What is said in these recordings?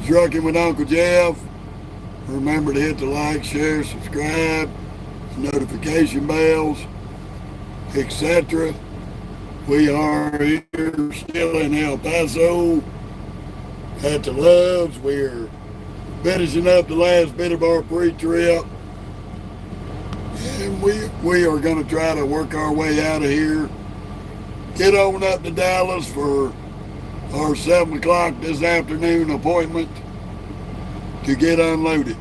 Trucking with Uncle Jeff. Remember to hit the like, share, subscribe, notification bells, etc. We are here still in El Paso at the Loves. We're finishing up the last bit of our pre-trip. And we are going to try to work our way out of here. Get on up to Dallas for our 7 o'clock this afternoon appointment to get unloaded.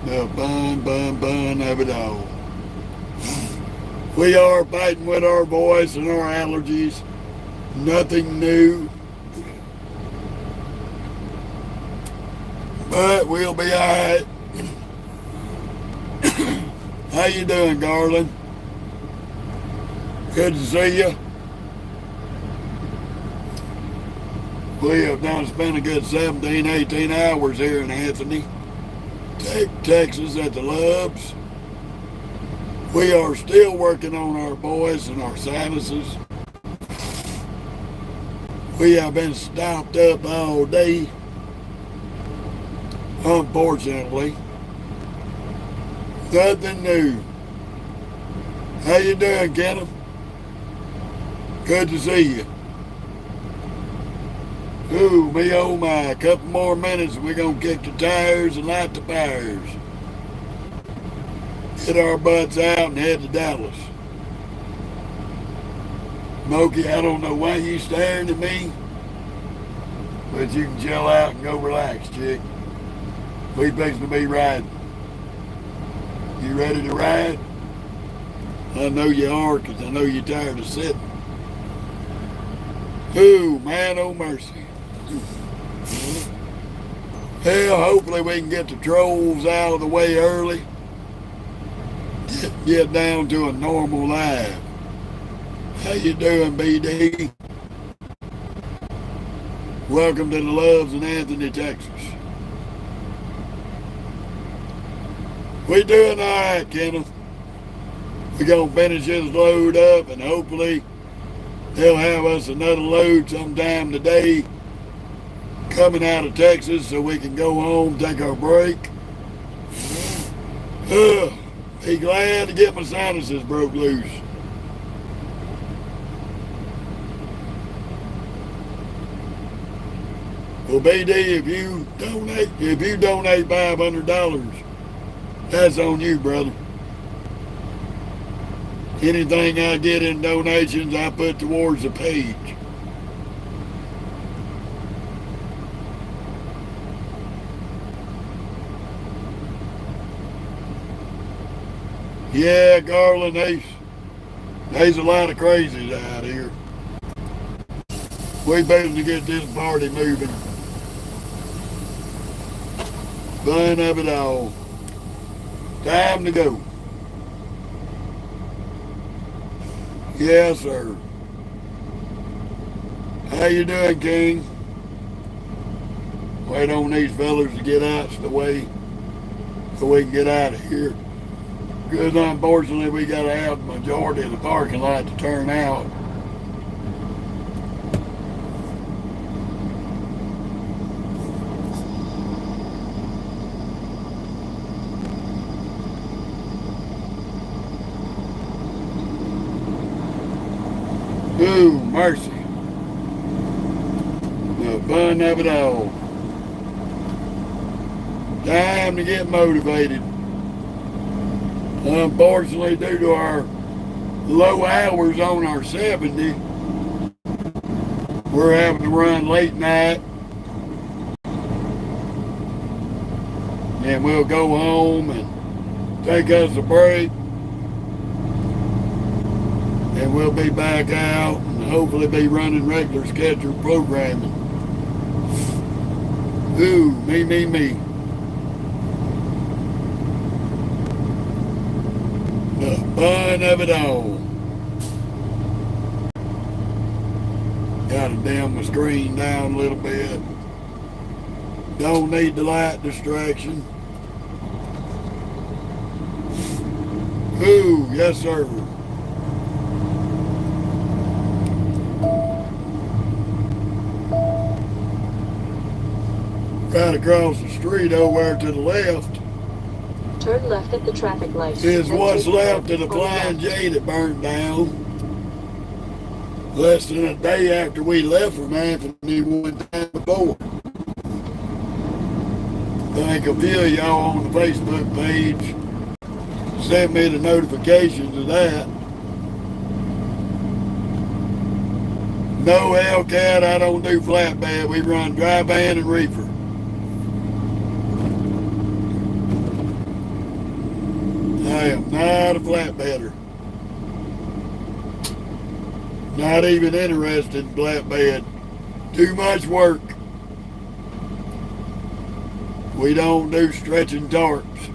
The bun of it all. We are fighting with our voice and our allergies. Nothing new. But we'll be alright. How you doing, Garland? Good to see you. We have now spent a good 17, 18 hours here in Anthony, Texas at the Loves. We are still working on our voice and our sinuses. We have been stopped up all day, unfortunately. Nothing new. How you doing, Kenneth? Good to see you. Ooh, me oh my, a couple more minutes and we're going to kick the tires and light the fires. Get our butts out and head to Dallas. Smokey, I don't know why you staring at me, but you can chill out and go relax, chick. We fixing to be riding. You ready to ride? I know you are, because I know you're tired of sitting. Ooh, man, oh mercy. Hell, hopefully we can get the trolls out of the way early. Get down to a normal life. How you doing, BD? Welcome to the Loves in Anthony, Texas. We doing all right, Kenneth. We're going to finish this load up and hopefully they'll have us another load sometime today coming out of Texas so we can go home, take our break. Be glad to get my sinuses broke loose. Well, BD, if you donate $500, that's on you, brother. Anything I get in donations, I put towards the page. Yeah, Garland, there's a lot of crazies out here. We better to get this party moving. Fun of it all. Time to go. Yes, sir. How you doing, King? Wait on these fellas to get out of the way so we can get out of here. Because unfortunately we got to have the majority of the parking lot to turn out. Ooh, mercy. The fun of it all. Time to get motivated. Unfortunately, due to our low hours on our 70, we're having to run late night. And we'll go home and take us a break. And we'll be back out and hopefully be running regular scheduled programming. Ooh, me. The fun of it all. Gotta dim my screen down a little bit. Don't need the light distraction. Ooh, yes sir. Right across the street over to the left Turn left at the traffic light. is Then what's take left the of the on the Flying left. J that burned down. Less than a day after we left from Anthony one time before. I think a few of y'all on the Facebook page sent me the notifications of that. No Hellcat, I don't do flatbed. We run dry van and reefer. I am not a flatbedder. Not even interested in flatbed. Too much work. We don't do stretching tarps.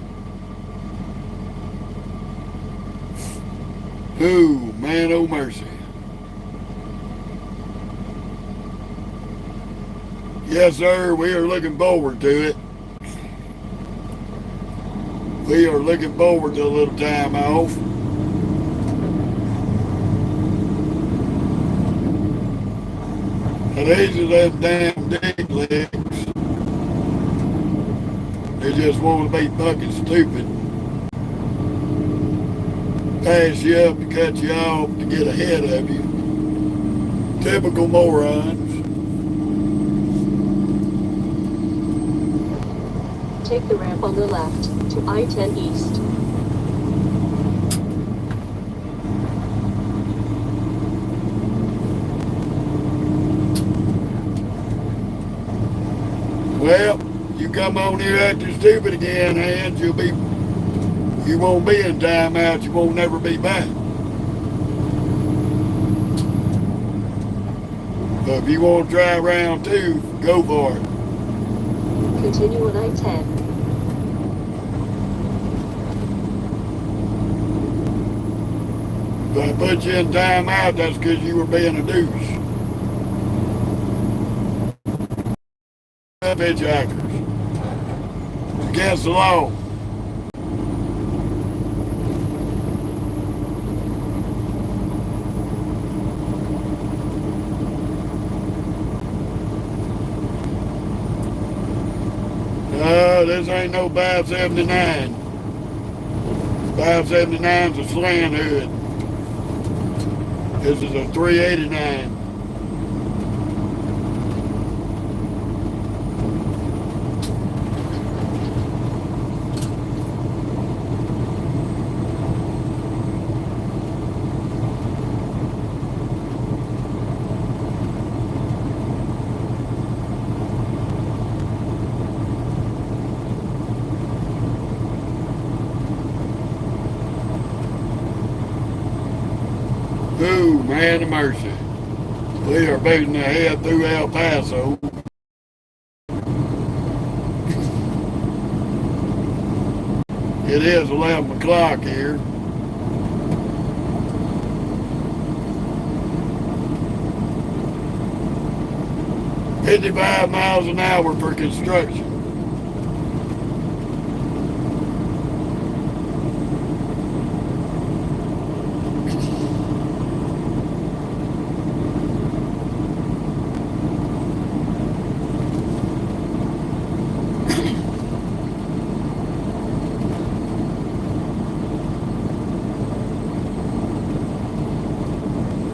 Ooh, man, oh mercy. Yes, sir, we are looking forward to it. We are looking forward to a little time off. And these are them damn dick legs. They just want to be fucking stupid. Pass you up to cut you off to get ahead of you. Typical morons. Take the ramp on the left to I-10 East. Well, you come on here acting stupid again, Hans, you won't be in timeout, you won't never be back. But if you want to try round two, go for it. Continue on I-10. If I put you in timeout, that's because you were being a douche. Hitchhikers. It's against the law. This ain't no 579. 579's a slant hood. This is a 389. Ooh, man of mercy. We are beating ahead through El Paso. It is 11 o'clock here. $55 miles an hour for construction.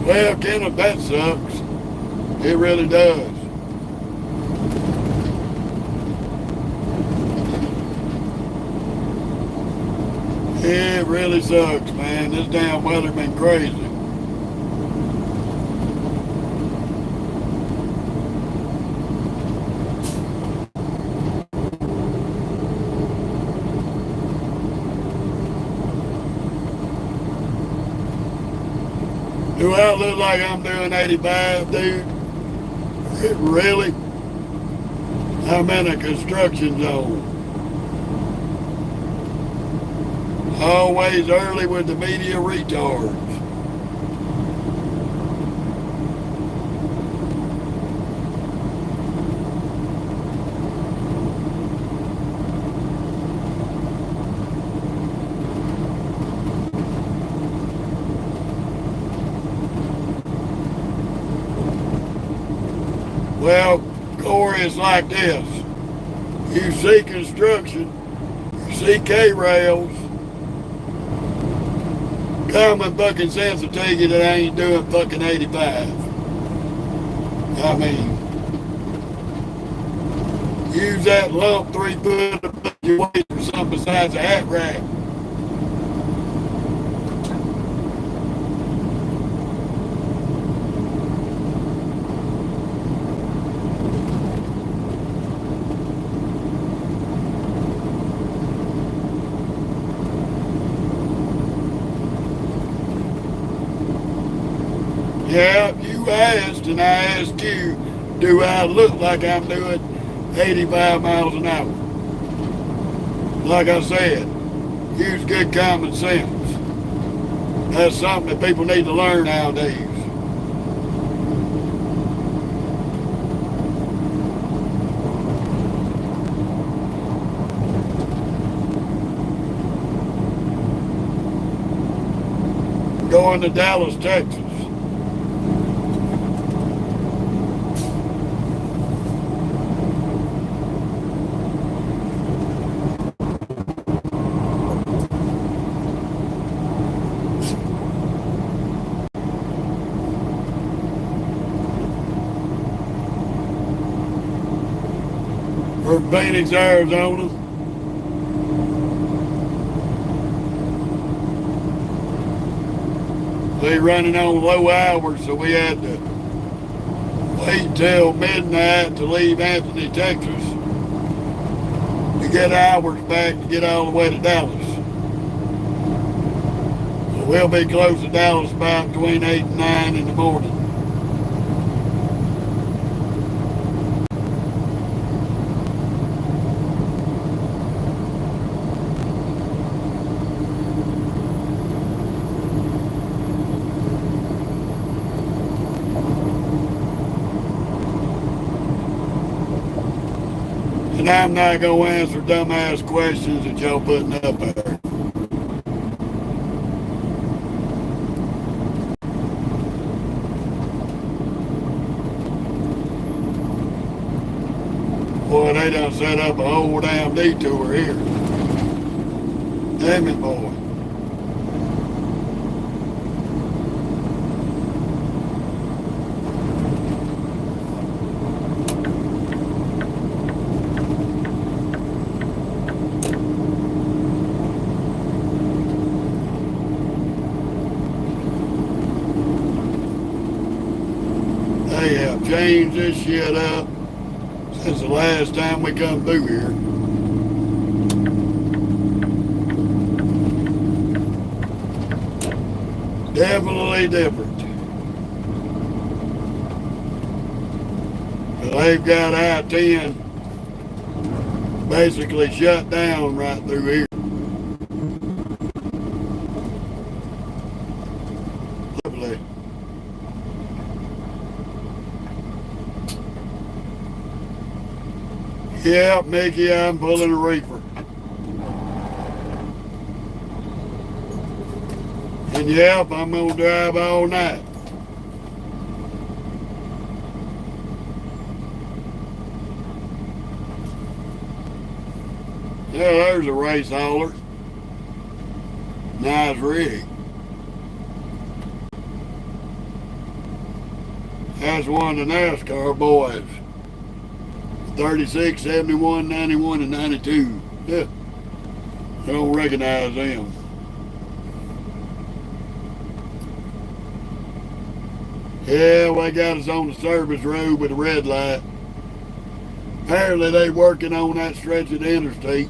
Well, Kenneth, that sucks. It really does. It really sucks, man. This damn weather been crazy. Do I look like I'm doing 85, dude? Really? I'm in a construction zone. Always early with the media retards. Well, Corey, it's like this. You see construction, you see K-rails. Common fucking sense will tell you that I ain't doing fucking 85. I mean, use that lump 3 foot of your weight for something besides a hat rack. Yeah, you asked and I asked you, do I look like I'm doing 85 miles an hour? Like I said, use good common sense. That's something that people need to learn nowadays. Going to Dallas, Texas. From Phoenix, Arizona. They running on low hours, so we had to wait till midnight to leave Anthony, Texas, to get hours back to get all the way to Dallas. So we'll be close to Dallas about between 8 and 9 in the morning. And I'm not going to answer dumbass questions that y'all putting up there. Boy, they done set up a whole damn detour here. Damn it, boy. They have changed this shit up since the last time we come through here. Definitely different. But they've got I-10 basically shut down right through here. Lovely. Yeah, Mickey, I'm pulling a reefer. And yep, I'm gonna drive all night. Yeah, there's a race hauler. Nice rig. That's one of the NASCAR boys. 36, 71, 91, and 92. Yeah. I don't recognize them. Yeah, they got us on the service road with a red light. Apparently they working on that stretch of the interstate.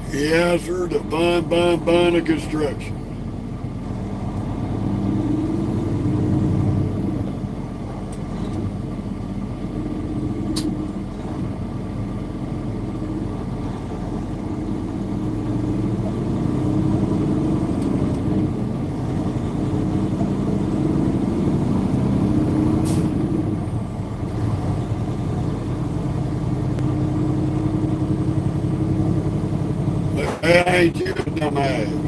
Yeah, sir, the fun of construction. Well, ain't you a dumbass?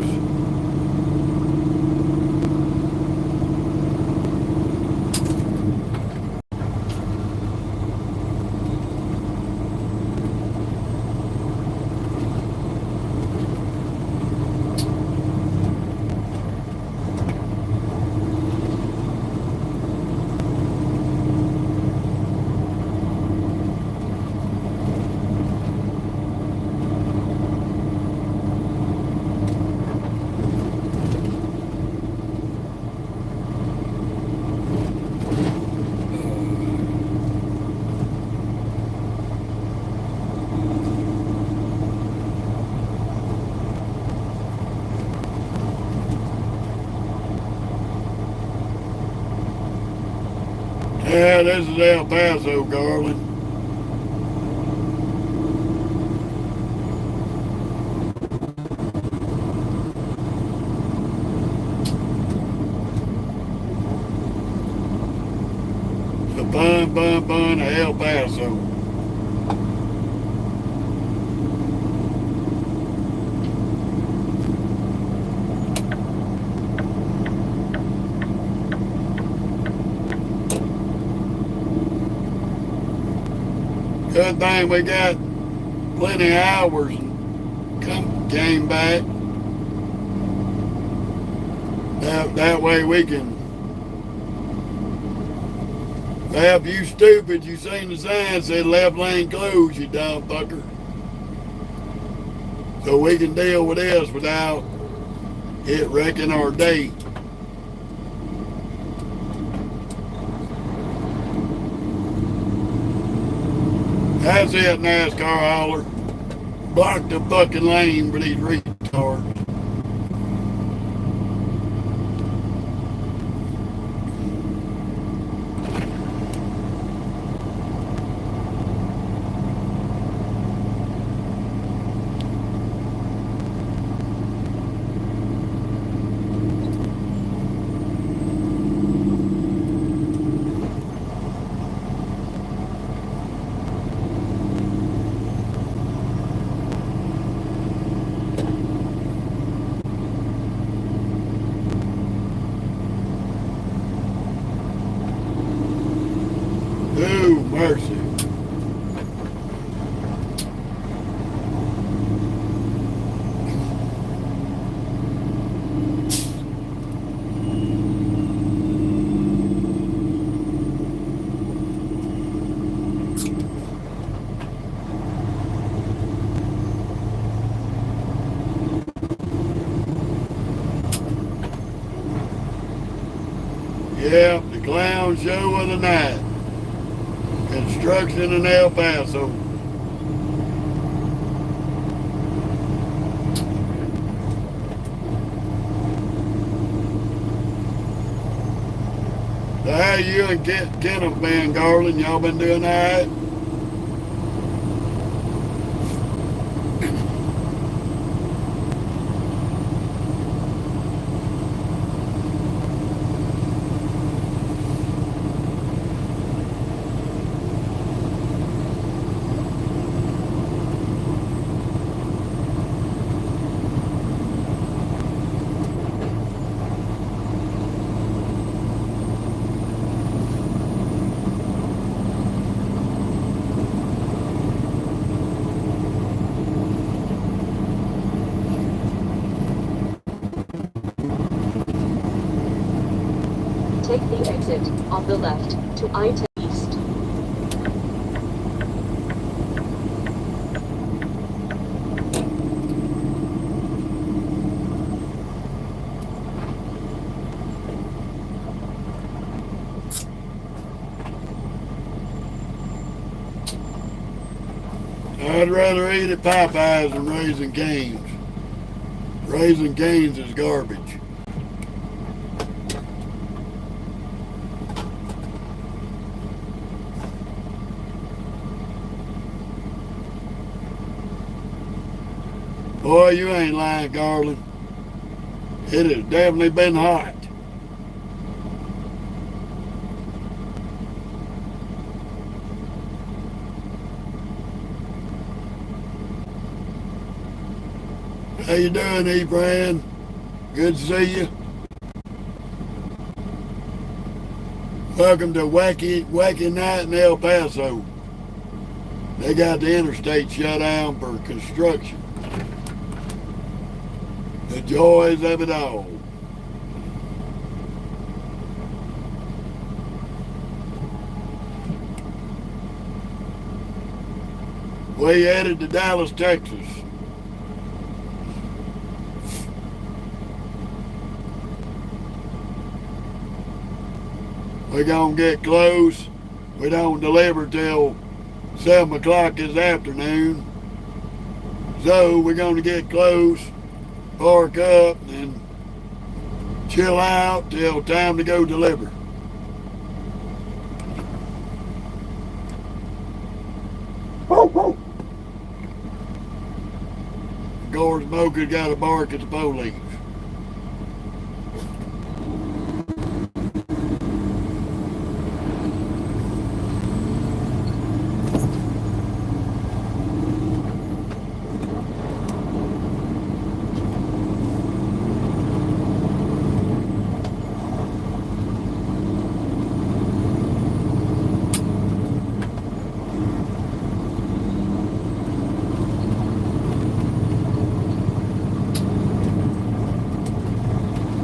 Yeah, this is El Paso, Garland. The bun of El Paso. Good thing we got plenty of hours and came back. That way we can. Well, if you stupid, you seen the sign said left lane closed, you dumb fucker. So we can deal with this without it wrecking our day. That's it, NASCAR hauler. Block the fucking lane for these retards. Oh, mercy. Yeah, the clown show of the night. Construction in El Paso. So how you and Kenneth been, Garland? Y'all been doing all right? Take the exit on the left to I-10 East. I'd rather eat at Popeyes than Raising Cane's. Raising Cane's is garbage. Boy, you ain't lying, Garland. It has definitely been hot. How you doing, E-Brand? Good to see you. Welcome to Wacky Night in El Paso. They got the interstate shut down for construction. The joys of it all. We headed to Dallas, Texas. We're gonna get close. We don't deliver till 7 o'clock this afternoon. So we're gonna get close, park up, and chill out till time to go deliver. Gore Smoker's got a bark at the police.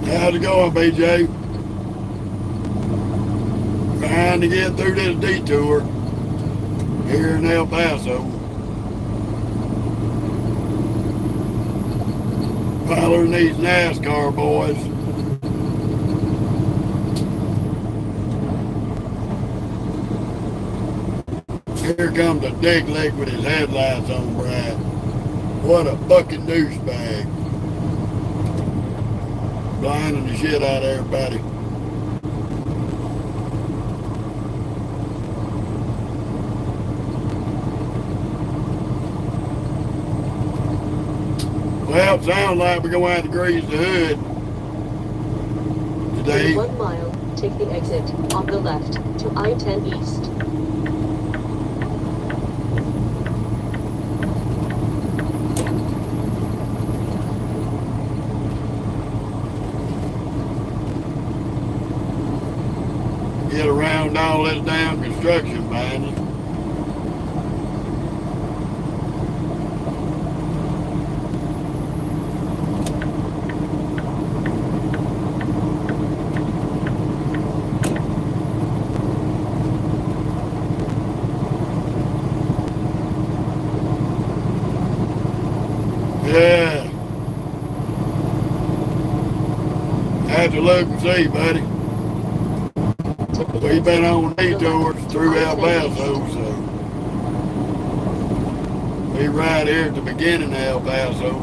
How's it going, BJ? Trying to get through this detour here in El Paso. Following these NASCAR boys. Here comes a dick lick with his headlights on bright. What a fucking douchebag. Blinding the shit out of everybody. Well, it sounds like we're going to have to grease the hood today. In 1 mile, take the exit on the left to I-10 East. Get around all this damn construction behind us. Yeah. Have to look and see, buddy. We've been on detours through El Paso, so we right here at the beginning of El Paso.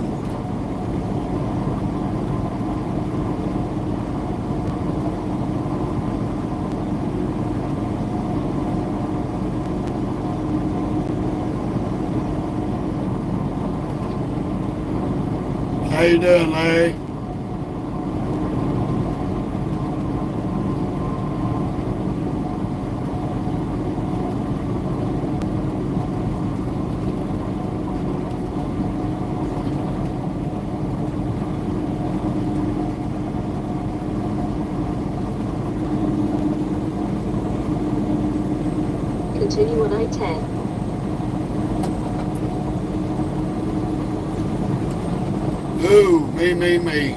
How you doing, Larry? Continue on I-10. Ooh, me.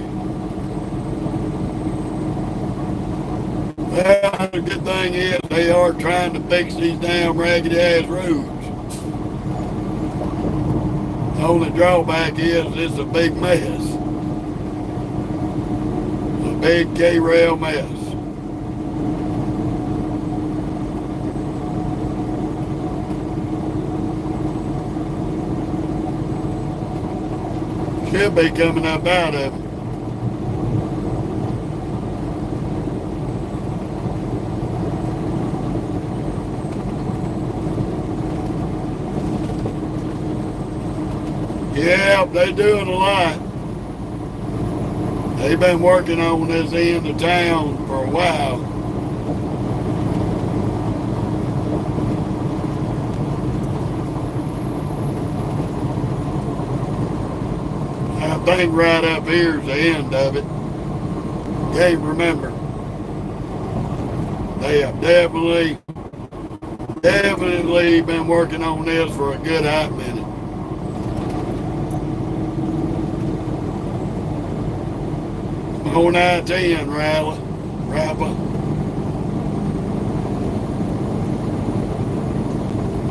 Well, the good thing is they are trying to fix these damn raggedy ass roads. The only drawback is it's a big mess. A big K-rail mess. Should be coming up out of it. Yeah, they're doing a lot. They've been working on this end of town for a while. think right up here is the end of it. Can't remember. They have definitely been working on this for a good hot minute. On I-10, Rapper.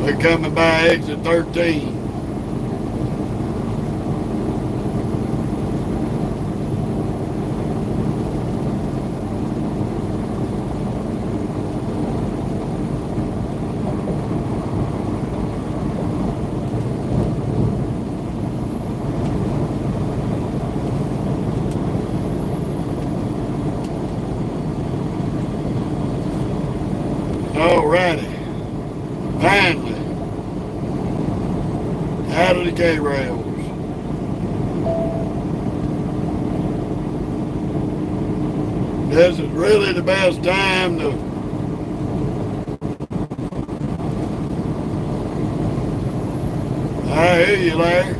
We're coming by exit 13. Alrighty. Finally. Out of the K-rails. This is really the best time to I hear you, Larry.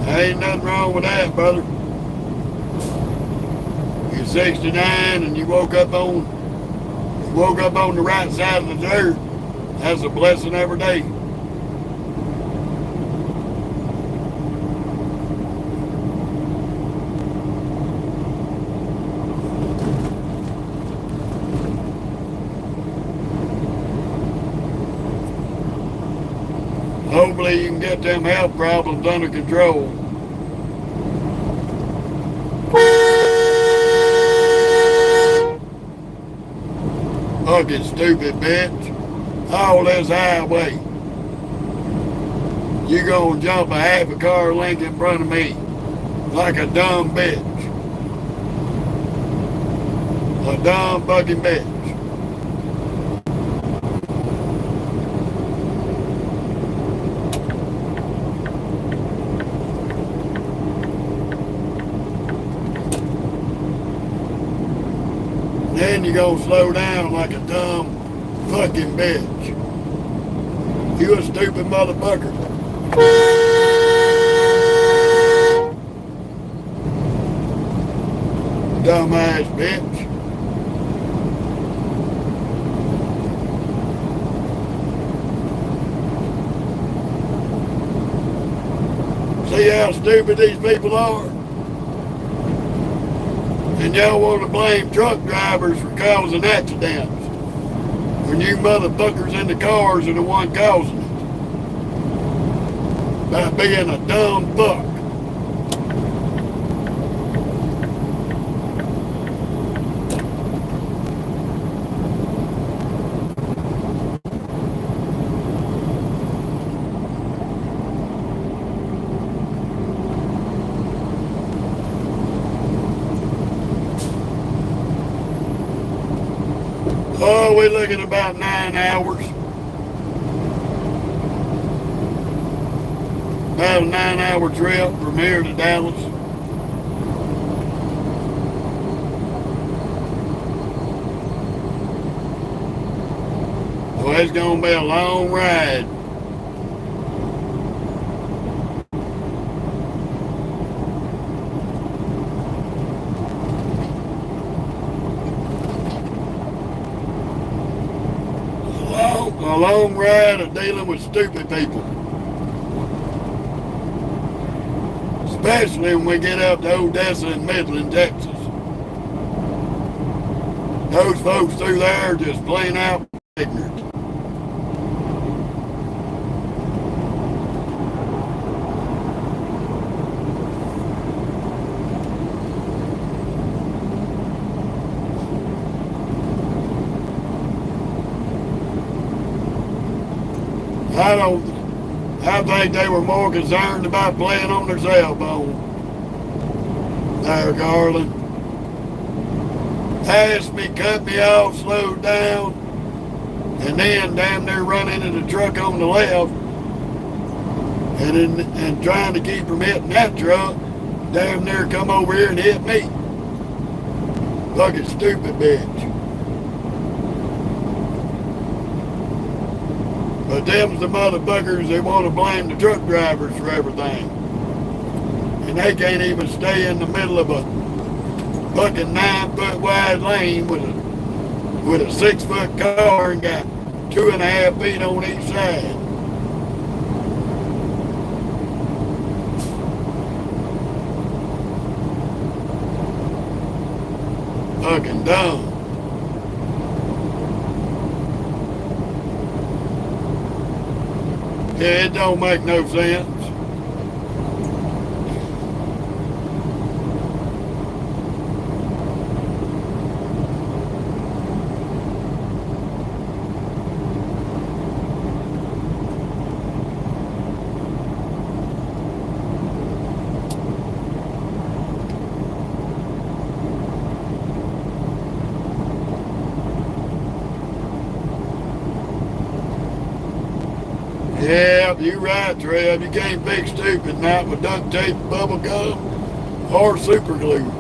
Ain't nothing wrong with that, brother. You're 69 and you woke up on the right side of the dirt. That's a blessing every day. Hopefully you can get them health problems under control. Fucking stupid bitch. All this highway. You gonna jump a half a car length in front of me like a dumb bitch. A dumb fucking bitch. Then you gonna slow down like a dumb fucking bitch. You a stupid motherfucker. Dumbass bitch. See how stupid these people are? And y'all want to blame truck drivers for causing accidents when you motherfuckers in the cars are the one causing it by being a dumb fuck. Oh, we're looking at about 9 hours. About a 9-hour trip from here to Dallas. So it's gonna be a long ride. A long ride of dealing with stupid people. Especially when we get up to Odessa and Midland, Texas. Those folks through there are just plain out ignorant. I think they were more concerned about playing on their cell phone. There, Garland. Passed me, cut me off, slowed down, and then damn near run into the truck on the left. And trying to keep from hitting that truck, damn near come over here and hit me. Fucking stupid bitch. But them's the motherfuckers that want to blame the truck drivers for everything. and they can't even stay in the middle of a fucking 9-foot wide lane with a 6-foot car and got 2.5 feet on each side. Fucking dumb. Yeah, it don't make no sense. Yeah, you're right, Trev. You can't fix stupid not with duct tape, bubble gum, or super glue.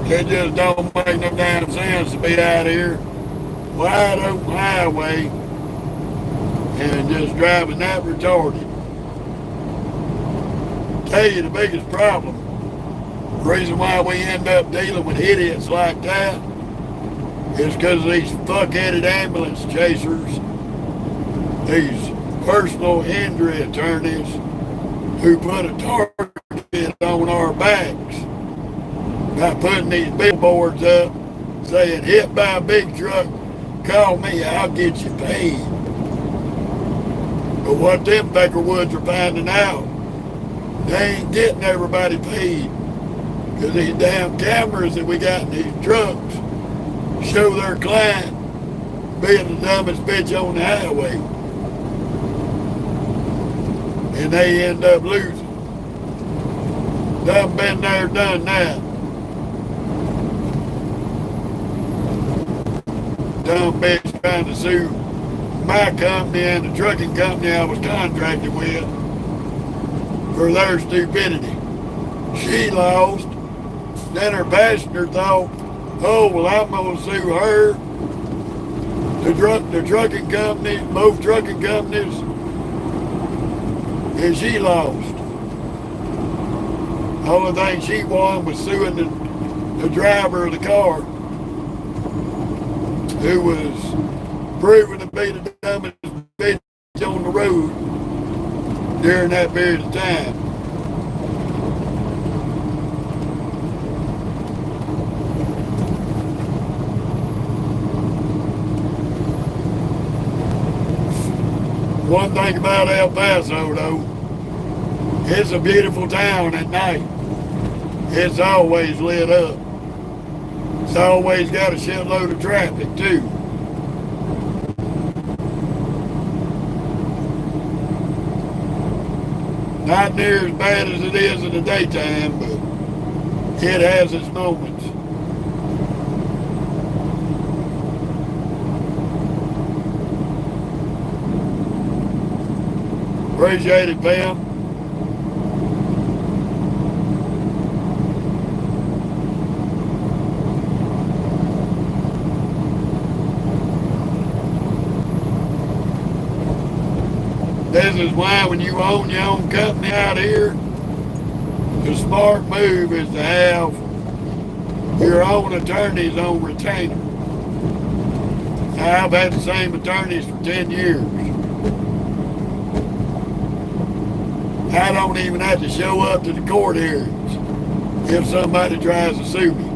It just don't make no damn sense to be out here, wide open highway, and just driving that retarded. Tell you the biggest problem, the reason why we end up dealing with idiots like that, is because of these fuck-headed ambulance chasers, these personal injury attorneys who put a target on our backs by putting these billboards up saying, hit by a big truck, call me, I'll get you paid. But what them Beckerwoods are finding out, they ain't getting everybody paid, because these damn cameras that we got in these trucks show their client being the dumbest bitch on the highway. And they end up losing. Done been there, done that. Dumb bitch trying to sue my company and the trucking company I was contracted with for their stupidity. She lost. Then her passenger thought, oh, well, I'm going to sue her, the trucking companies, both trucking companies, and she lost. The only thing she won was suing the driver of the car, who was proven to be the dumbest bitch on the road during that period of time. One thing about El Paso, though, it's a beautiful town at night. It's always lit up. It's always got a shitload of traffic, too. Not near as bad as it is in the daytime, but it has its moments. Appreciate it, Pam. This is why when you own your own company out here, the smart move is to have your own attorneys on retainer. I've had the same attorneys for 10 years. I don't even have to show up to the court hearings if somebody tries to sue me.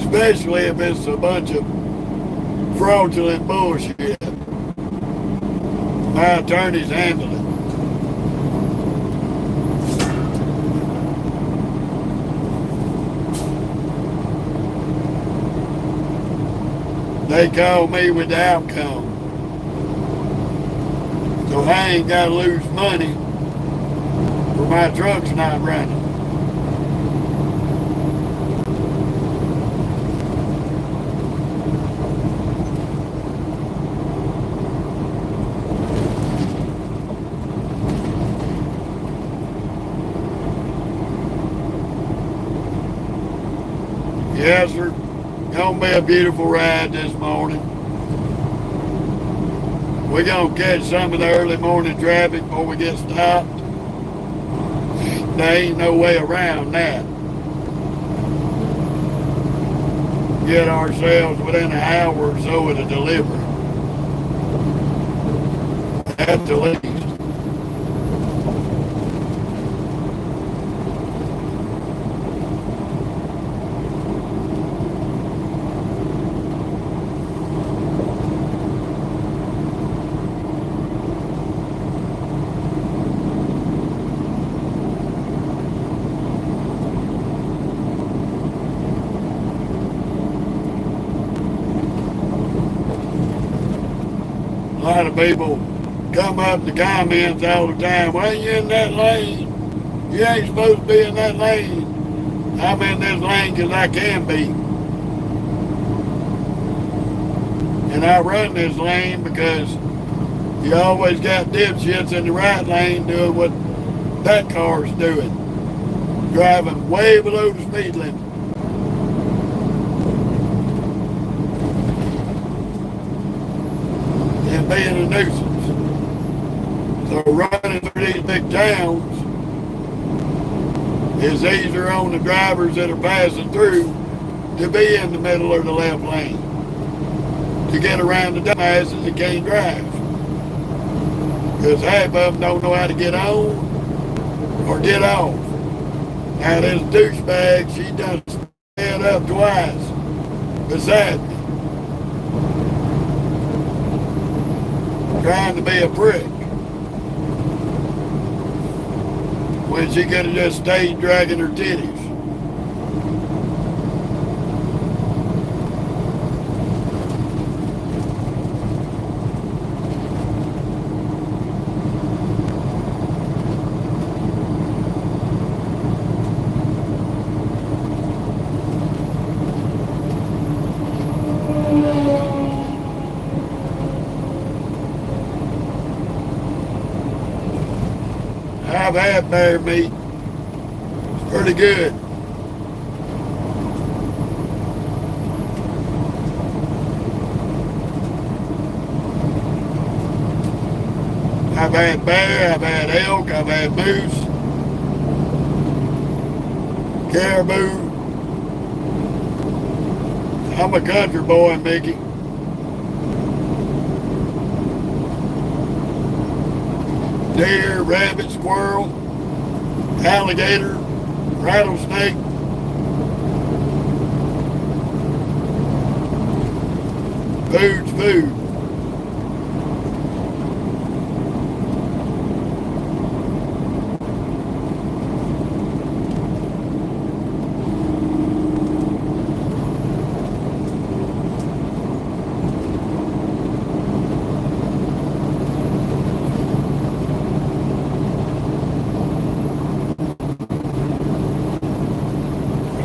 Especially if it's a bunch of fraudulent bullshit. My attorneys handle it. They call me with the outcome. So I ain't got to lose money for my truck's not running. Yes, sir. Gonna be a beautiful ride this morning. We're going to catch some of the early morning traffic before we get stopped. There ain't no way around that. Get ourselves within an hour or so of the delivery. At the least. A lot of people come up in the comments all the time, why are you in that lane? You ain't supposed to be in that lane. I'm in this lane because I can be. And I run this lane because you always got dipshits in the right lane doing what that car's doing. Driving way below the speed limit. And being a nuisance. So running through these big towns is easier on the drivers that are passing through to be in the middle or the left lane to get around the dumbasses that can't drive. Because half of them don't know how to get on or get off. Now this douchebag, she done sped up twice beside me, trying to be a prick, when she could have just stayed dragging her titties. I've had bear meat. It's pretty good. I've had bear, I've had elk, I've had moose, caribou. I'm a country boy, Mickey. Deer, rabbit, squirrel, alligator, rattlesnake. Food's food.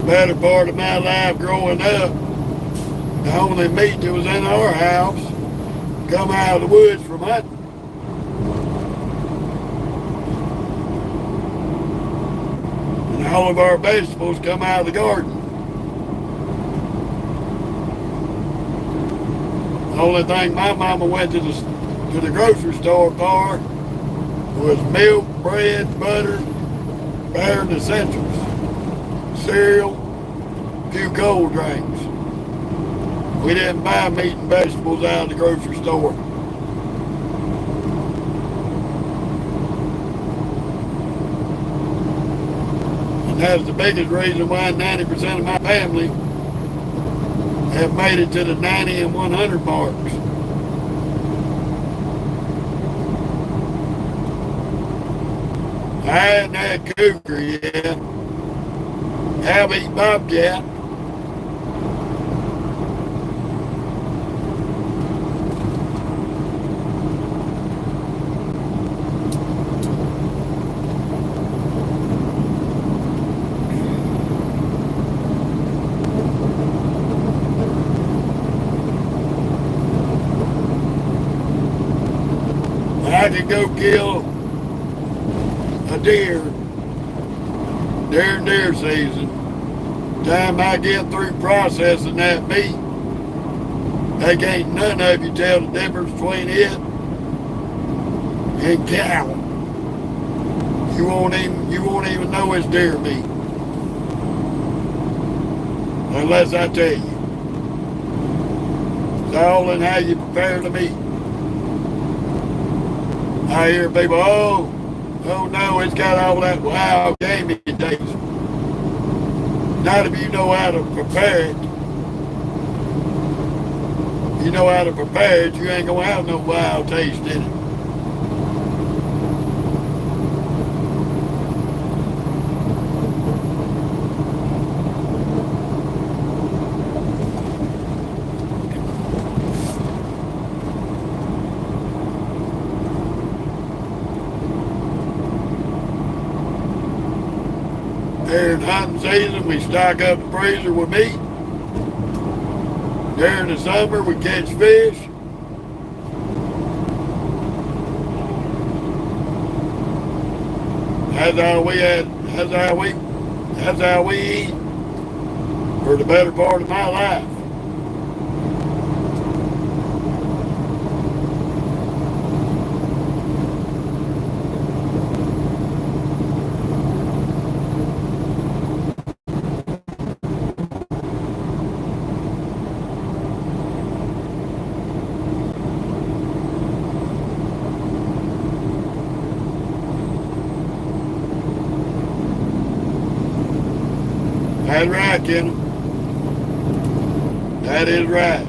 Better part of my life growing up, the only meat that was in our house come out of the woods from hunting. And all of our vegetables come out of the garden. The only thing my mama went to the grocery store for was milk, bread, butter, bare essentials, cereal, a few cold drinks. We didn't buy meat and vegetables out of the grocery store. And that's the biggest reason why 90% of my family have made it to the 90 and 100 marks. I hadn't had cougar yet. Have eaten bobcat. I could go kill a deer during deer season. Time I get through processing that meat, they can't none of you tell the difference between it and cow. You won't even know it's deer meat unless I tell you. It's all in how you prepare the meat. I hear people, oh no, it's got all that wild gamey taste. Not if you know how to prepare it. You know how to prepare it, you ain't gonna have no wild taste in it. During hunting season, we stock up the freezer with meat. During the summer, we catch fish. That's how we eat for the better part of my life. That's right, Ken. That is right.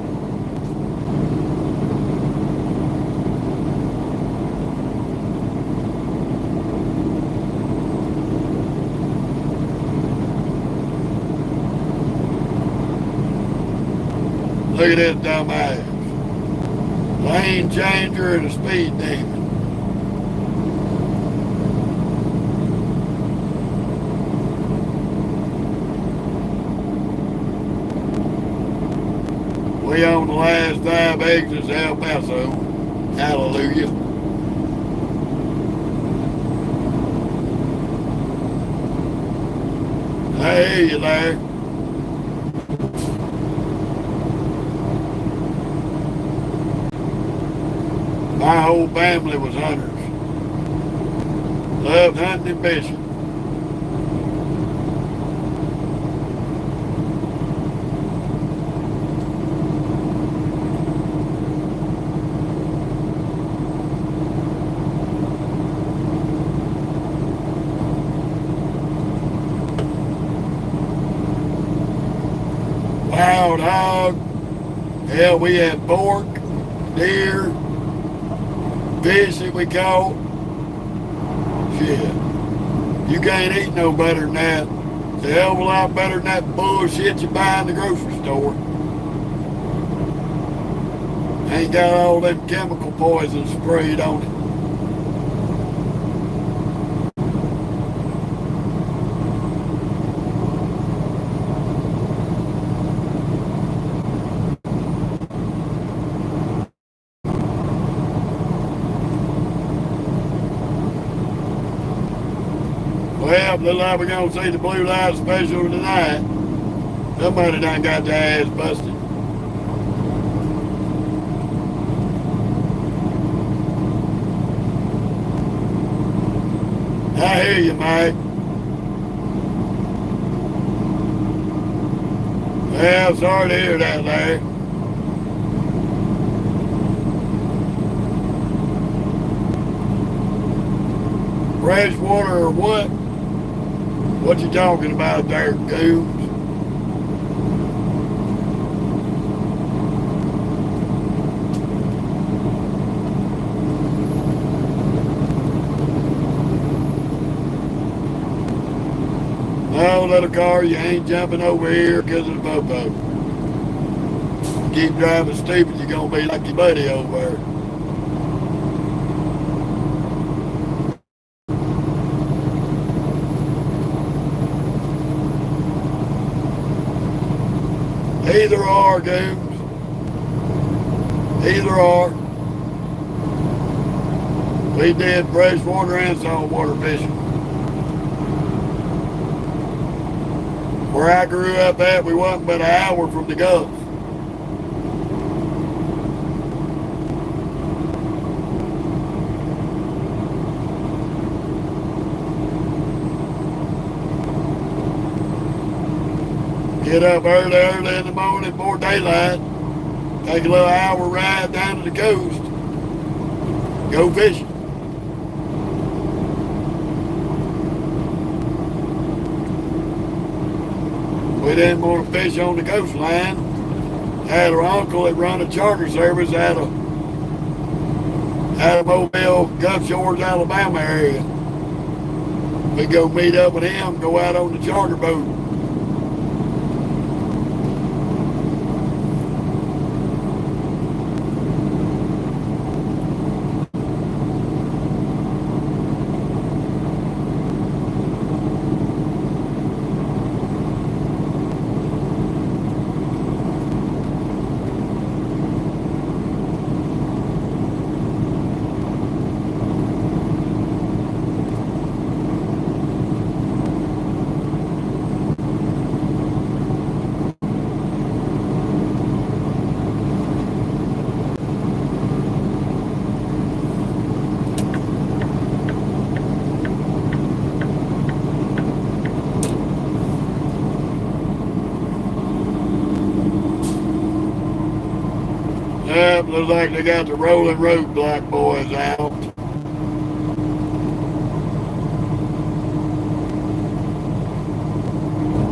Look at this dumbass. Lane changer and a speed demon. We own the last 5 exits of El Paso. Hallelujah. I hear you, Larry. My whole family was hunters. Loved hunting and fishing. Wild hog. Hell, we had pork, deer, fish that we caught. Shit. You can't eat no better than that. It's a hell of a lot better than that bullshit you buy in the grocery store. Ain't got all them chemical poison sprayed on it. Well, looks like we're going to see the blue light special tonight. Somebody done got their ass busted. I hear you, Mike. Well, sorry to hear that, Larry. Fresh water or what? What you talking about there, goons? No, little car, you ain't jumping over here because of the popo. Keep driving stupid, you're going to be like your buddy over there. Either or, goons. Either or. We did freshwater and saltwater fishing. Where I grew up at, we wasn't but an hour from the Gulf. Get up early in the morning before daylight. Take a little hour ride down to the coast. Go fishing. We didn't want to fish on the coastline. Had her uncle that run a charter service out of Mobile, Gulf Shores, Alabama area. We go meet up with him, go out on the charter boat. Looks like they got the rolling roadblock boys out.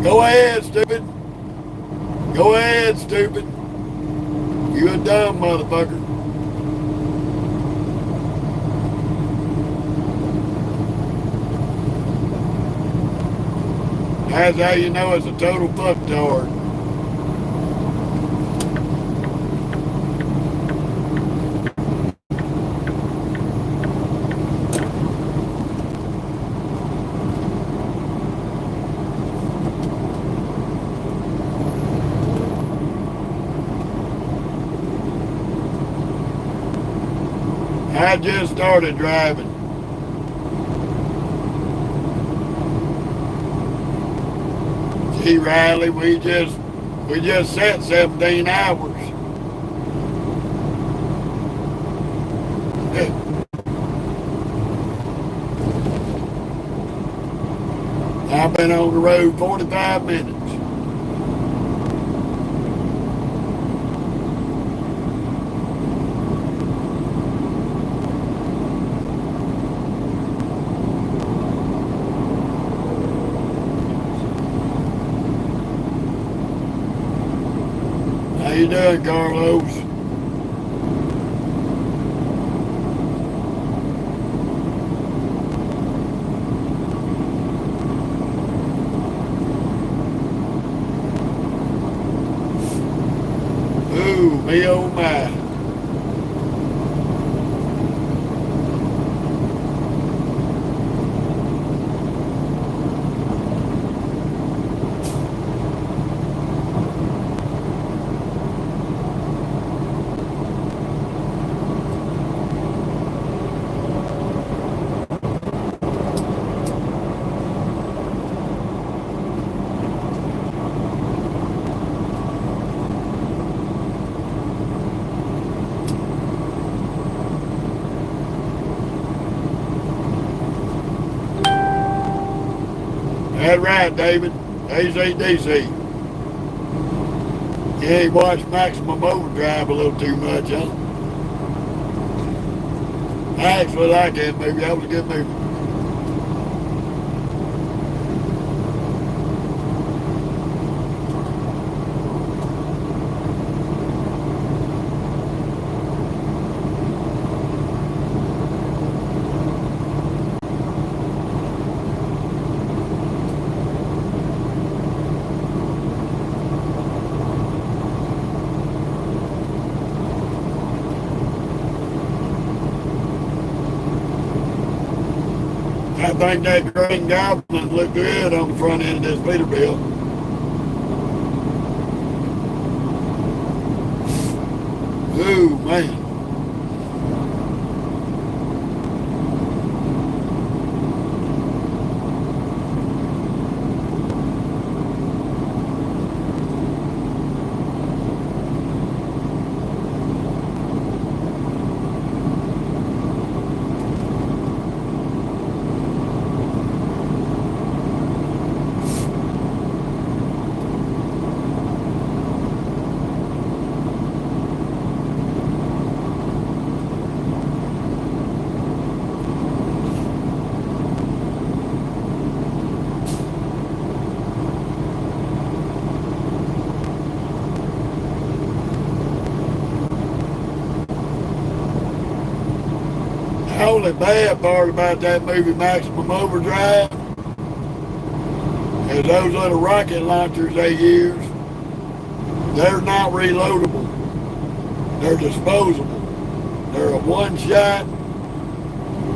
Go ahead, stupid. Go ahead, stupid. You a dumb motherfucker. That's how you know it's a total fucktard. I just started driving. Gee, Riley, we just sat 17 hours. I've been on the road 45 minutes. How you doing, Carlos? Ooh, me oh my. That's right, David. ACDC. You ain't watched Maximum Overdrive a little too much, huh? I actually like that movie. That was a good movie. I think that Green Goblin looked good on the front end of this Peterbilt. Ooh, man. only bad part about that movie, Maximum Overdrive, is those little rocket launchers they use, they're not reloadable. They're disposable. They're a one-shot,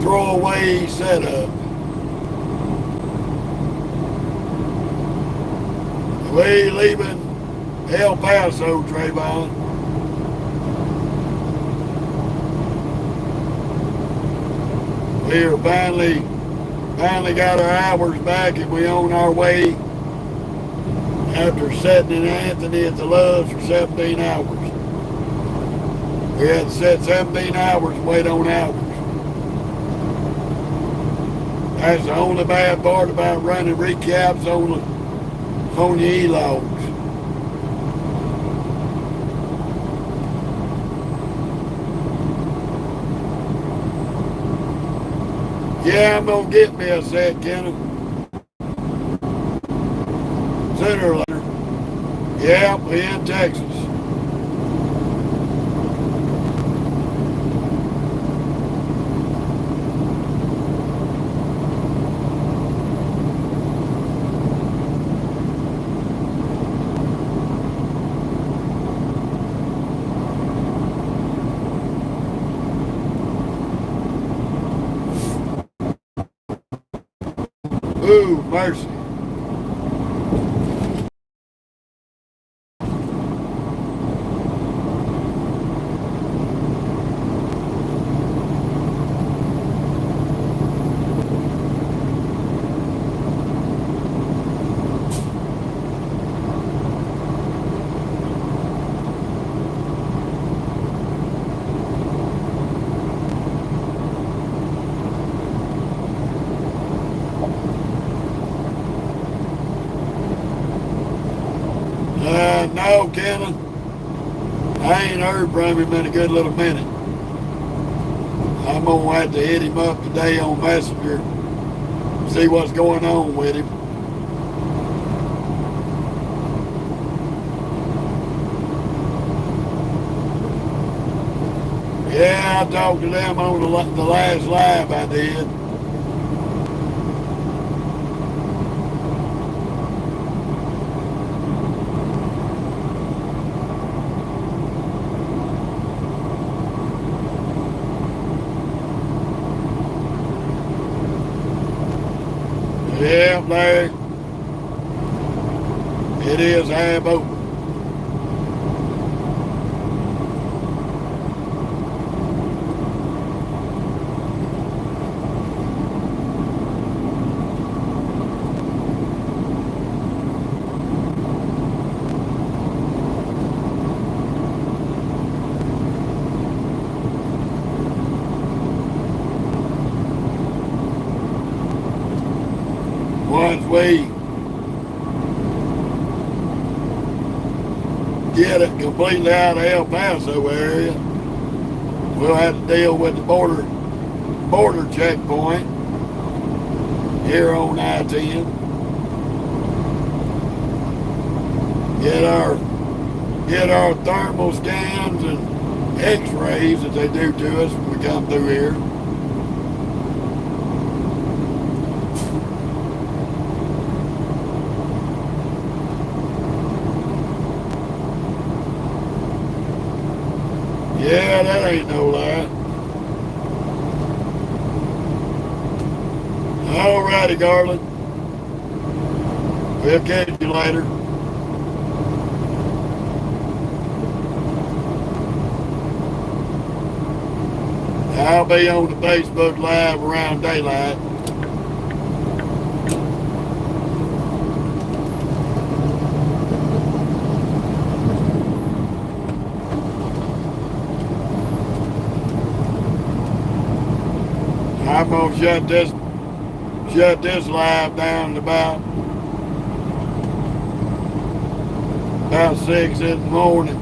throwaway setup. We leaving El Paso, Trayvon. We are finally got our hours back, and we on our way after sitting in Anthony at the Loves for 17 hours. We had to sit 17 hours and wait on hours. That's the only bad part about running recaps on the e-logs. Yeah, I'm gonna get me a set, Kenneth. Sooner or later. Yeah, we in Texas. Ooh, mercy. No, Kenneth. I ain't heard from him in a good little minute. I'm going to have to hit him up today on Messenger, see what's going on with him. Yeah, I talked to them on the last live I did. Yeah, Larry. It is half open. Once we get it completely out of El Paso area, we'll have to deal with the border checkpoint here on I-10. Get our thermal scans and x-rays that they do to us when we come through here. Yeah, that ain't no lie. Alrighty, Garland. We'll catch you later. I'll be on the Facebook Live around daylight. I'm gonna shut this live down to about 6 in the morning.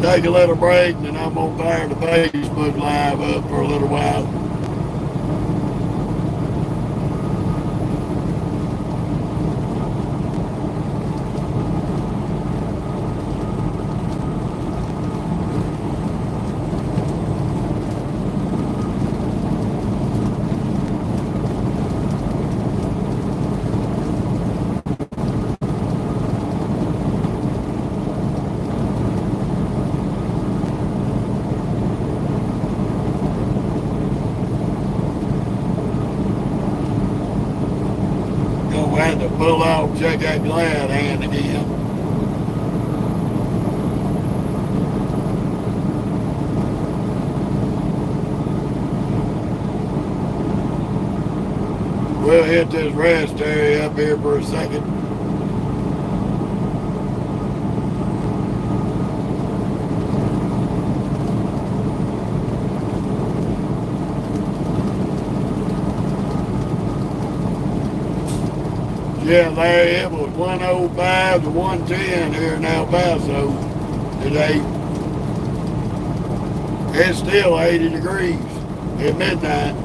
Take a little break, and then I'm gonna fire the Facebook Live up for a little while. pull out and check that glad hand again. We'll hit this rest area up here for a second. Yeah, Larry, it was 105 to 110 here in El Paso today. It's still 80 degrees at midnight.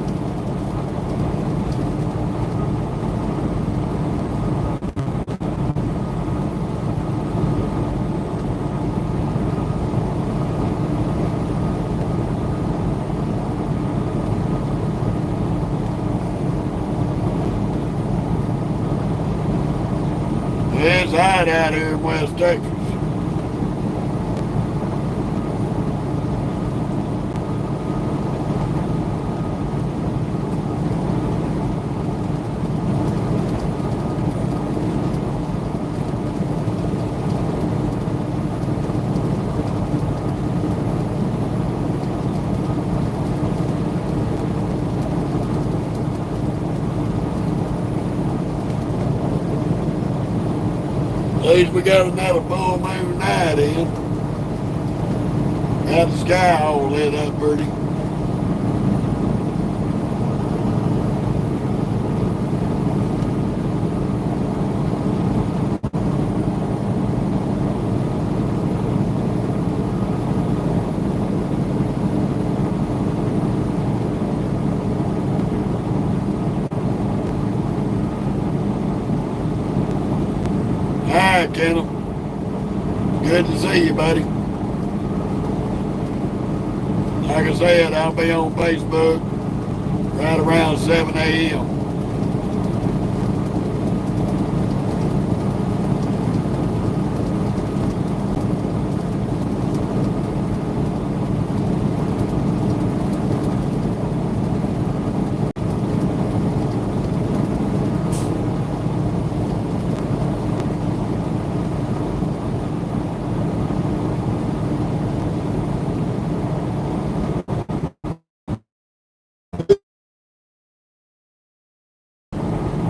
It's hot out here in West Texas. At least we got another full moon night in. Got the sky all lit up pretty. Alright, Kendall. Good to see you, buddy. Like I said, I'll be on Facebook right around 7 a.m.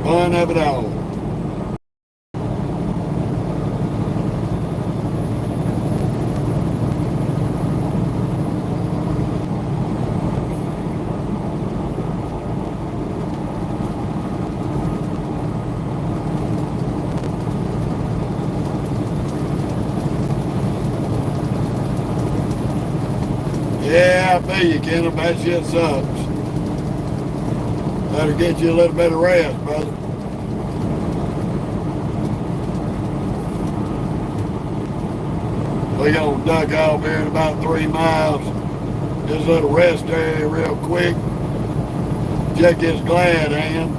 Fun of it all. Yeah, I feel you, Kendall. That shit sucks. Better get you a little bit of rest, brother. We're gonna duck off here in about 3 miles. This little rest area real quick. Check this glad hand.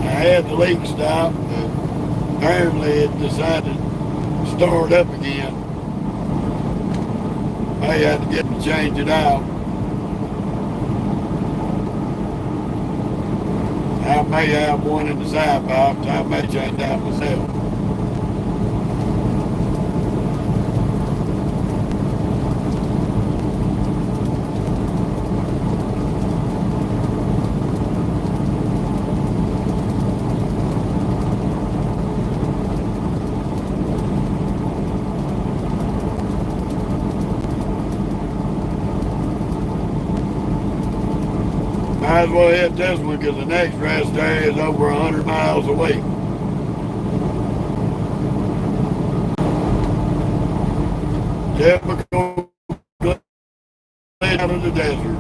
I had the leak stop, but apparently it decided to start up again. I had to get to change it out. I may have one in the side box. I may change that myself. Might as well hit this one because the next rest area is over 100 miles away. Typical out of the desert.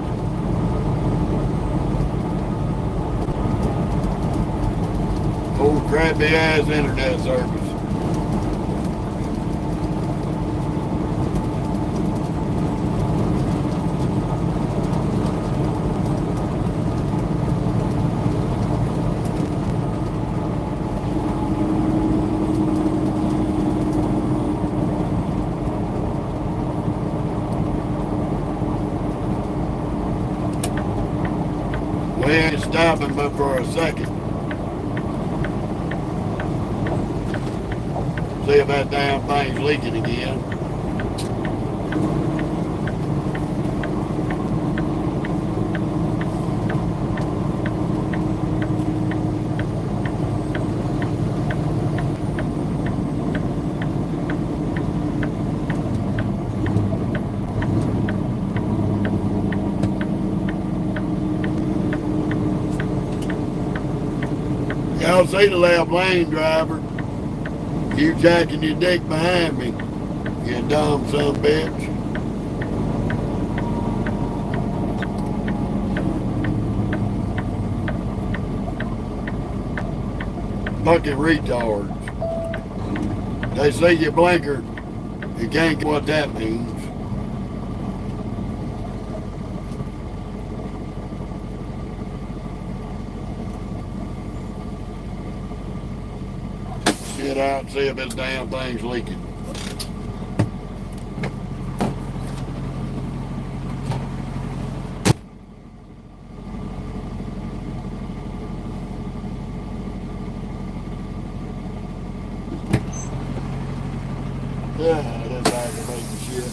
Old crappy ass internet service. We ain't stopping but for a second. See if that damn thing's leaking again. Y'all see the left lane driver? You jacking your dick behind me, you dumb son of a bitch. Fucking retards. They see your blinker, you can't get what that means. Get out and see if this damn thing's leaking. Yeah, that's aggravating shit.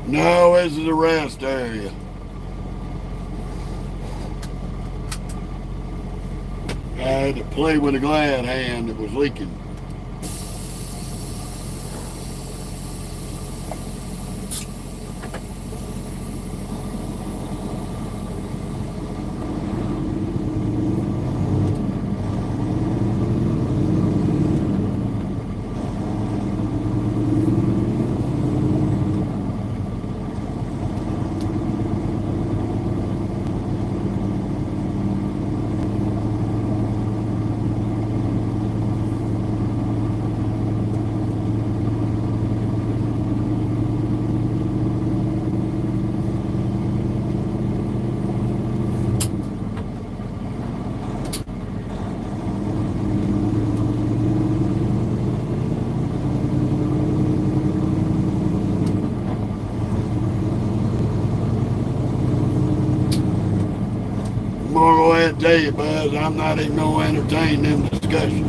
No, this is the rest area. I had to play with a glad hand that was leaking. I'm gonna go ahead and tell you, Buzz, I'm not even gonna entertain them discussions.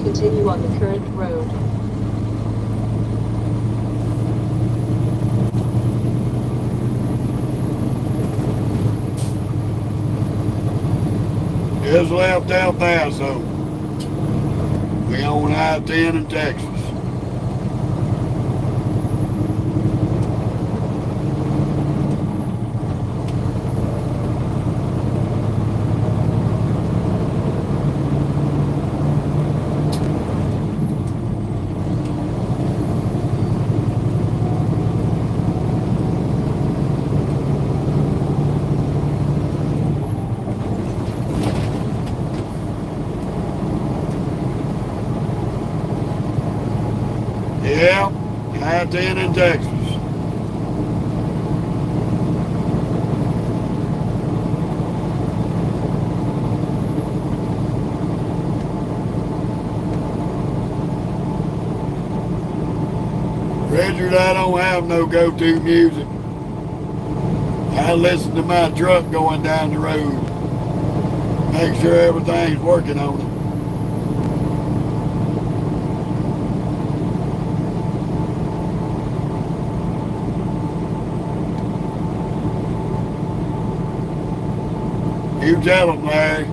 Continue on the current road. Just left El Paso. We on I-10 in Texas. Yeah, I-10 in Texas. Richard, I don't have no go-to music. I listen to my truck going down the road. Make sure everything's working on it. You tell them, Larry.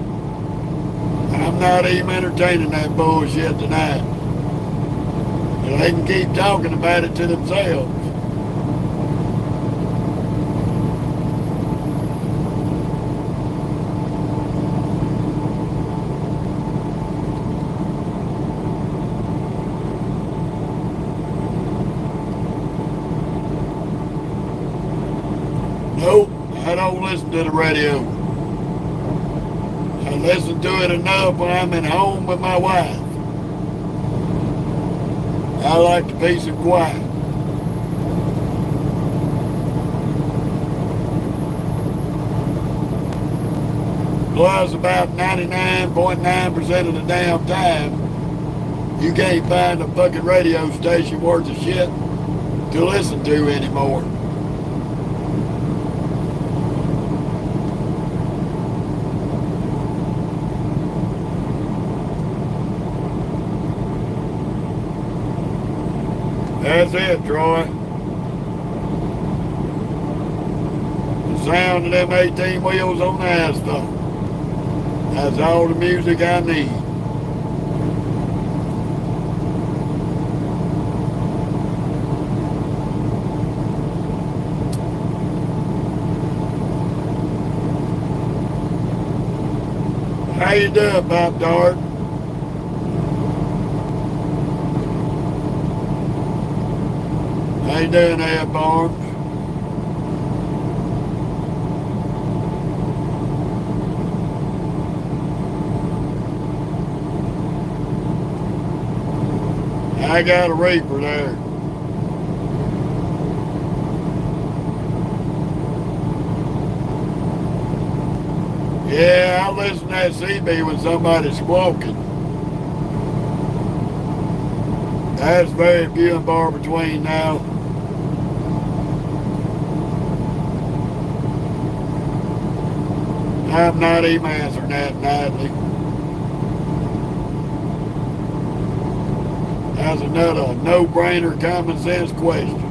I'm not even entertaining that bullshit tonight. They can keep talking about it to themselves. Nope, I don't listen to the radio. I listen to it enough when I'm at home with my wife. I like the peace and quiet. Plus, about 99.9% of the damn time, you can't find a fucking radio station worth of shit to listen to anymore. That's it, Troy. The sound of them 18 wheels on the asphalt. That's all the music I need. How you doing, Pop Tart? How you doing, Ed Barnes? I got a reaper there. Yeah, I listen to that CB when somebody's squawking. That's very few and far between now. I'm not even answering that nightly. That's another no-brainer common sense question.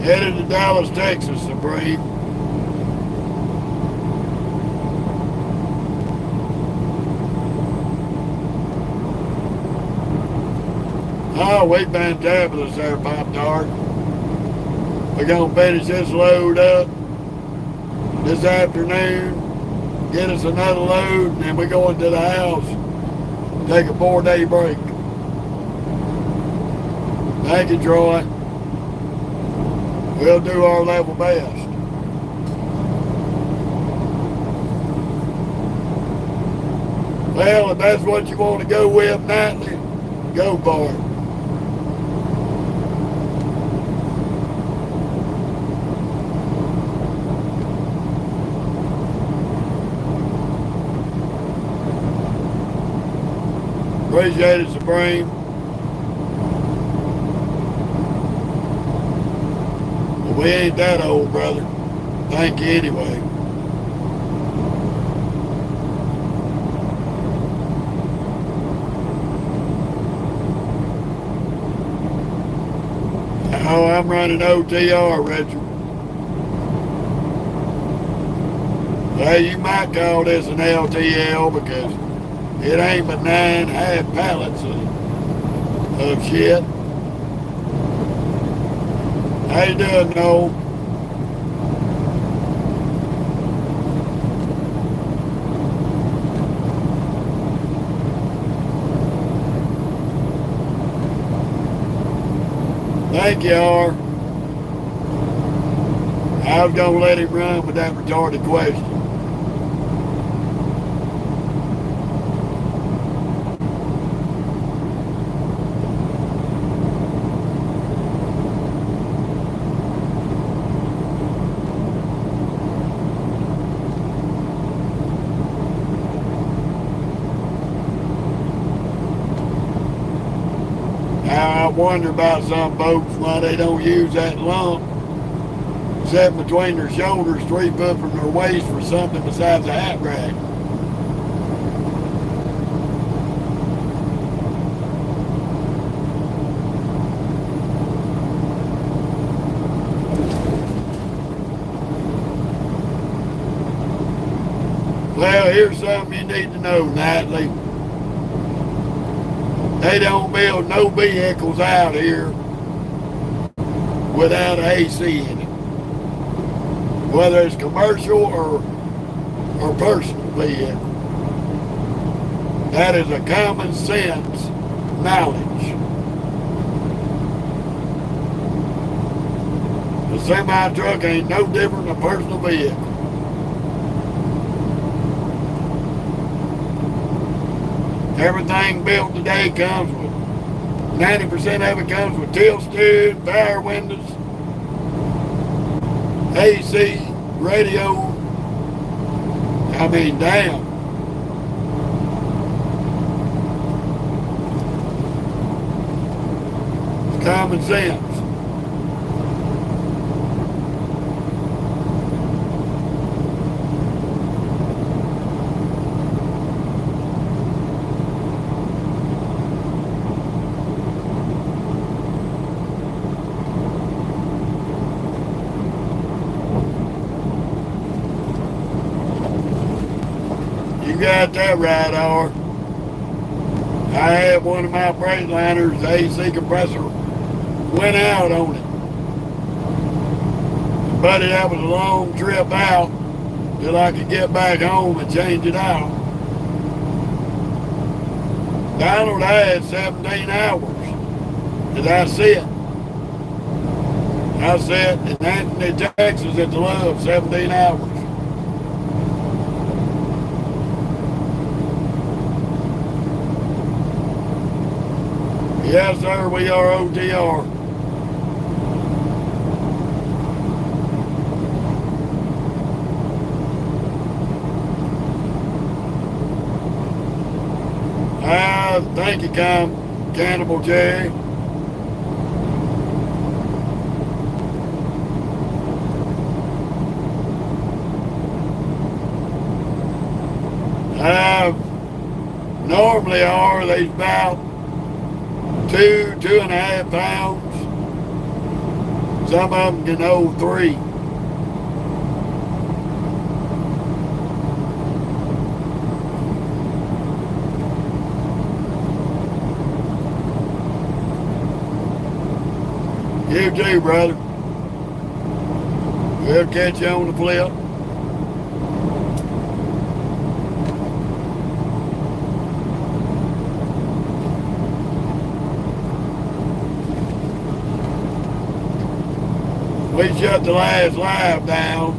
Headed to Dallas, Texas, Supreme. Oh, we've been fabulous there, Pop Tart. We're going to finish this load up this afternoon, get us another load, and then we're going to the house, take a 4-day break. Thank you, Troy. We'll do our level best. Well, if that's what you want to go with nightly, go for it. Appreciate it, Supreme. But we ain't that old, brother. Thank you anyway. Oh, I'm running OTR, Richard. Hey, you might call this an LTL because it ain't but 9 half pallets of shit. How you doing, Noel? Thank you, R. I was going to let him run with that retarded question. wonder about some folks why they don't use that lump set between their shoulders 3 foot from their waist for something besides a hat rack. Well, here's something you need to know, Natalie. They don't build no vehicles out here without AC in it. Whether it's commercial or personal vehicle. That is a common sense knowledge. A semi-truck ain't no different than a personal vehicle. Everything built today comes with, 90% of it comes with tilt steering, power windows, AC, radio. I mean, damn. It's common sense. You got that right, R. I had one of my Breightliners, the AC compressor went out on it. Buddy, that was a long trip out till I could get back home and change it out. Donald, I had 17 hours that I sit. I sat in Anthony, Texas at the Love, 17 hours. Yes, sir, we are OTR. Thank you, Cannibal Jerry. Normally are, they's about 2.5 pounds. Some of them can hold 3. You too, brother. We'll catch you on the flip. We shut the last live down.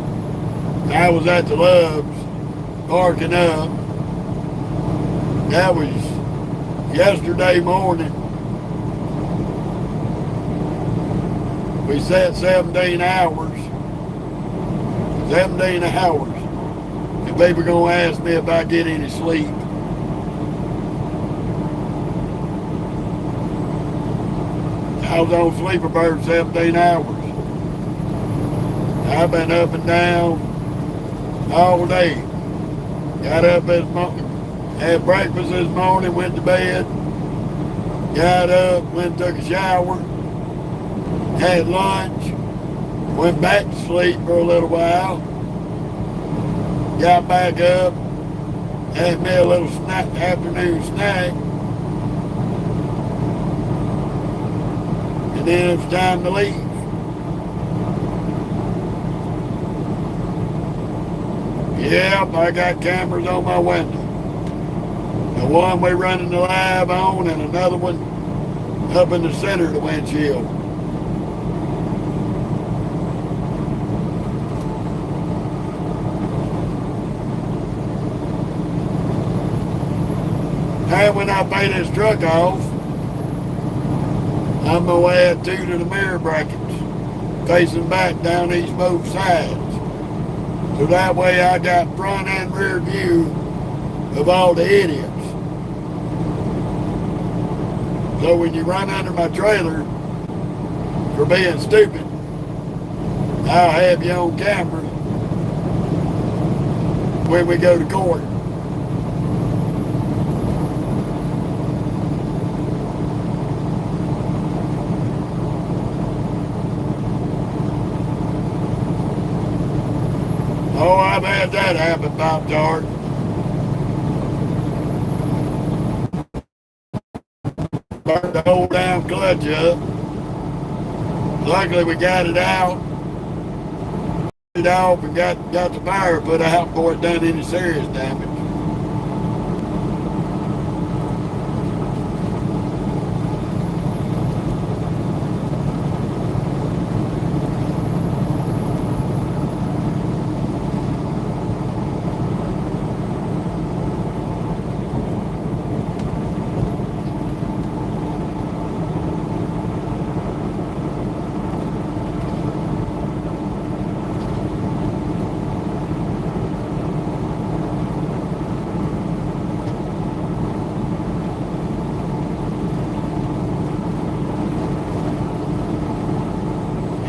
I was at the Loves, parking up. That was yesterday morning. We sat 17 hours. 17 hours. And people gonna ask me if I get any sleep. I was on sleeper bird 17 hours. I've been up and down all day. Got up this morning, had breakfast this morning, went to bed. Got up, went and took a shower. Had lunch. Went back to sleep for a little while. Got back up. Had me a little snack, afternoon snack. And then it was time to leave. Yep, I got cameras on my window. The one we're running the live on and another one up in the center of the windshield. And when I pay this truck off, I'm going to add 2 to the mirror brackets, facing back down each both sides. So that way I got front and rear view of all the idiots. So when you run under my trailer for being stupid, I'll have you on camera when we go to court. Oh, I've had that happen, Pop Tart. Burned the whole damn clutch up. Luckily we got it out. It off and got the fire put out before it done any serious damage.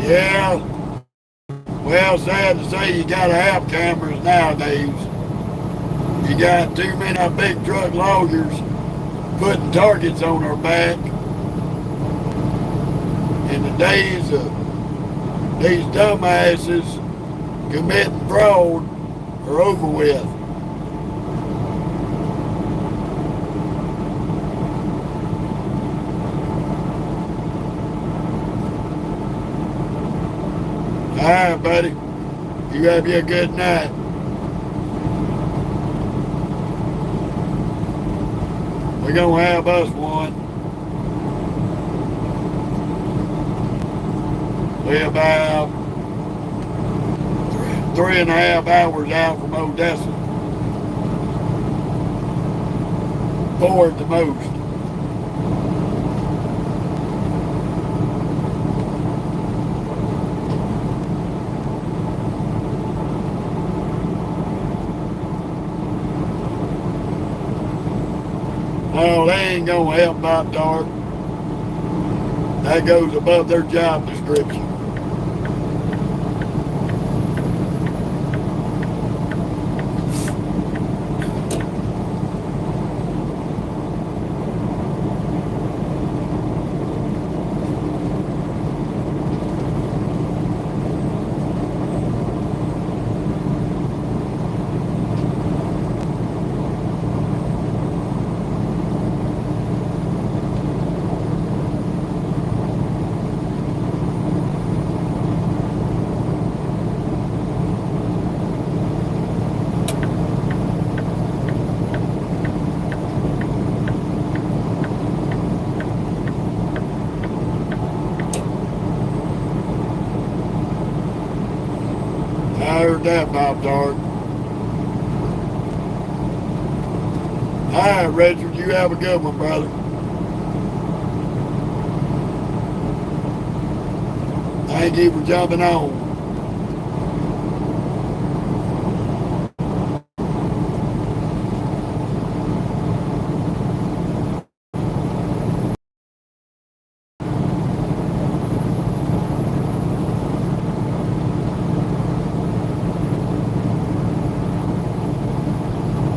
Yeah, well, sad to say you gotta have cameras nowadays. You got too many big truck lawyers putting targets on our back. And the days of these dumbasses committing fraud are over with. All right, buddy. You have you a good night. We're gonna have us one. We're about 3.5 hours out from Odessa. 4 at the most. No, they ain't gonna help Pop Tart. That goes above their job description. I heard that, Pop Tart. All right, Richard, you have a good one, brother. Thank you for jumping on.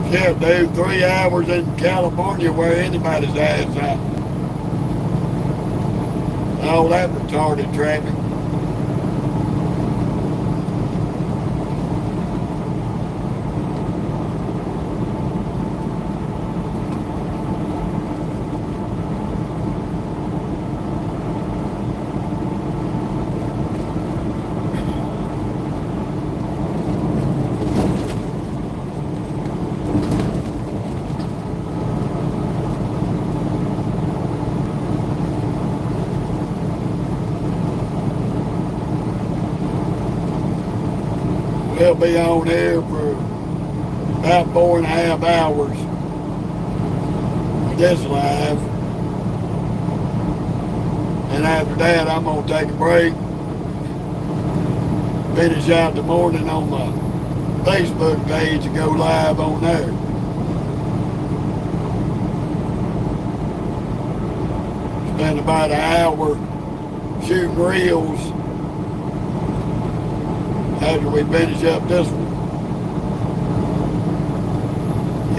Yeah, dude, 3 hours in California where anybody's ass out. All that retarded traffic. We'll be on here for about 4.5 hours with this live. And after that, I'm going to take a break, finish out the morning on my Facebook page and go live on there. Spent about an hour shooting reels after we finish up this one.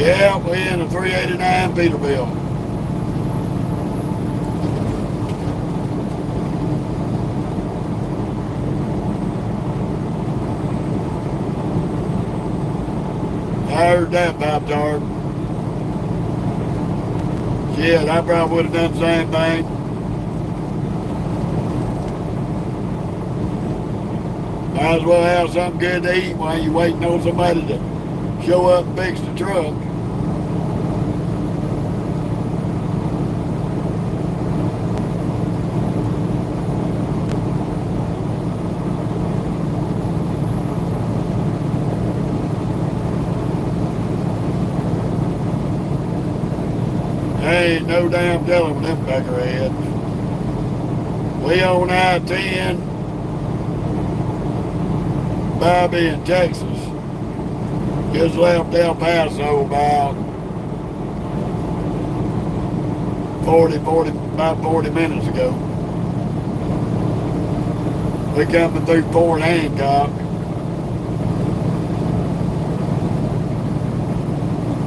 Yeah, we in a 389 Peterbilt. I heard that, Bob Dart. Shit, I probably would have done the same thing. Might as well have something good to eat while you're waiting on somebody to show up and fix the truck. Ain't no damn telling with them peckerheads. We on I-10, Bobby in Texas. Just left El Paso about 40 minutes ago. We coming through Fort Hancock.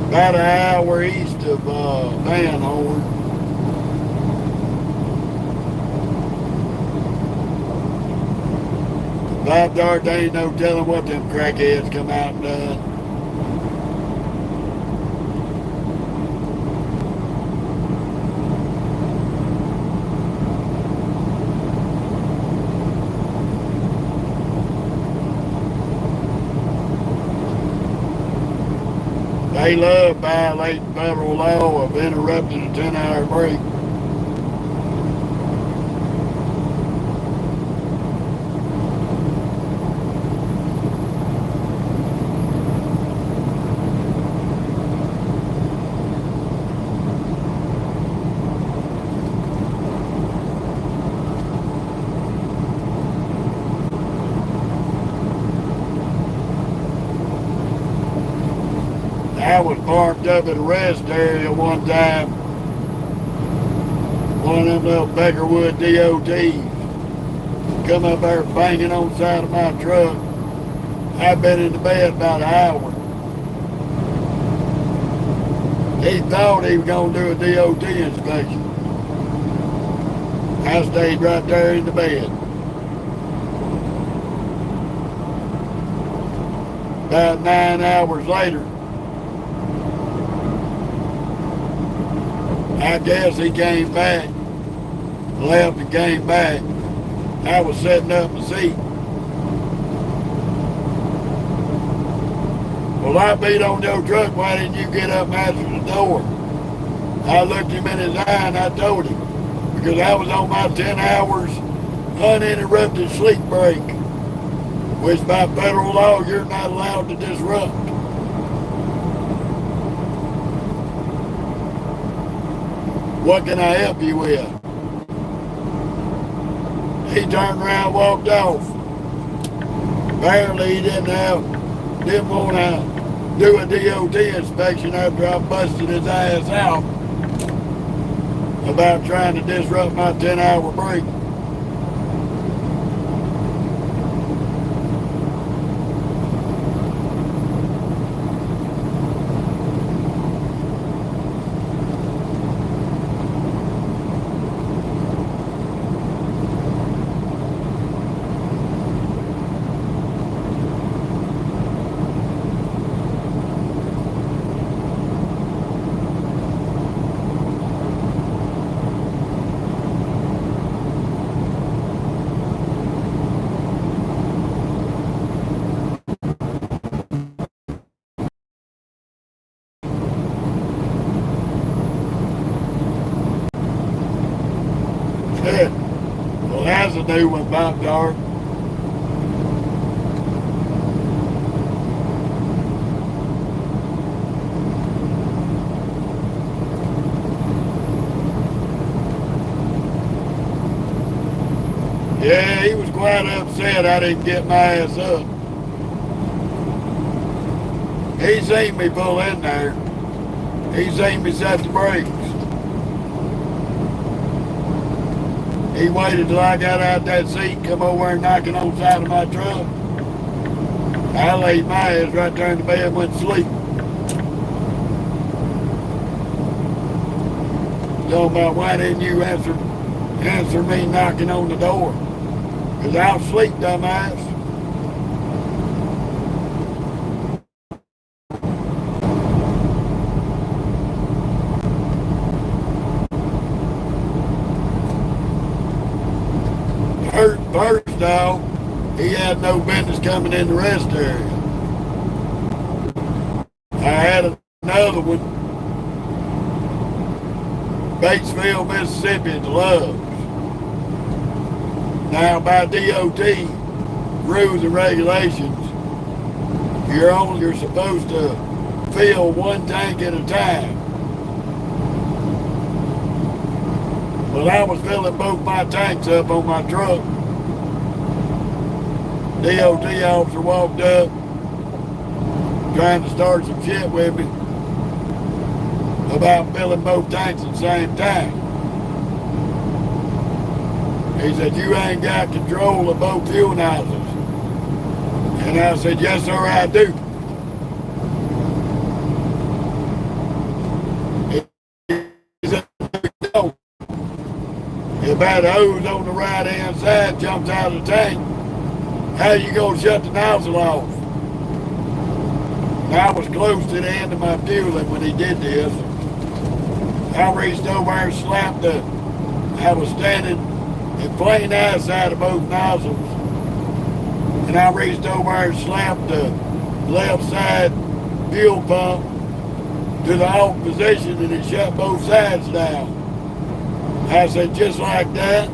About an hour east of Van Horn. Bob Dart, they ain't no telling what them crackheads come out and done. They love violating federal law of interrupting a 10-hour break. I was parked up at a rest area one time. One of them little Beckerwood DOTs come up there banging on the side of my truck. I'd been in the bed about an hour. He thought he was going to do a DOT inspection. I stayed right there in the bed. About 9 hours later, I guess he came back, left and came back. I was setting up my seat. Well, I beat on your truck, why didn't you get up and answer the door? I looked him in his eye and I told him, because I was on my 10 hours uninterrupted sleep break, which by federal law you're not allowed to disrupt. What can I help you with? He turned around and walked off. Apparently he didn't want to do a DOT inspection after I busted his ass out about trying to disrupt my 10-hour break. Well, that's a new one, Bob Dart. Yeah, he was quite upset I didn't get my ass up. He seen me pull in there. He seen me set the brakes. He waited till I got out that seat, come over and knocking on the side of my truck. I laid my ass right there in the bed and went to sleep. Talking about why didn't you answer me knocking on the door? Because I was asleep, dumbass. First though, he had no business coming in the rest area. I had another one, Batesville, Mississippi at the Loves. Now by DOT rules and regulations, you're supposed to fill one tank at a time. Well, I was filling both my tanks up on my truck. DOT officer walked up, trying to start some shit with me about filling both tanks at the same time. He said, you ain't got control of both fuel nozzles. And I said, yes, sir, I do. He said, no. If that hose on the right-hand side jumps out of the tank, how you gonna shut the nozzle off? And I was close to the end of my fueling when he did this. I reached over and slapped I was standing in plain eyesight of both nozzles. And I reached over and slapped the left side fuel pump to the off position and it shut both sides down. I said, just like that?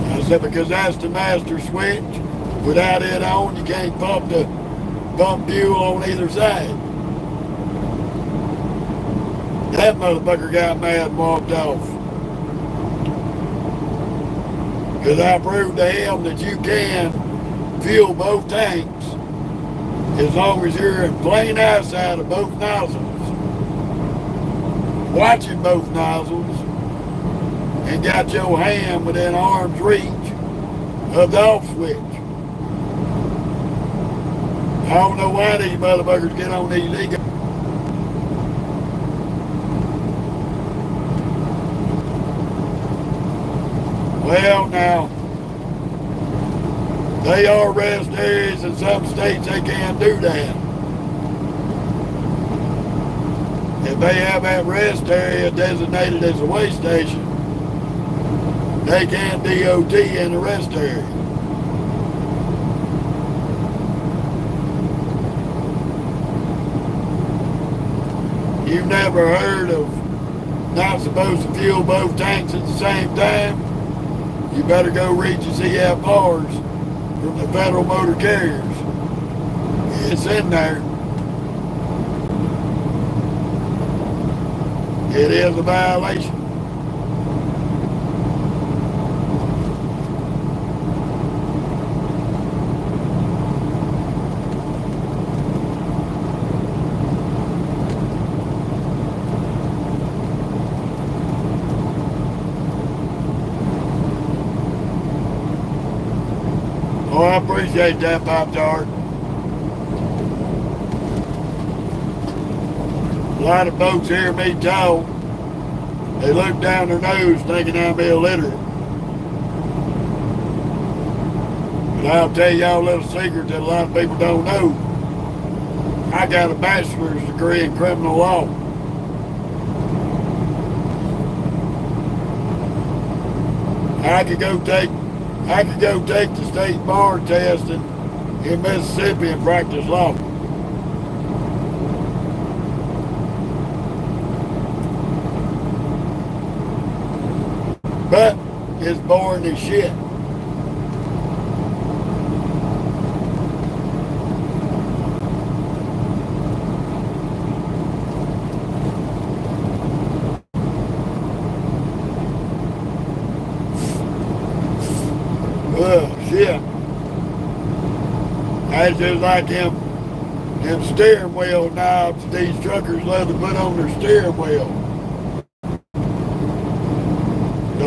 I said, because that's the master switch. Without it on, you can't pump fuel on either side. That motherfucker got mad and walked off. Because I proved to him that you can fuel both tanks as long as you're in plain eyesight of both nozzles, watching both nozzles, and got your hand within arm's reach of the off switch. I don't know why these motherfuckers get on these egos. Well, now, they are rest areas. In some states they can't do that. If they have that rest area designated as a way station, they can't DOT in the rest area. You've never heard of not supposed to fuel both tanks at the same time? You better go read your CFRs from the federal motor carriers. It's in there. It is a violation. Oh, I appreciate that, Pop-Tart. A lot of folks hear me talk. They look down their nose thinking I'm illiterate. But I'll tell y'all a little secret that a lot of people don't know. I got a bachelor's degree in criminal law. I could go take the state bar test in Mississippi and practice law. But it's boring as shit. Shit. That's just like them steering wheel knobs these truckers love to put on their steering wheel.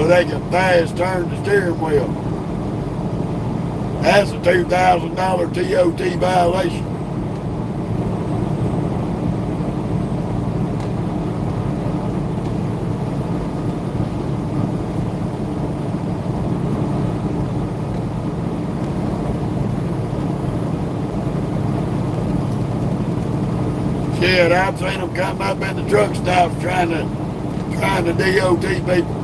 so they can fast turn the steering wheel. That's a $2,000 TOT violation. Shit, I've seen them come up in the truck stops trying to DOT people.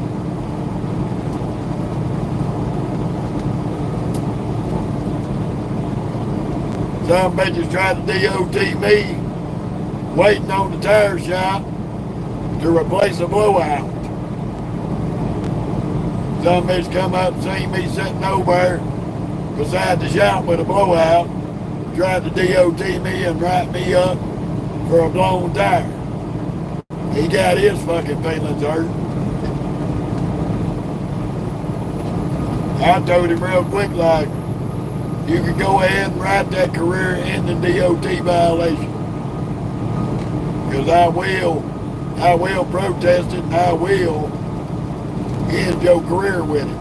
Some bitches tried to DOT me, waiting on the tire shop to replace a blowout. Some bitches come up and see me sitting over there beside the shop with a blowout, tried to DOT me and write me up for a blown tire. He got his fucking feelings hurt. I told him real quick, like, you can go ahead and write that career-ending DOT violation. Because I will protest it, and I will end your career with it.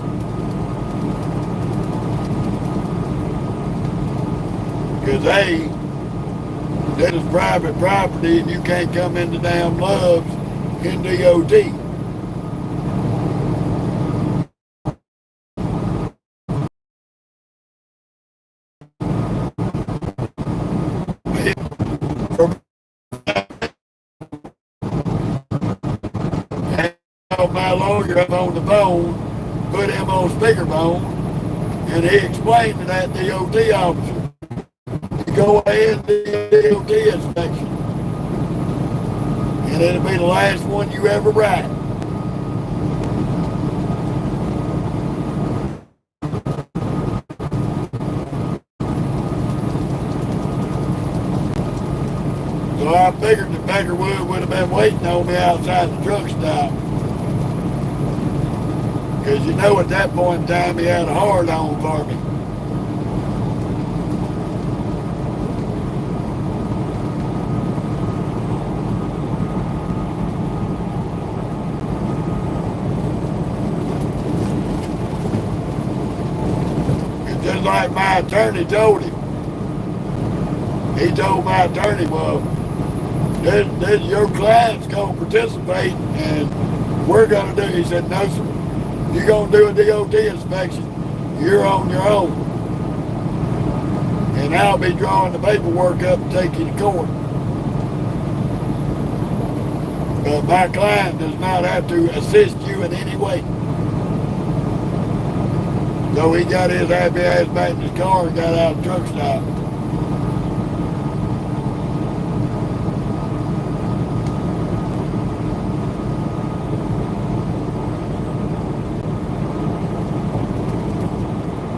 Because hey, that is private property and you can't come into damn Love's in DOT. My lawyer up on the phone, put him on speakerphone, and he explained to that DOT officer, go ahead and do the DOT inspection. And it'll be the last one you ever write. So I figured that Beckerwood would have been waiting on me outside the truck stop. Because you know at that point in time he had a hard on for me. Just like my attorney told him. He told my attorney, well, your client's going to participate and we're going to do it. He said, no, sir. You're going to do a DOT inspection. You're on your own. And I'll be drawing the paperwork up and take you to court. But my client does not have to assist you in any way. So he got his happy ass back in his car and got out of the truck stop.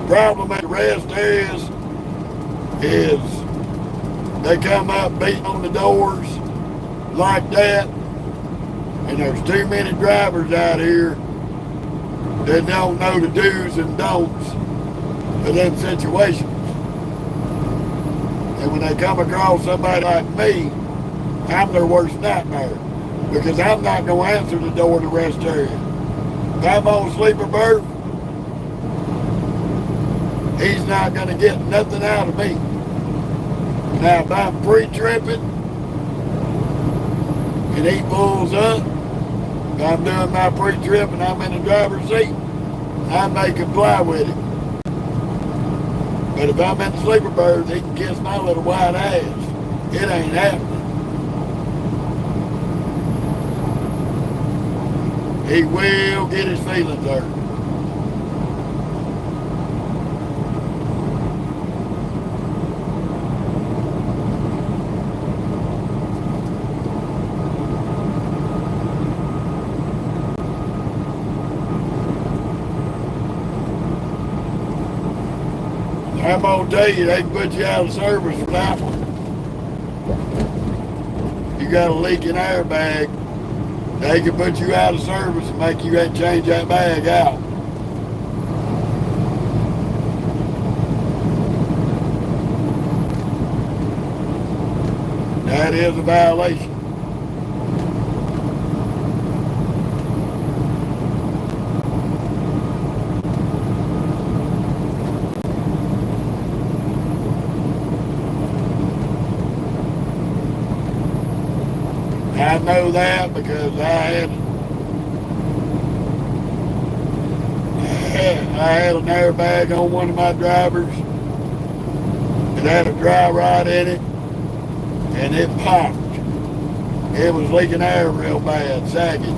Problem at the rest areas is they come up beating on the doors like that, and there's too many drivers out here that don't know the do's and don'ts of them situations. And when they come across somebody like me, I'm their worst nightmare because I'm not going to answer the door to the rest area. If I'm on sleeper berth, he's not going to get nothing out of me. Now, if I'm pre-tripping and he pulls up, if I'm doing my pre-trip and I'm in the driver's seat, I may comply with him. But if I'm in the sleeper berth, he can kiss my little white ass. It ain't happening. He will get his feelings hurt. I'm going to tell you, they can put you out of service for that one. You got a leaking airbag, they can put you out of service and make you have to change that bag out. That is a violation. I know that because I had an airbag on one of my drivers. It had a dry rot in it, and it popped. It was leaking air real bad, sagging.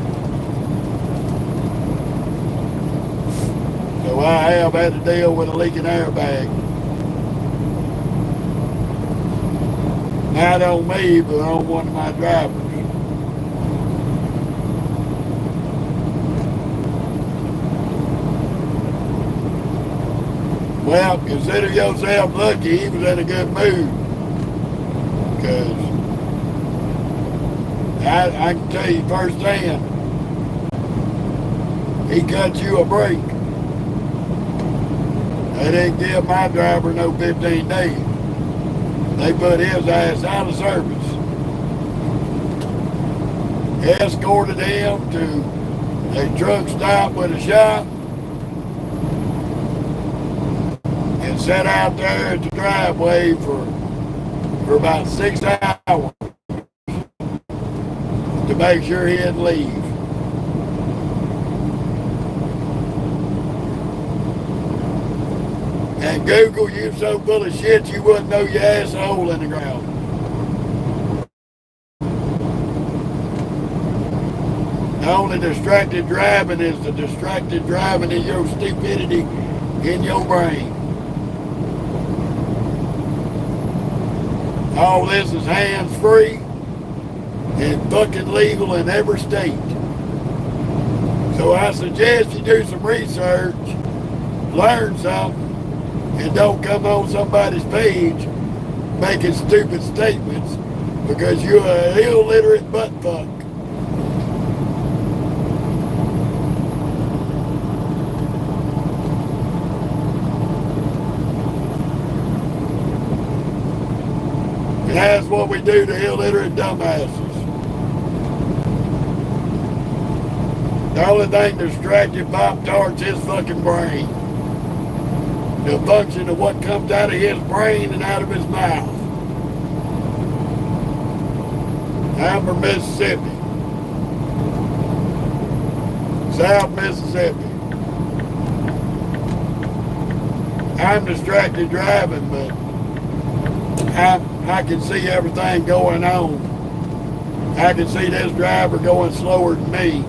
So I have had to deal with a leaking airbag. Not on me, but on one of my drivers. Well, consider yourself lucky he was in a good mood. Because I can tell you firsthand, he cut you a break. They didn't give my driver no 15 days. They put his ass out of service. Escorted him to a truck stop with a shop and sat out there at the driveway for about 6 hours to make sure he didn't leave. And Google, you so full of shit you wouldn't know your asshole in the ground. The only distracted driving is the distracted driving in your stupidity in your brain. All this is hands-free and fucking legal in every state. So I suggest you do some research, learn something, and don't come on somebody's page making stupid statements because you're an illiterate buttfuck. And that's what we do to illiterate dumbasses. The only thing distracted Pop-Tart's his fucking brain. The function of what comes out of his brain and out of his mouth. I'm from Mississippi. South Mississippi. I'm distracted driving, but I can see everything going on. I can see this driver going slower than me.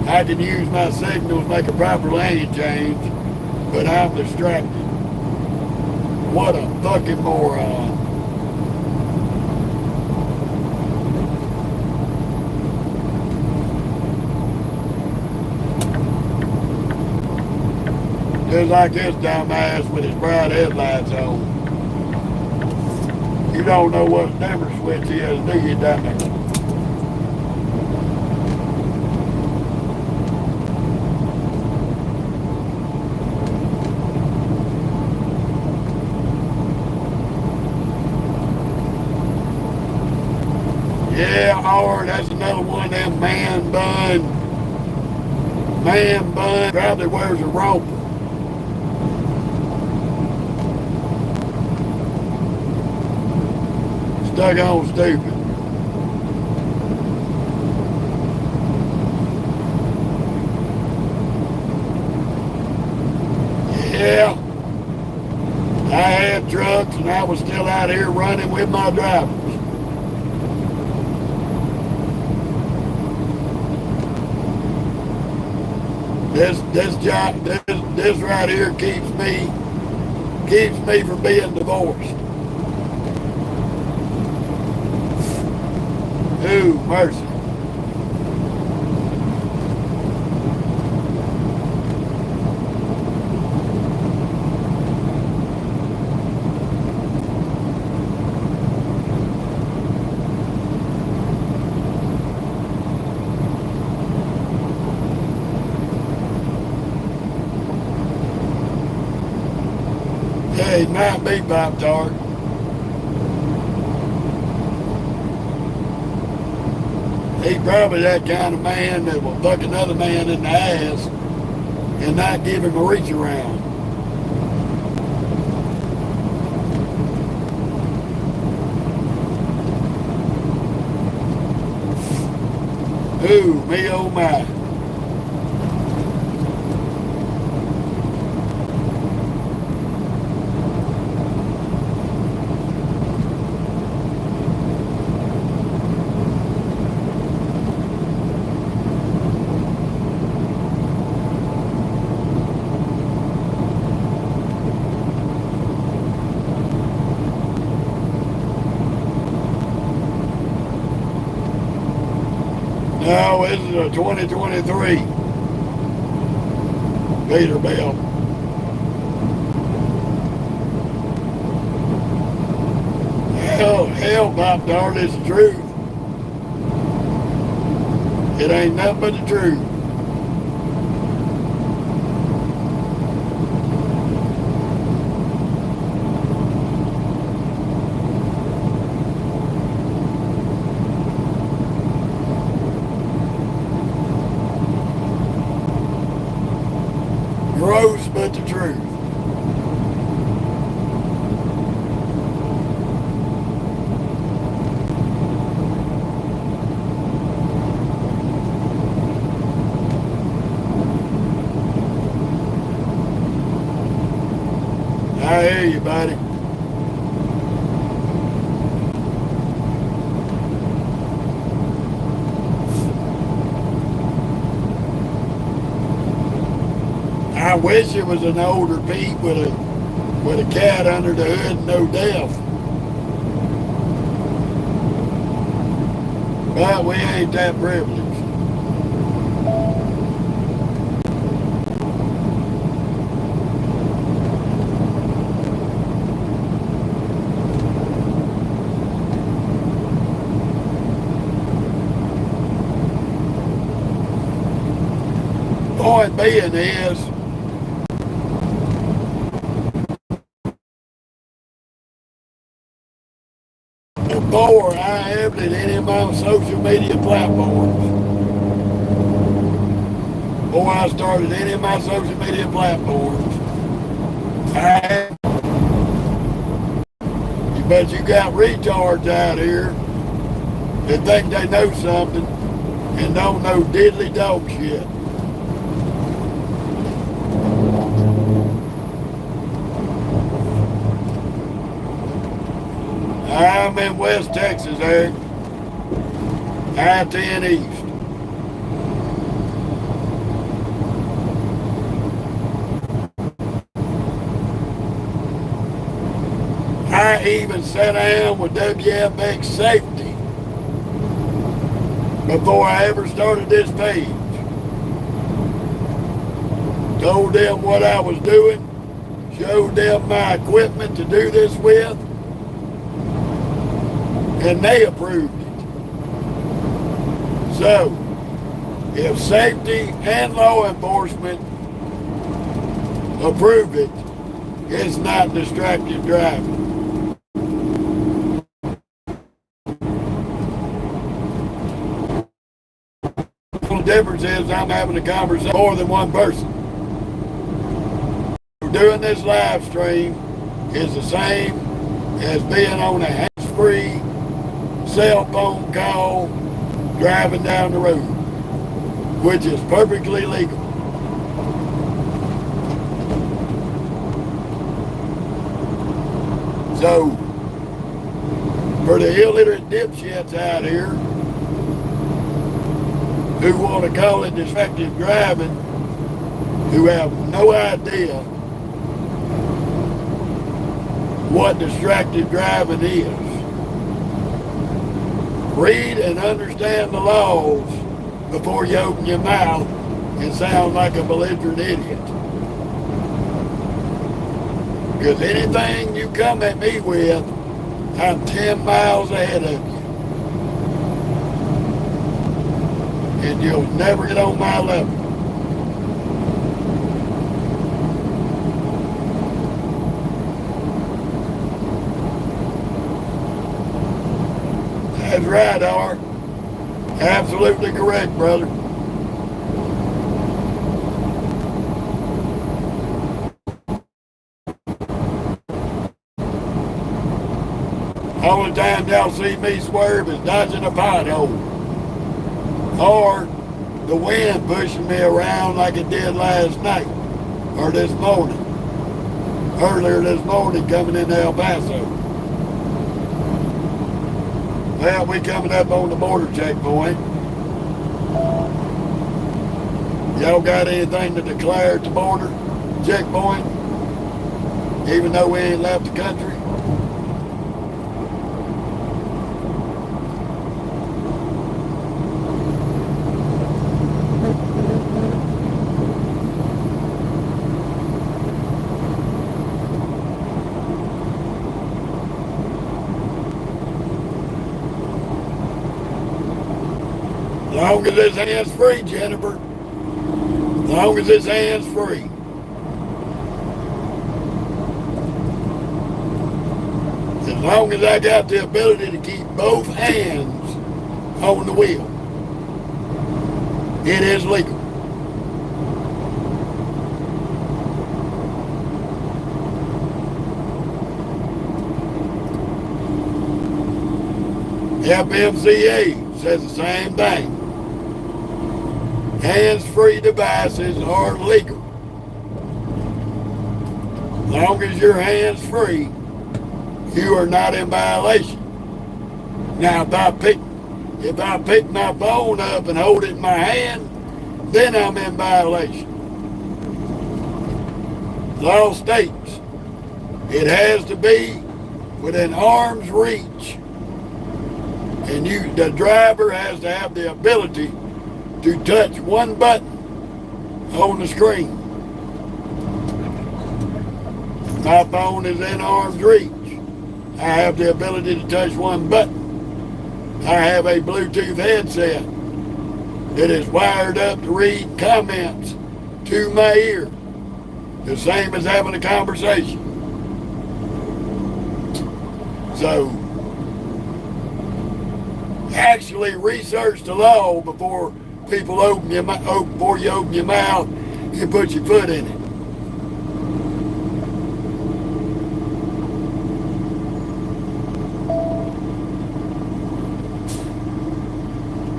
I can use my signals, make a proper lane change, but I'm distracted. What a fucking moron. Just like this dumbass with his bright headlights on. You don't know what dimmer switch is, do you, dummy? Yeah, or that's another one of them man bun, probably wears a romper. Stuck on stupid. Yeah, I had trucks and I was still out here running with my drivers. This right here keeps me from being divorced. Ooh, mercy. Yeah, he might be Pop-Tart. He's probably that kind of man that will fuck another man in the ass and not give him a reach around. Ooh, me oh my. No, this is a 2023 Peterbilt. Hell, Bob darn, it's the truth. It ain't nothing but the truth. Gross, but the truth. I hear you, buddy. I wish it was an older Pete with a cat under the hood and no death. But we ain't that privileged. Point being is, before I ever did any of my social media platforms, before I started any of my social media platforms, but you got retards out here that think they know something and don't know diddly dog shit. I'm in West Texas, Eric. I-10 East. I even sat down with WFX Safety before I ever started this page. Told them what I was doing, showed them my equipment to do this with, and they approved it. So, if safety and law enforcement approve it, it's not distracted driving. The difference is I'm having a conversation with more than one person. Doing this live stream is the same as being on a hands-free cell phone call driving down the road, which is perfectly legal. So, for the illiterate dipshits out here who want to call it distracted driving, who have no idea what distracted driving is, read and understand the laws before you open your mouth and sound like a belligerent idiot. Because anything you come at me with, I'm 10 miles ahead of you. And you'll never get on my level. That's right, R. Absolutely correct, brother. Only time y'all see me swerve is dodging a pothole. or the wind pushing me around like it did last night or this morning. Earlier this morning coming into El Paso. Well, we coming up on the border checkpoint. Y'all got anything to declare at the border checkpoint? Even though we ain't left the country? As long as this hand's free, Jennifer. As long as this hand's free. As long as I got the ability to keep both hands on the wheel, it is legal. FMCA says the same thing. Hands-free devices are legal. As long as your hands-free, you are not in violation. Now, if I pick my phone up and hold it in my hand, then I'm in violation. Law states it has to be within arm's reach, and the driver has to have the ability to touch one button on the screen. My phone is in arm's reach. I have the ability to touch one button. I have a Bluetooth headset that is wired up to read comments to my ear. The same as having a conversation. So, actually research the law before you open your mouth and put your foot in it.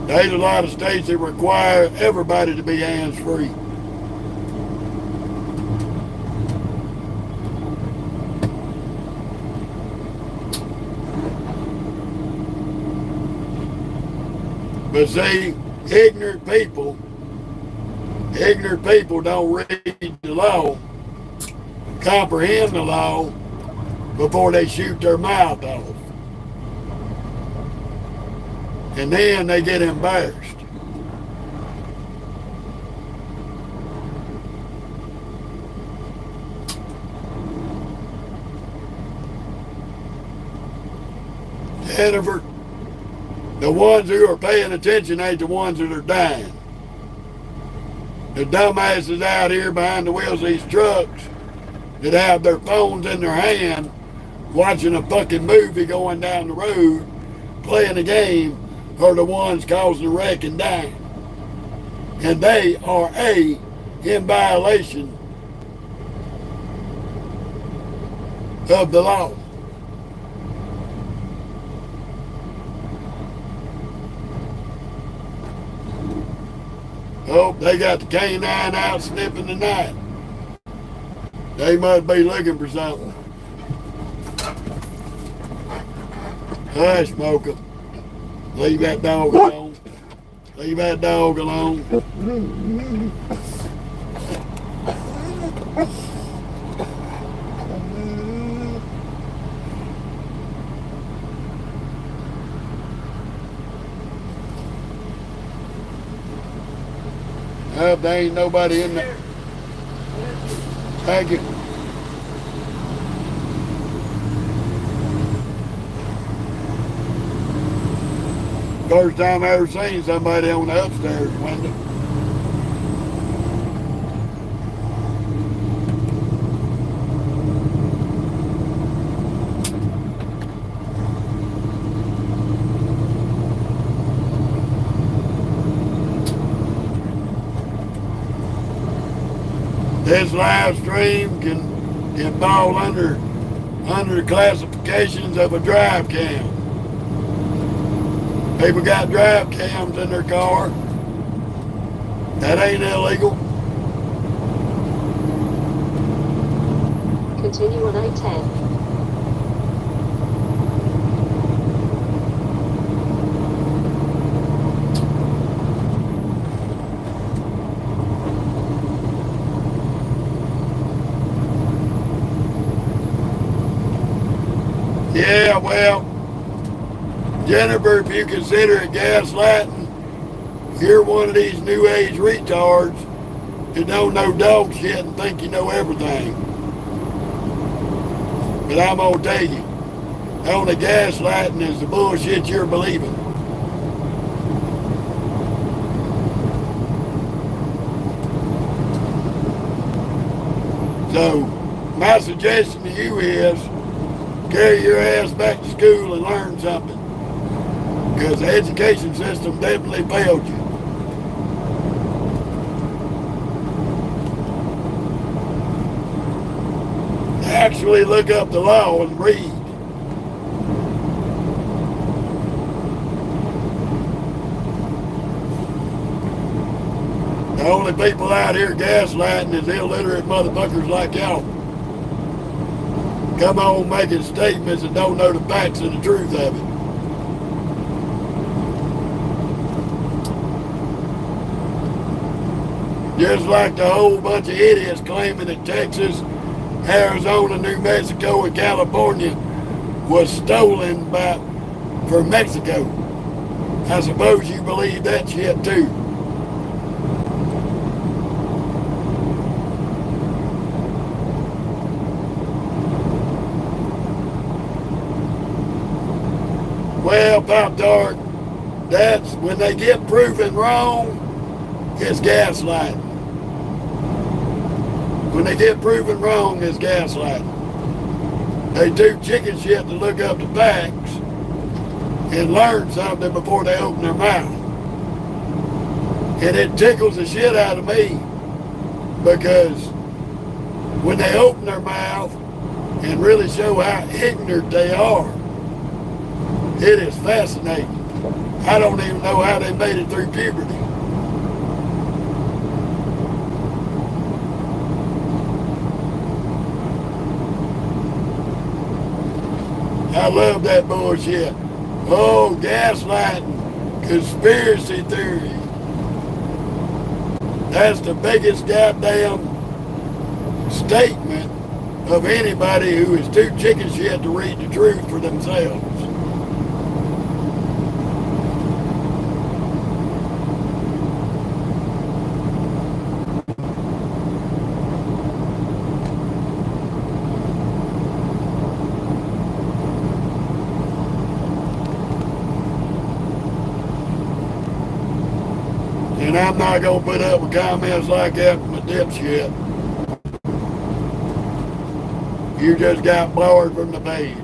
There's a lot of states that require everybody to be hands-free. But see, ignorant people don't read the law, comprehend the law before they shoot their mouth off. And then they get embarrassed. Jennifer, the ones who are paying attention ain't the ones that are dying. The dumbasses out here behind the wheels of these trucks that have their phones in their hand, watching a fucking movie going down the road, playing a game, are the ones causing the wreck and dying. And they are in violation of the law. Oh, they got the canine out sniffing the night. They must be looking for something. Hush, Mocha. Leave that dog alone. Leave that dog alone. There ain't nobody in there. Thank you. First time I ever seen somebody on the upstairs window. This live stream can fall under the classifications of a drive cam. People got drive cams in their car. That ain't illegal. Continue on I-10. Yeah, well, Jennifer, if you consider it gaslighting, you're one of these new age retards that don't know dog shit and think you know everything. But I'm gonna tell you, the only gaslighting is the bullshit you're believing. So, my suggestion to you is carry your ass back to school and learn something. Because the education system definitely failed you. Actually look up the law and read. The only people out here gaslighting is illiterate motherfuckers like y'all. Come on making statements and don't know the facts and the truth of it. Just like the whole bunch of idiots claiming that Texas, Arizona, New Mexico, and California was stolen from Mexico. I suppose you believe that shit too. Well, Pop-Tart, that's when they get proven wrong, it's gaslighting. When they get proven wrong, it's gaslighting. They do chicken shit to look up the facts and learn something before they open their mouth. And it tickles the shit out of me because when they open their mouth and really show how ignorant they are, it is fascinating. I don't even know how they made it through puberty. I love that bullshit. Oh, gaslighting, conspiracy theory. That's the biggest goddamn statement of anybody who is too chicken shit to read the truth for themselves. And I'm not going to put up with comments like that from a dipshit. You just got bored from the page.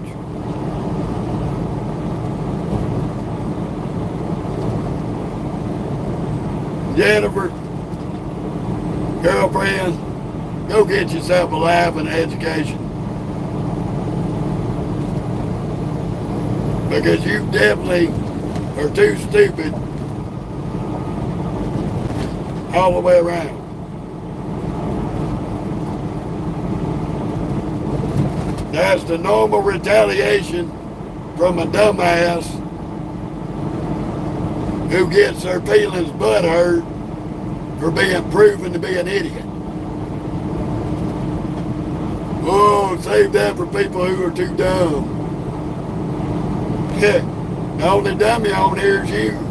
Jennifer, girlfriend, go get yourself a life and education. Because you definitely are too stupid all the way around. That's the normal retaliation from a dumbass who gets their feelings butt hurt for being proven to be an idiot. Oh, save that for people who are too dumb. Yeah, the only dummy on here is you.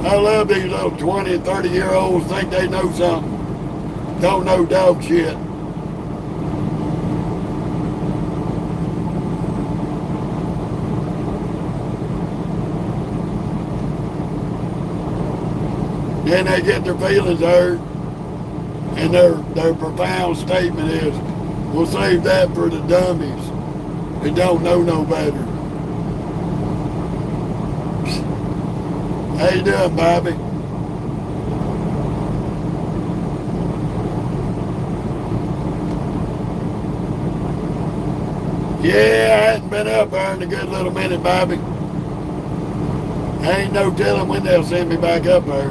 I love these little 20 and 30-year-olds think they know something. Don't know dog shit. Then they get their feelings hurt, and their profound statement is, we'll save that for the dummies that don't know no better. How you doing, Bobby? Yeah, I hadn't been up there in a good little minute, Bobby. Ain't no telling when they'll send me back up there.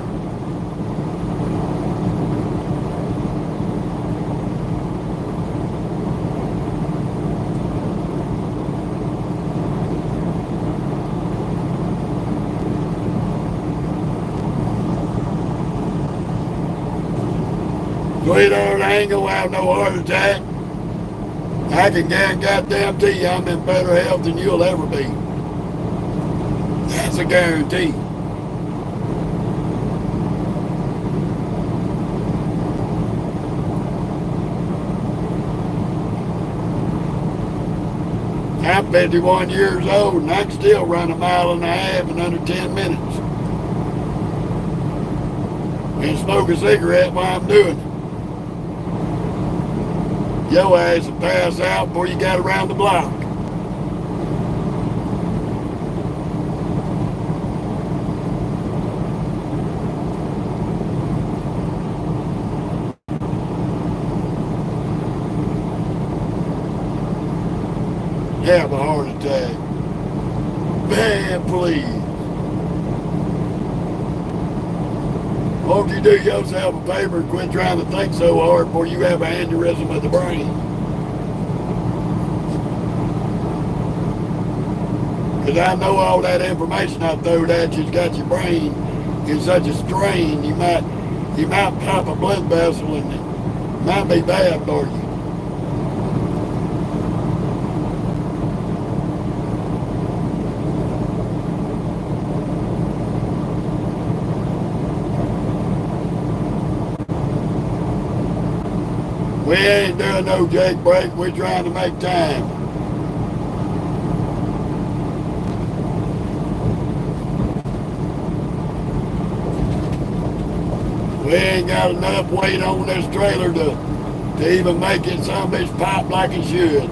Sweetheart, I ain't gonna have no heart attack. I can guarantee you I'm in better health than you'll ever be. That's a guarantee. I'm 51 years old and I can still run a mile and a half in under 10 minutes. And smoke a cigarette while I'm doing it. Your ass will pass out before you got around the block. Have a heart attack. Man, please. Won't you do yourself a favor and quit trying to think so hard before you have an aneurysm of the brain? Because I know all that information I throwed at you's got your brain in such a strain, you might pop a blood vessel and it might be bad for you. We ain't doing no Jake break. We're trying to make time. We ain't got enough weight on this trailer to even make it some bitch pop like it should.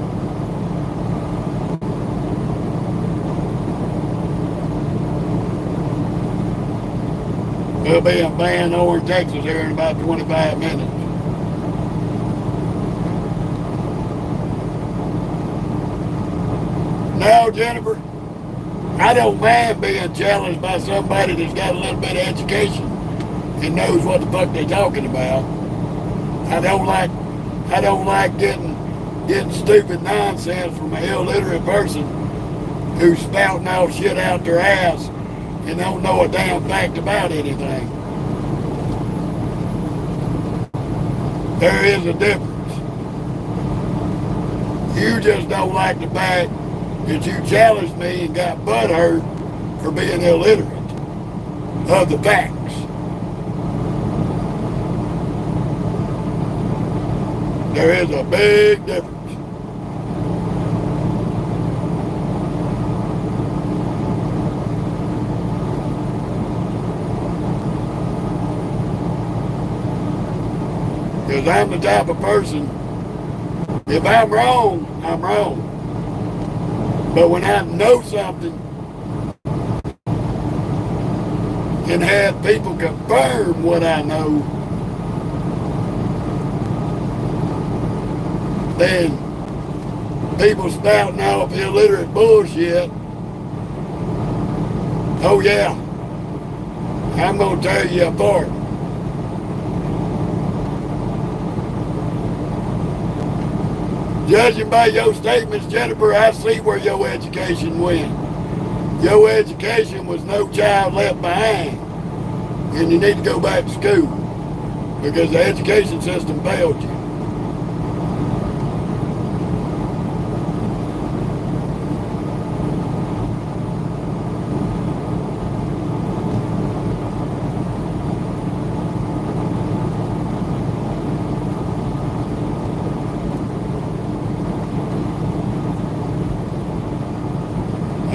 We'll be in Van Horn, Texas here in about 25 minutes. Now, Jennifer, I don't mind being challenged by somebody that's got a little bit of education and knows what the fuck they're talking about. I don't like getting stupid nonsense from an illiterate person who's spouting all shit out their ass and don't know a damn fact about anything. There is a difference. You just don't like the fact that you challenged me and got butthurt for being illiterate of the facts. There is a big difference. Because I'm the type of person, if I'm wrong, I'm wrong. But when I know something and have people confirm what I know, then people spouting off illiterate bullshit, oh yeah, I'm going to tear you apart. Judging by your statements, Jennifer, I see where your education went. Your education was no child left behind. And you need to go back to school because the education system failed you.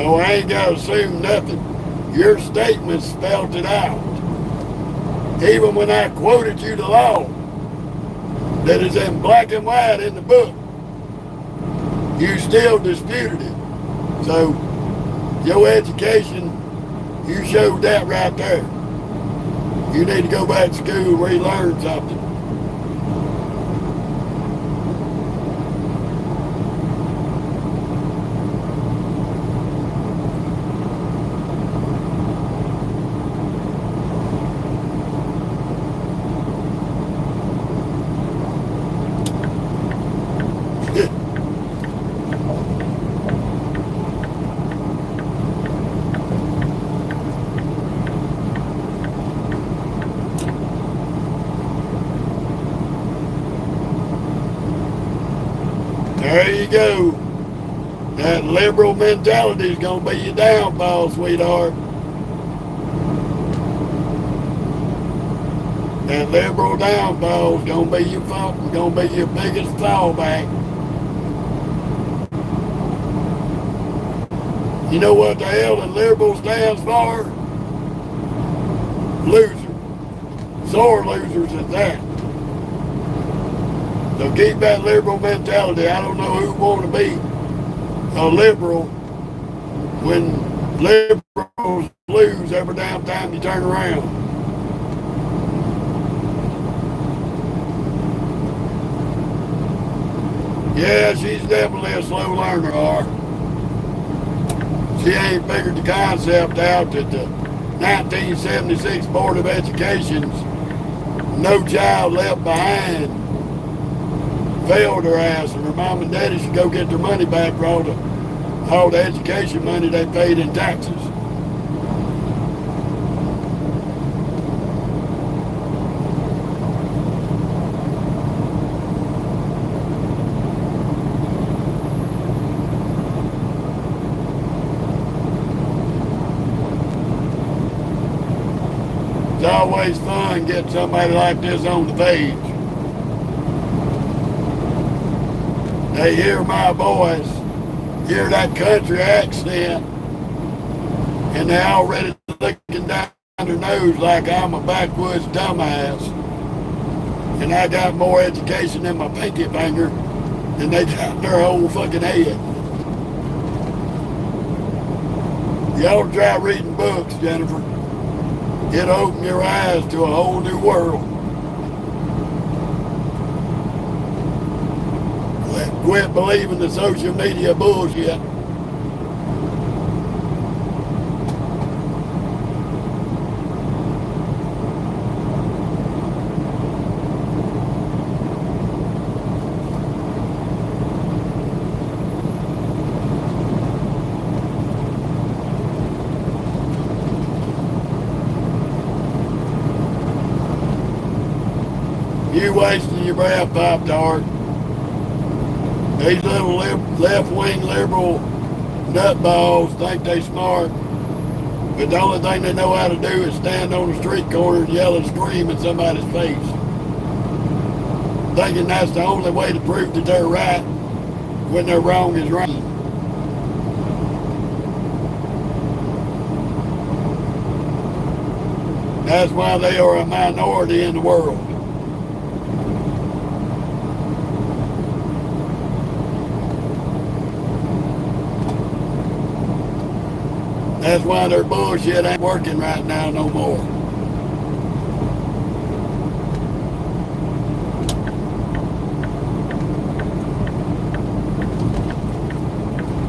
Oh, I ain't got to assume nothing. Your statement spelled it out. Even when I quoted you the law that is in black and white in the book, you still disputed it. So, your education, you showed that right there. You need to go back to school and relearn something. There you go. That liberal mentality is going to be your downfall, sweetheart. That liberal downfall is going to be your biggest fallback. You know what the hell the liberal stands for? Loser. Sore losers at that. So keep that liberal mentality. I don't know who want to be a liberal when liberals lose every damn time you turn around. Yeah, she's definitely a slow learner, R. She ain't figured the concept out that the 1976 Board of Education's No Child Left Behind failed her ass, and her mom and daddy should go get their money back for all the education money they paid in taxes. It's always fun getting somebody like this on the page. They hear my voice, hear that country accent, and they already looking down their nose like I'm a backwoods dumbass. And I got more education in my pinky finger than they got in their whole fucking head. You ought to try reading books, Jennifer. It'll open your eyes to a whole new world. Quit believing the social media bullshit. You wasting your breath, Pop-Tart. These little left-wing liberal nutballs think they smart, but the only thing they know how to do is stand on the street corner and yell and scream in somebody's face, thinking that's the only way to prove that they're right when they're wrong is right. That's why they are a minority in the world. That's why their bullshit ain't working right now no more.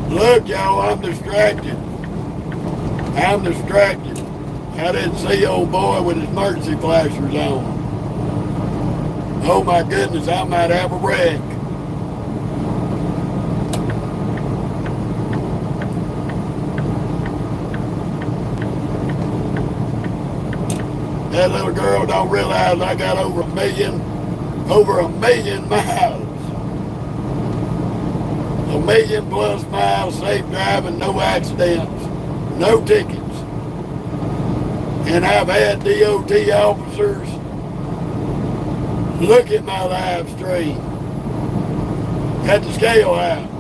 Look, y'all, I'm distracted. I didn't see old boy with his emergency flashers on. Oh my goodness, I might have a wreck. That little girl don't realize I got over a million miles. 1,000,000+ miles safe driving, no accidents, no tickets. And I've had DOT officers look at my live stream at the scale house.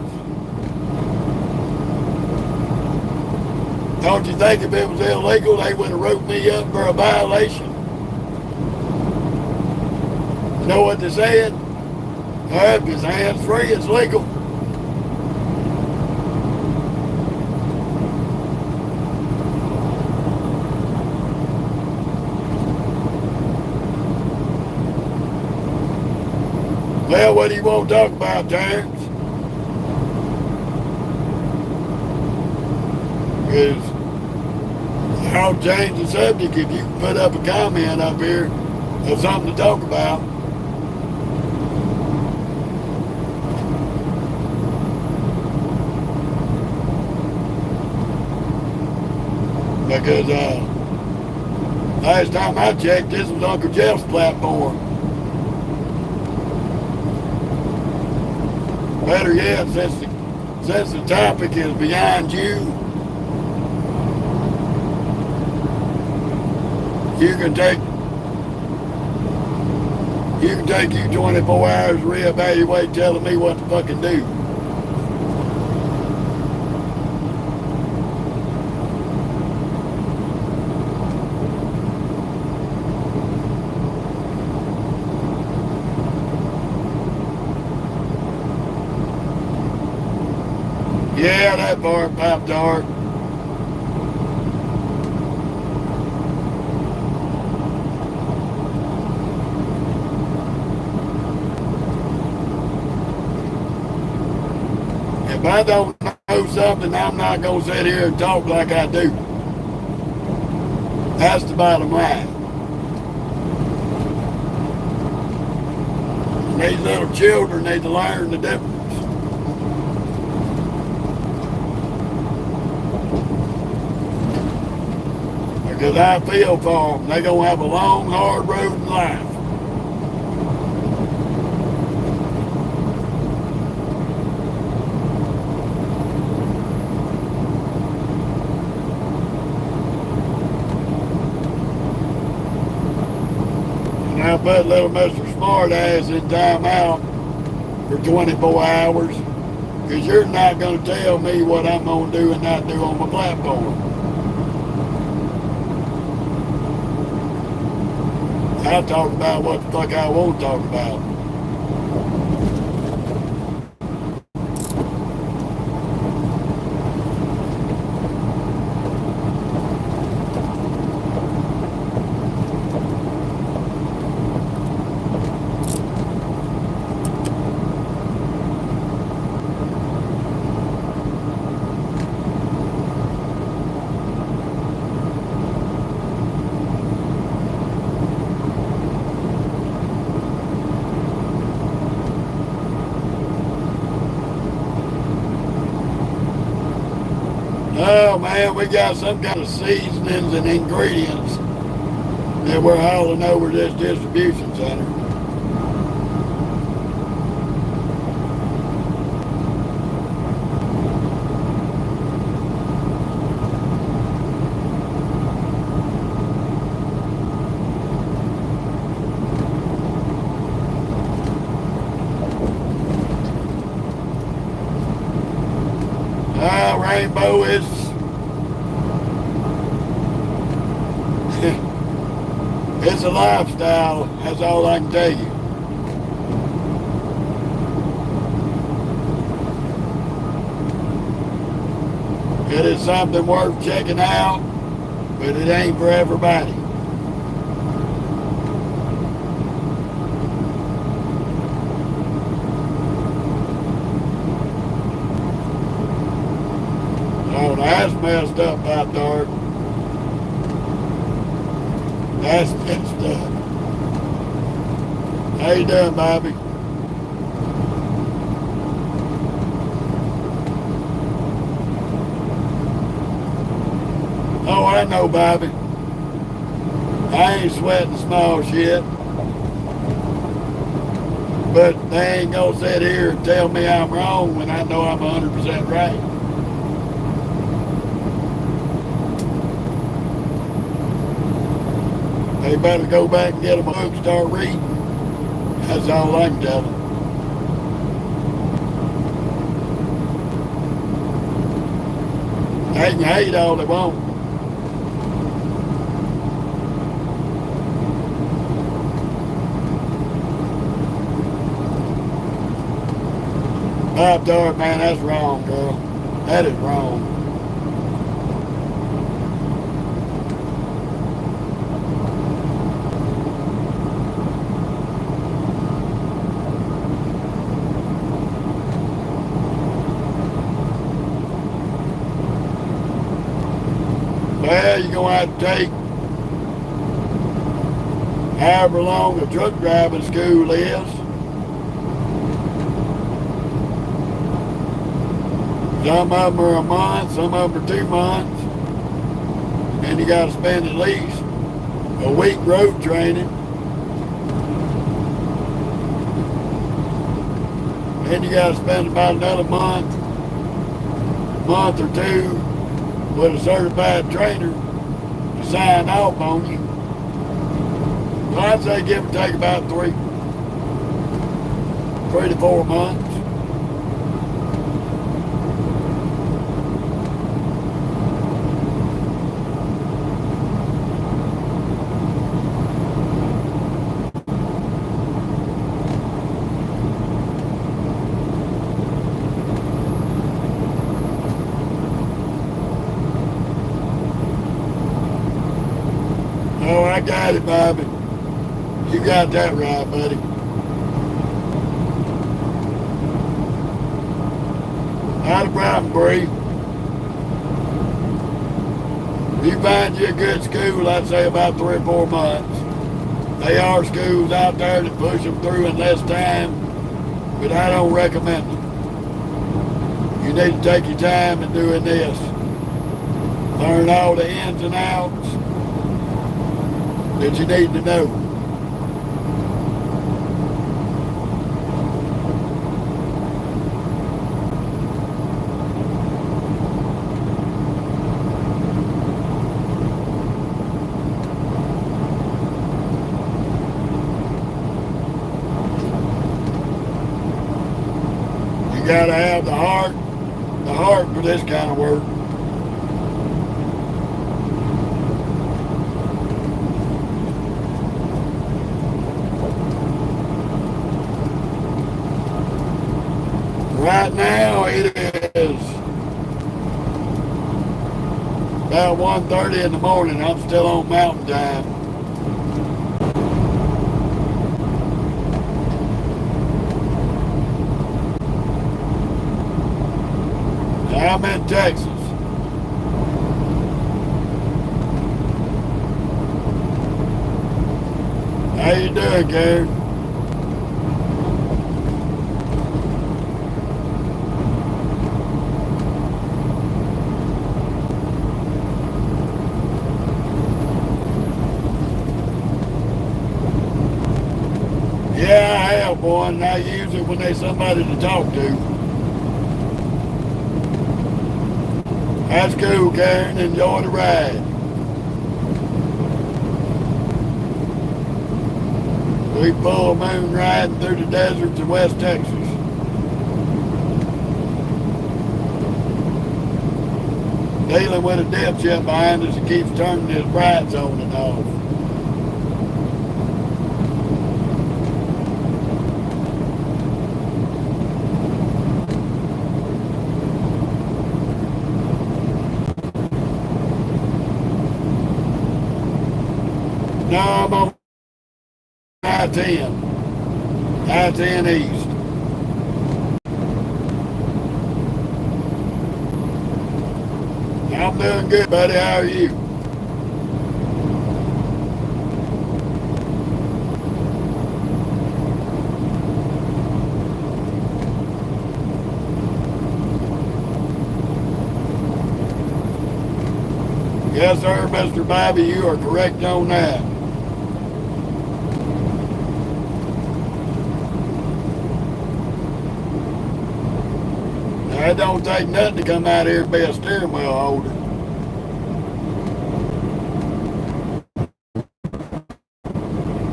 Don't you think if it was illegal, they would have wrote me up for a violation? You know what they said? If it's hands-free, it's legal. Well, what do you want to talk about, Terrence? Because I'll change the subject if you can put up a comment up here of something to talk about. Because last time I checked, this was Uncle Jeff's platform. Better yet, since the topic is beyond you, you can take you 24 hours to reevaluate telling me what to fucking do. Yeah, that part popped dark. If I don't know something, I'm not going to sit here and talk like I do. That's the bottom line. And these little children need to learn the difference. Because I feel for them. They're going to have a long, hard road in life. And I put little Mr. Smartass in timeout for 24 hours because you're not going to tell me what I'm going to do and not do on my platform. I talk about what the fuck I won't talk about. Oh man, we got some kind of seasonings and ingredients that we're hauling over this distribution center. Rainbow is it's a lifestyle, that's all I can tell you. It is something worth checking out, but it ain't for everybody. Oh, that's messed up out there. That's messed up. How you doing, Bobby? Oh, I know, Bobby. I ain't sweating small shit. But they ain't gonna sit here and tell me I'm wrong when I know I'm 100% right. They better go back and get them a book and start reading. That's all I can tell them. They can hate all they want. Bob Dart, man, that's wrong, girl. That is wrong. Well, you're going to have to take however long a truck driving school is. Some of them are a month, some of them are 2 months. And you got to spend at least a week road training. Then you got to spend about another month or two with a certified trainer to sign off on you. So I'd say give or take about 3 to 4 months. Oh, I got it, Bobby. You got that right, buddy. Not a problem, Bree. If you find you a good school, I'd say about 3 or 4 months. There are schools out there that push them through in less time, but I don't recommend them. You need to take your time in doing this. Learn all the ins and outs that you need to know. You gotta have the heart for this kind of work. Right now it is about 1:30 in the morning. I'm still on mountain time. I'm in Texas. How you doing, Gary? Yeah, I have one. I use it when there's somebody to talk to. That's cool, Karen. Enjoy the ride. We full moon riding through the deserts of West Texas. Dealing with a dipshit behind us that keeps turning his brights on and off. No, I'm on I-10. I-10 East. I'm doing good, buddy. How are you? Yes, sir, Mr. Bobby. You are correct on that. It don't take nothing to come out here and be a steering wheel holder.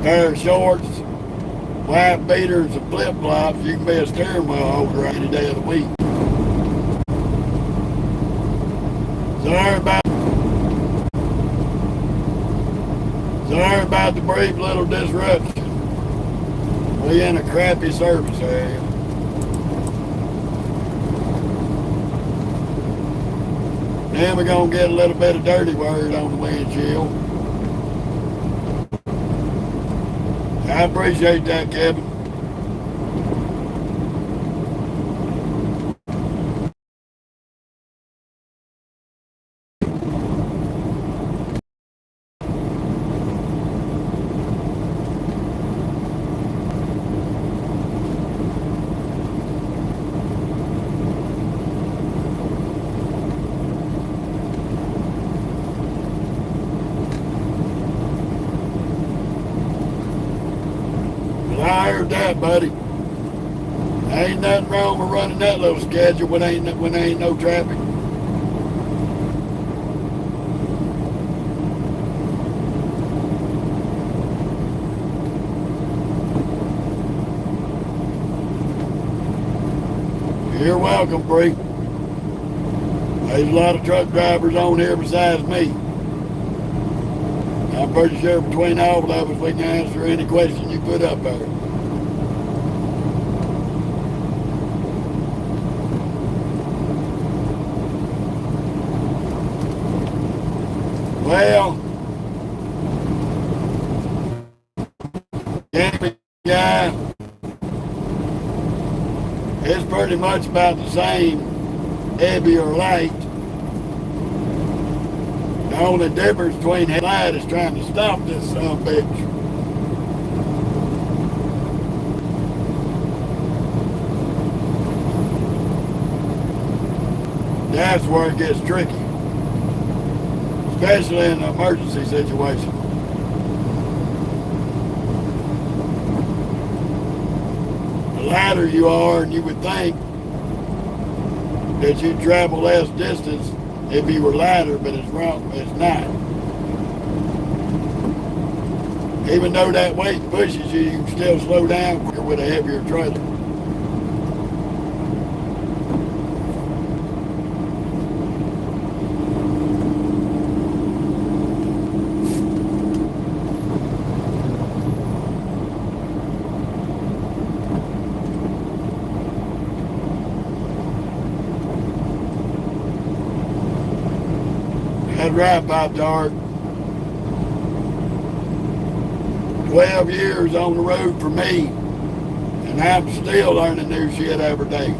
Pair of shorts, white beaters, and flip-flops, you can be a steering wheel holder any day of the week. Sorry about the brief little disruption. We in a crappy service area. Then we're going to get a little bit of dirty word on the windshield. I appreciate that, Kevin. I heard that, buddy. Ain't nothing wrong with running that little schedule when there ain't no traffic. You're welcome, Bree. There's a lot of truck drivers on here besides me. I'm pretty sure between all of us we can answer any question you put up there. Well, camping guy, it's pretty much about the same, heavy or light. The only difference between headlight is trying to stop this son of a bitch. That's where it gets tricky, especially in an emergency situation. The lighter you are, and you would think that you'd travel less distance if you were lighter, but it's wrong. It's not. Even though that weight pushes you, you can still slow down quicker with a heavier trailer. That's right, Bob Dart. 12 years on the road for me, and I'm still learning new shit every day.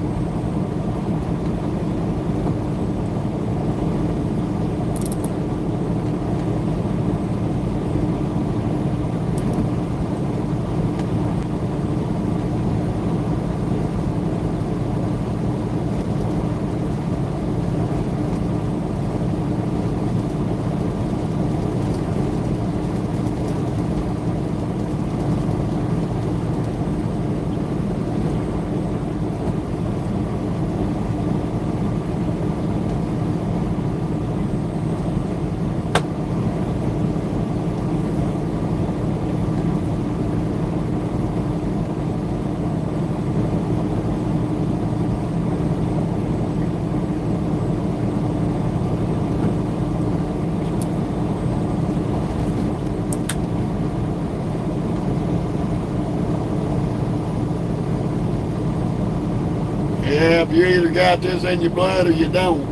Yeah, you either got this in your blood or you don't.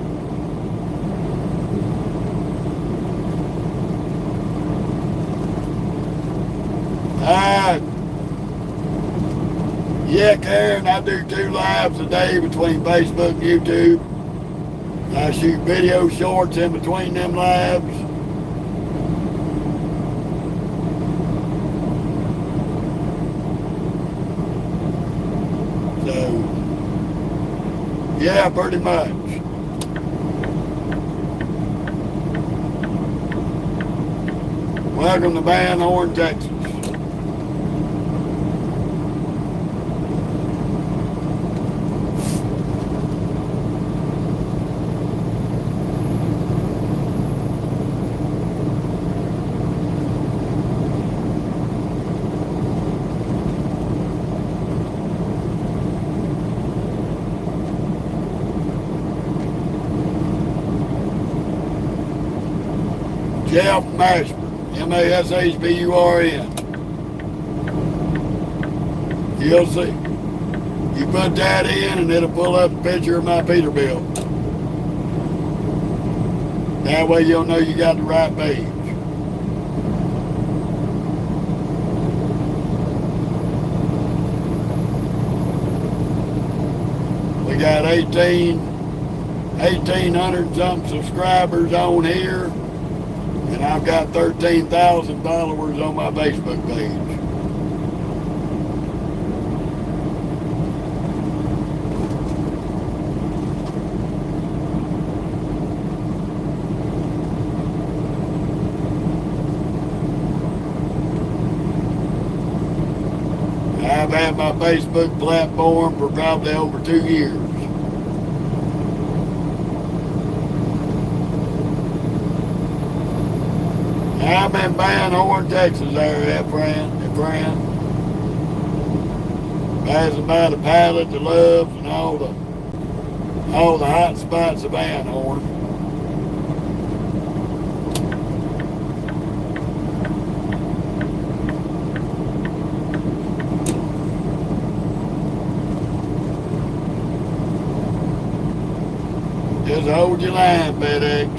Yeah, Karen, I do 2 lives a day between Facebook and YouTube. I shoot video shorts in between them lives. So, yeah, pretty much. Welcome to Van Horn, Texas. Jeff Mashburn, Mashburn. You'll see. You put that in and it'll pull up a picture of my Peterbilt. That way you'll know you got the right page. We got 1,800 something subscribers on here. And I've got 13,000 followers on my Facebook page. I've had my Facebook platform for probably over 2 years. I'm in Van Horn, Texas area, friend. Passing by the Pilot, the Loves, and all the hot spots of Van Horn. Just hold your line, FedEx.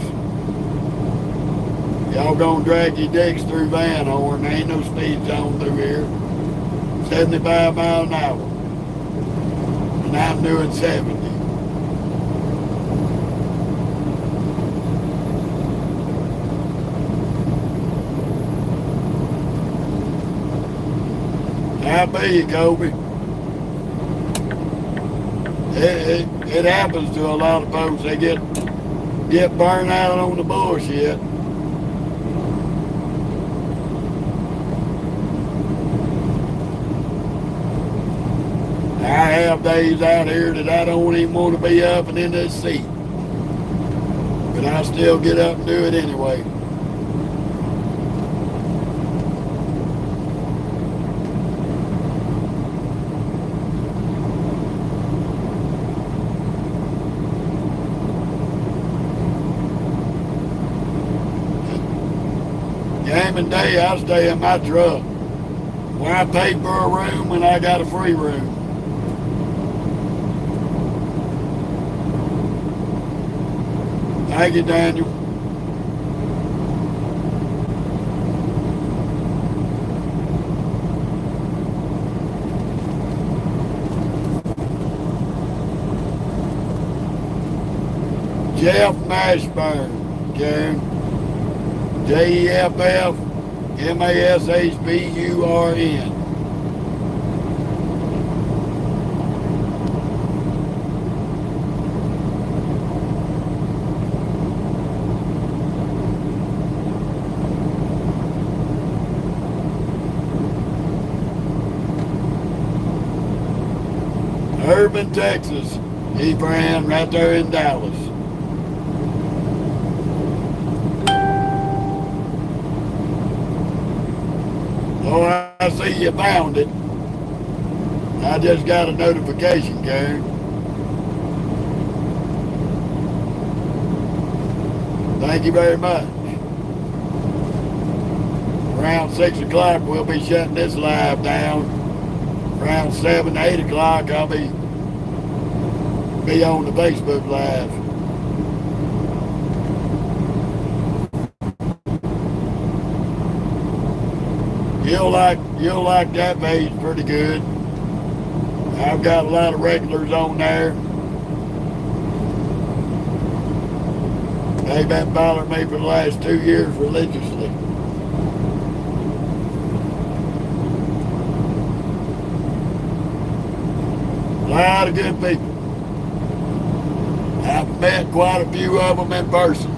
Y'all gonna drag your dicks through Van Horn. There ain't no speed zone through here. 75 miles an hour. And I'm doing 70. How be you, Kobe? It happens to a lot of folks. They get burned out on the bullshit. I have days out here that I don't even want to be up and in this seat. But I still get up and do it anyway. Game and day, I stay in my truck. When I pay for a room when I got a free room. Thank you, Daniel. Jeff Mashburn, Karen. JEFF-MASHBURN. Urban, Texas. He ran right there in Dallas. Oh, I see you found it. I just got a notification, Karen. Thank you very much. Around 6 o'clock, we'll be shutting this live down. Around 7, 8 o'clock, I'll be on the Facebook Live. You'll like that page pretty good. I've got a lot of regulars on there. They've been following me for the last 2 years religiously. A lot of good people. I've met quite a few of them in person.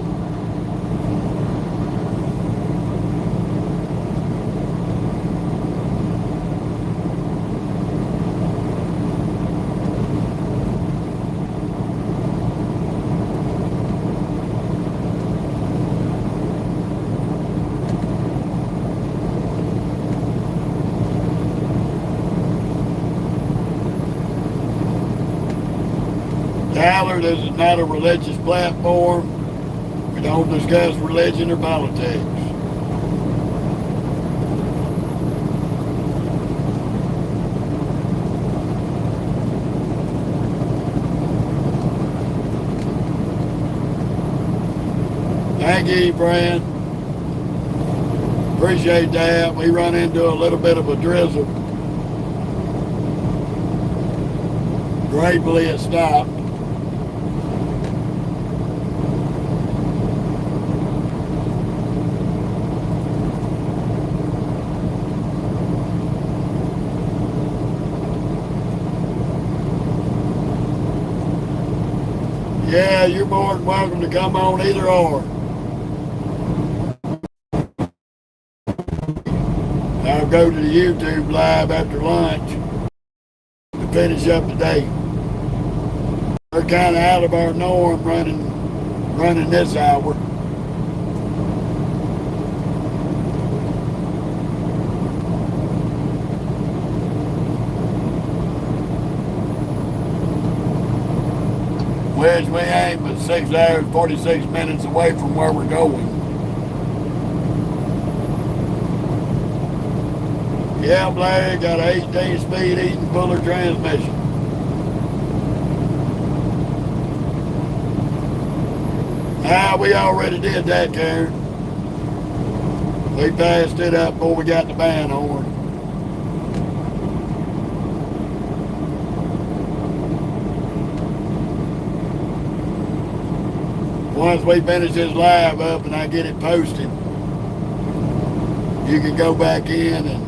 Tyler, this is not a religious platform. We don't discuss religion or politics. Thank you, friend. Appreciate that. We run into a little bit of a drizzle. Gratefully it stopped. Yeah, you're more than welcome to come on either or. I'll go to the YouTube live after lunch. finish up the day. We're kind of out of our norm running this hour. Which we ain't but 6 hours, 46 minutes away from where we're going. Yeah, Blair, got an 18-speed Eaton Fuller transmission. We already did that, Karen. We passed it up before we got the band horn. Once we finish this live up and I get it posted, you can go back in and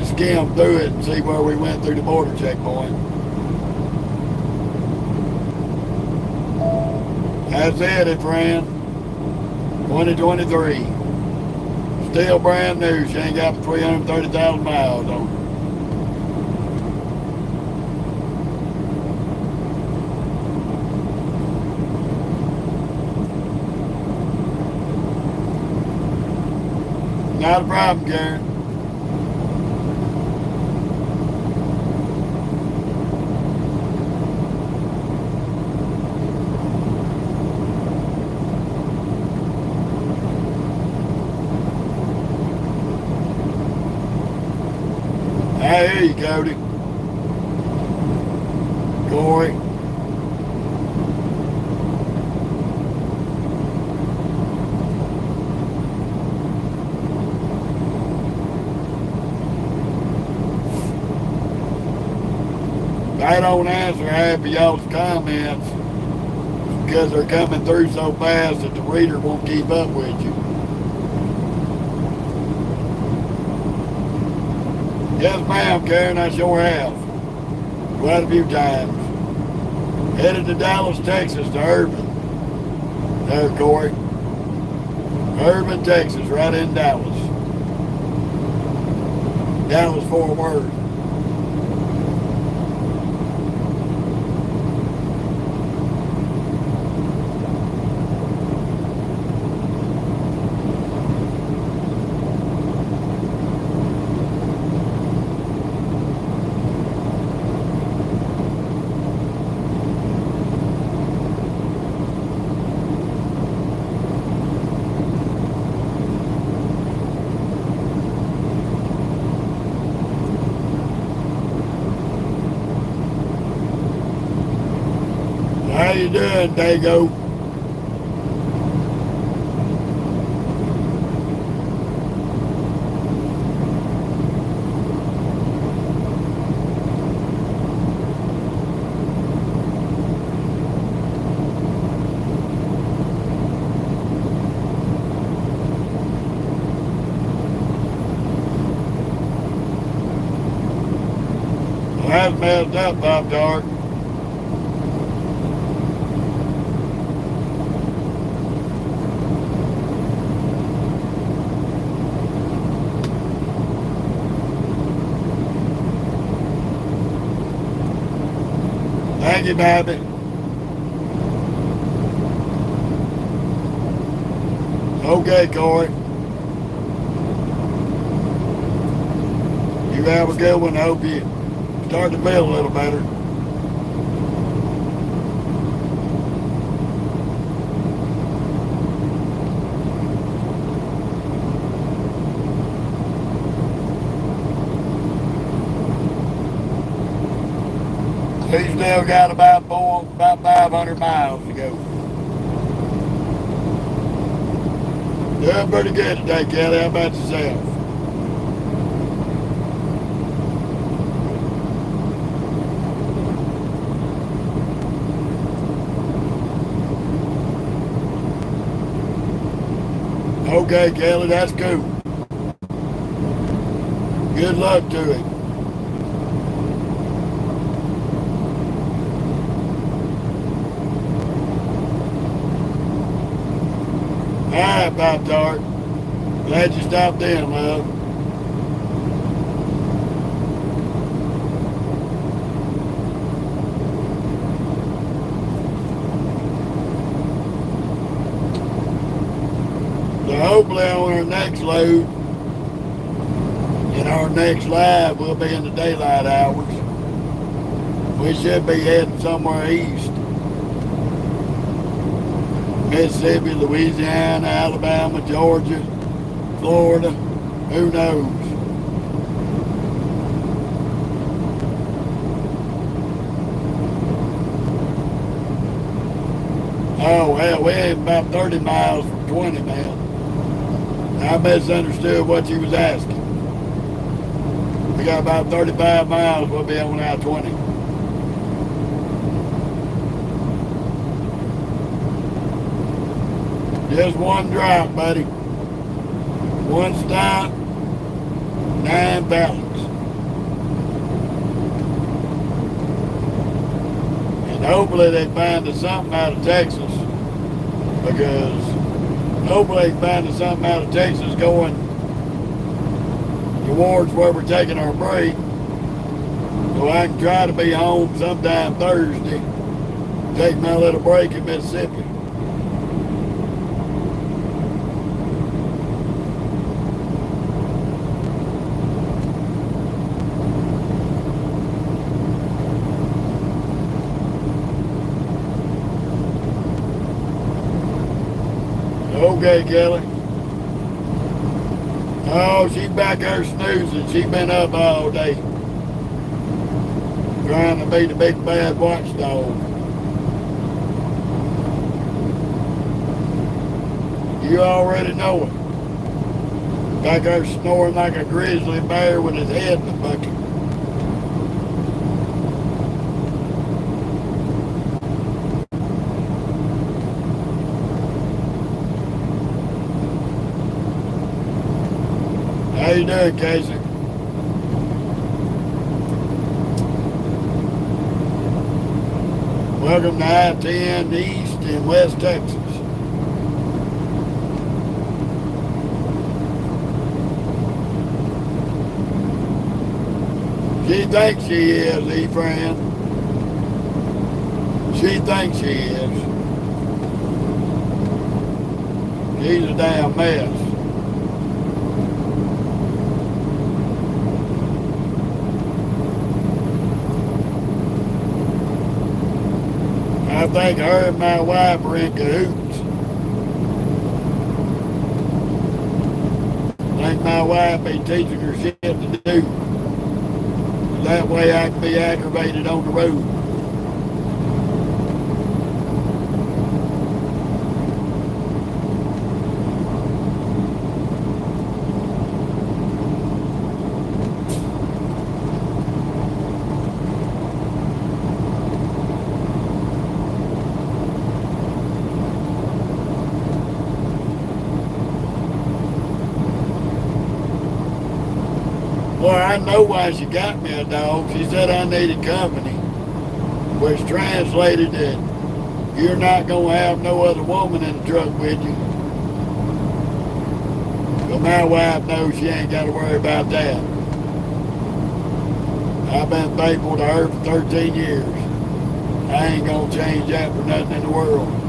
skim through it and see where we went through the border checkpoint. That's it, friend. 2023. Still brand new. She ain't got 330,000 miles on her. Not a problem, Karen. I hear you, Cody. Corey. I don't answer half of y'all's comments because they're coming through so fast that the reader won't keep up with you. Yes, ma'am, Karen, I sure have. Quite a few times. Headed to Dallas, Texas, to Urban. There, Corey. Urban, Texas, right in Dallas. Dallas, Fort Worth. How you doing, Dago? Well, that's messed up, Bob Dark. Thank you, Bobby. Okay, Corey. You have a good one. I hope you start to feel a little better. He's still got about 500 miles to go. Doing pretty good today, Kelly. How about yourself? Okay, Kelly, that's cool. Good luck to him. All right, Bob Tart. Glad you stopped in, love. hopefully on our next load, in our next live, we'll be in the daylight hours. We should be heading somewhere east. Mississippi, Louisiana, Alabama, Georgia, Florida, who knows? Oh, well, we ain't about 30 miles from 20, man. I misunderstood what you was asking. We got about 35 miles, we'll be on I-20. Just one drop, buddy. One stop, 9 pallets. And hopefully they find us something out of Texas, because hopefully they find us something out of Texas going towards where we're taking our break, so I can try to be home sometime Thursday, take my little break in Mississippi. Okay, Kelly. Oh, she's back there snoozing. She's been up all day, trying to be the big bad watchdog. You already know it. Back there snoring like a grizzly bear with his head in the bucket. How you doing, Casey? Welcome to I-10 East in West Texas. She thinks she is, E-Fran. She thinks she is. She's a damn mess. I think her and my wife are in cahoots. I think my wife be teaching her shit to do. That way I can be aggravated on the road. Well, I know why she got me a dog. She said I needed company, which translated that you're not going to have no other woman in the truck with you. But my wife knows she ain't got to worry about that. I've been faithful to her for 13 years. I ain't going to change that for nothing in the world.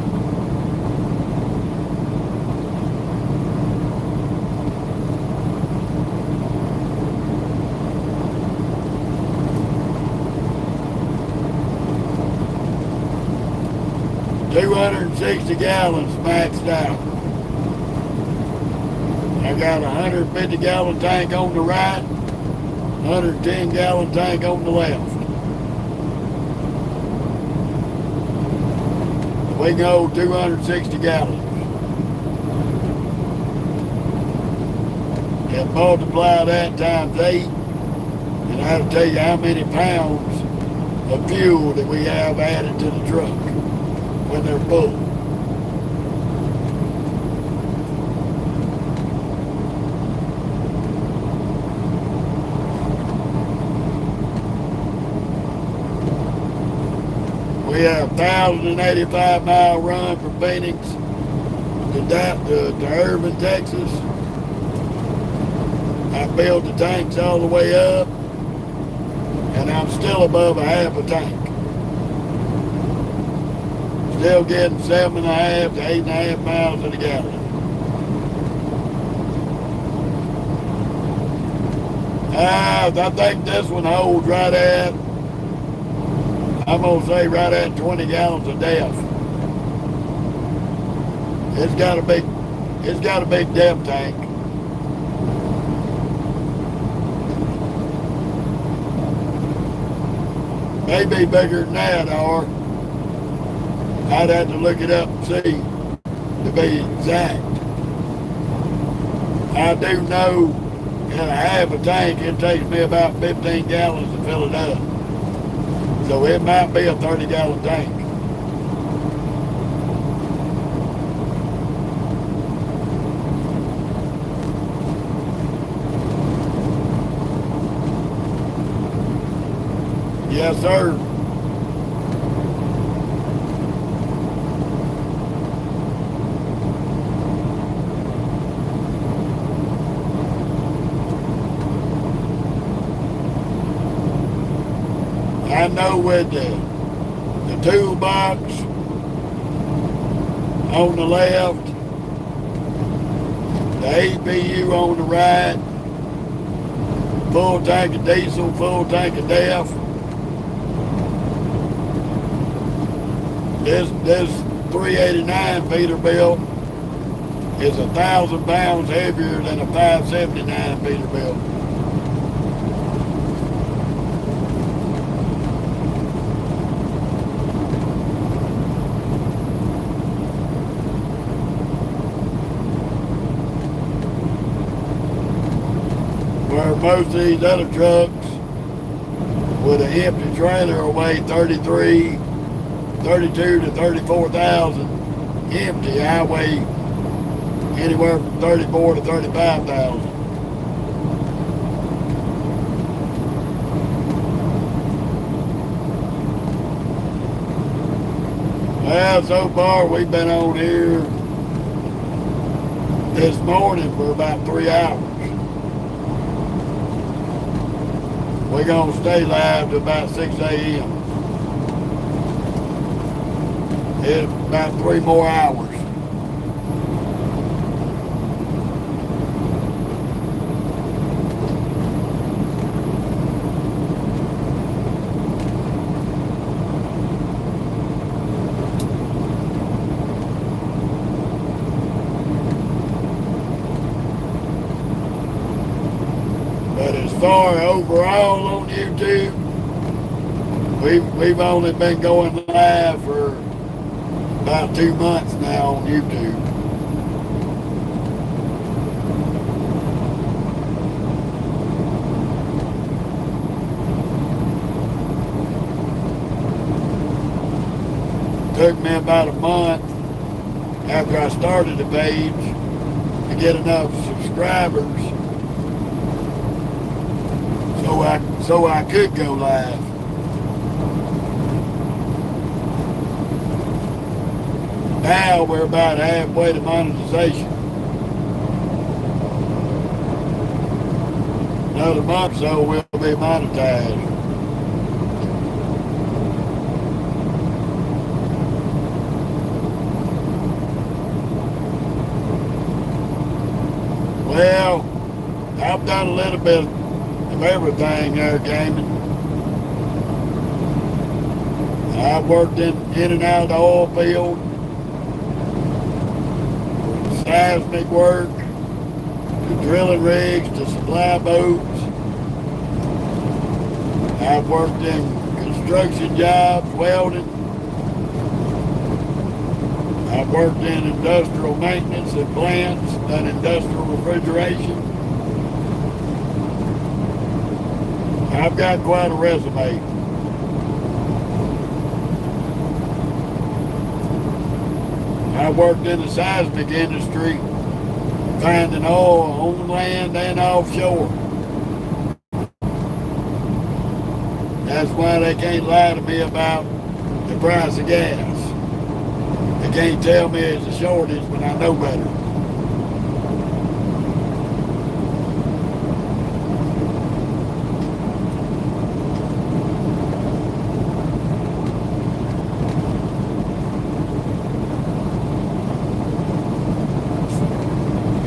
$260 gallons maxed out. I got a 150-gallon tank on the right, 110-gallon tank on the left. We can hold 260 gallons. And multiply that times 8, and that'll tell you how many pounds of fuel that we have added to the truck when they're full. We have a 1,085-mile run from Phoenix to Irving, Texas. I filled the tanks all the way up, and I'm still above a half a tank. Still getting 7.5 to 8.5 miles in a gallon. I think this one holds right at, I'm going to say right at 20 gallons of depth. It's got a big depth tank. Maybe bigger than that, or I'd have to look it up and see to be exact. I do know in a half a tank it takes me about 15 gallons to fill it up. So it might be a 30-gallon tank. Yes, sir. I know with the toolbox on the left, the APU on the right, full tank of diesel, full tank of DEF. This 389 Peterbilt is 1,000 pounds heavier than a 579 Peterbilt. Where most of these other trucks with an empty trailer will weigh 32 to 34,000 empty. I weigh anywhere from 34 to 35,000. Well, so far we've been on here this morning for about 3 hours. We're going to stay live to about 6 a.m. It's about 3 more hours. But as far overall on YouTube, we've only been going live for about 2 months now on YouTube. Took me about a month after I started the page to get enough subscribers so I could go live. Now we're about halfway to monetization. Another month or so we'll be monetized. Well, I've done a little bit of everything there, gaming. I've worked in and out of the oil field, seismic work, to drilling rigs, to supply boats. I've worked in construction jobs, welding. I've worked in industrial maintenance at plants, done industrial refrigeration. I've got quite a resume. I worked in the seismic industry, finding oil on land and offshore. That's why they can't lie to me about the price of gas. They can't tell me it's a shortage when I know better.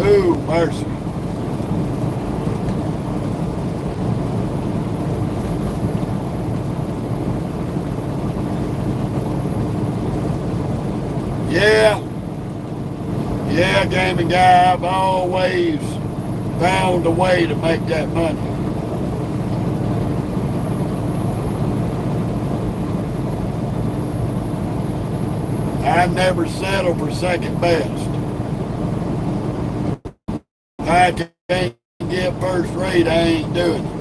Ooh, mercy. Yeah, gaming guy, I've always found a way to make that money. I never settle for second best. If I can't get first rate, I ain't doing it.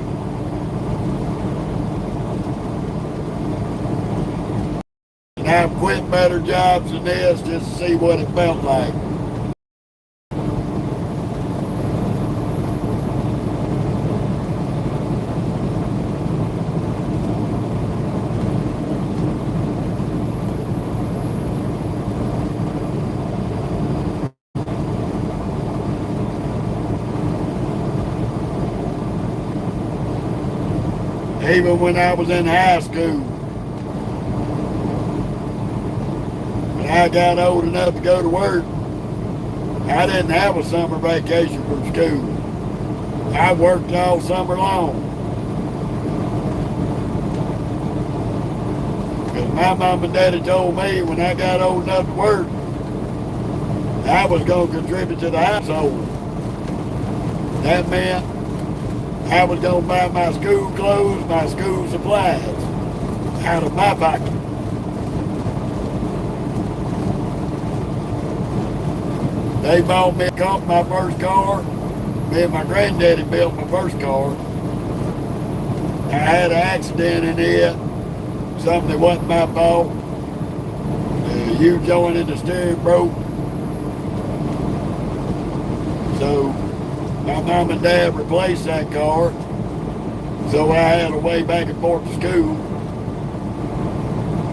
And I've quit better jobs than this just to see what it felt like. Even when I was in high school, when I got old enough to go to work, I didn't have a summer vacation from school. I worked all summer long. Because my mom and daddy told me when I got old enough to work, I was going to contribute to the household. That meant I was going to buy my school clothes, my school supplies, out of my pocket. They bought me my first car. Me and my granddaddy built my first car. I had an accident in it, something that wasn't my fault. The U-joint in the steering broke. So my mom and dad replaced that car, so I had a way back and forth to school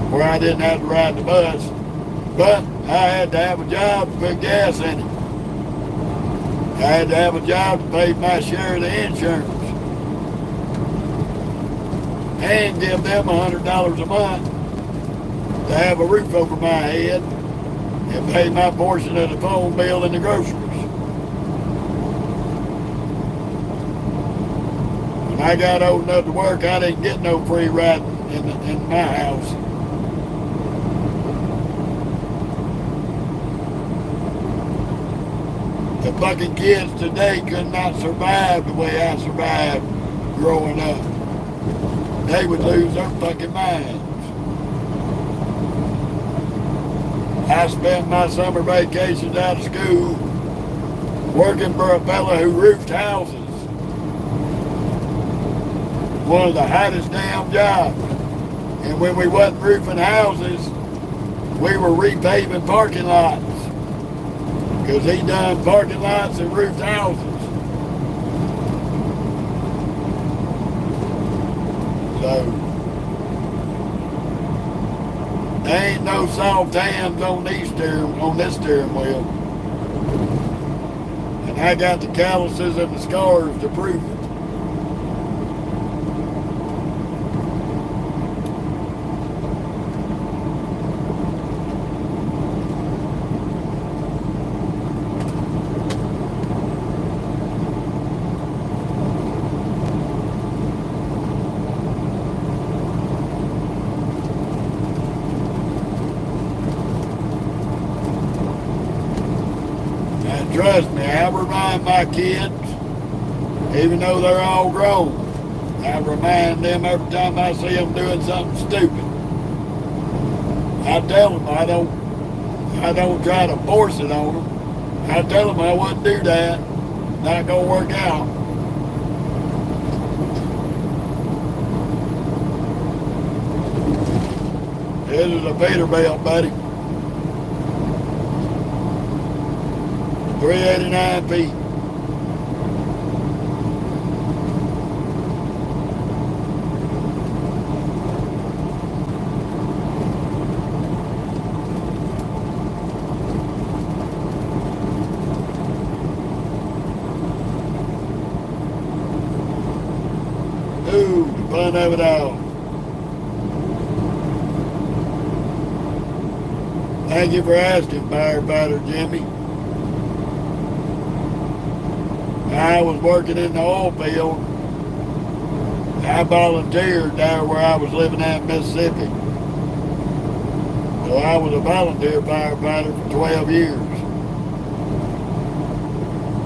where I didn't have to ride the bus, but I had to have a job to put gas in it. I had to have a job to pay my share of the insurance and give them $100 a month to have a roof over my head and pay my portion of the phone bill and the groceries. When I got old enough to work, I didn't get no free riding in my house. The fucking kids today could not survive the way I survived growing up. They would lose their fucking minds. I spent my summer vacations out of school working for a fella who roofed houses. One of the hottest damn jobs. And when we wasn't roofing houses, we were repaving parking lots. Because he done parking lots and roofed houses. So, there ain't no soft hands on this steering wheel. And I got the calluses and the scars to prove it. Trust me, I remind my kids, even though they're all grown, I remind them every time I see them doing something stupid. I tell them I don't try to force it on them. I tell them I wouldn't do that. Not gonna work out. This is a Peterbilt, buddy. 389 feet. Ooh, the fun of it all. Thank you for asking, Firefighter Jimmy. I was working in the oil field. I volunteered there where I was living at in Mississippi. So I was a volunteer firefighter for 12 years.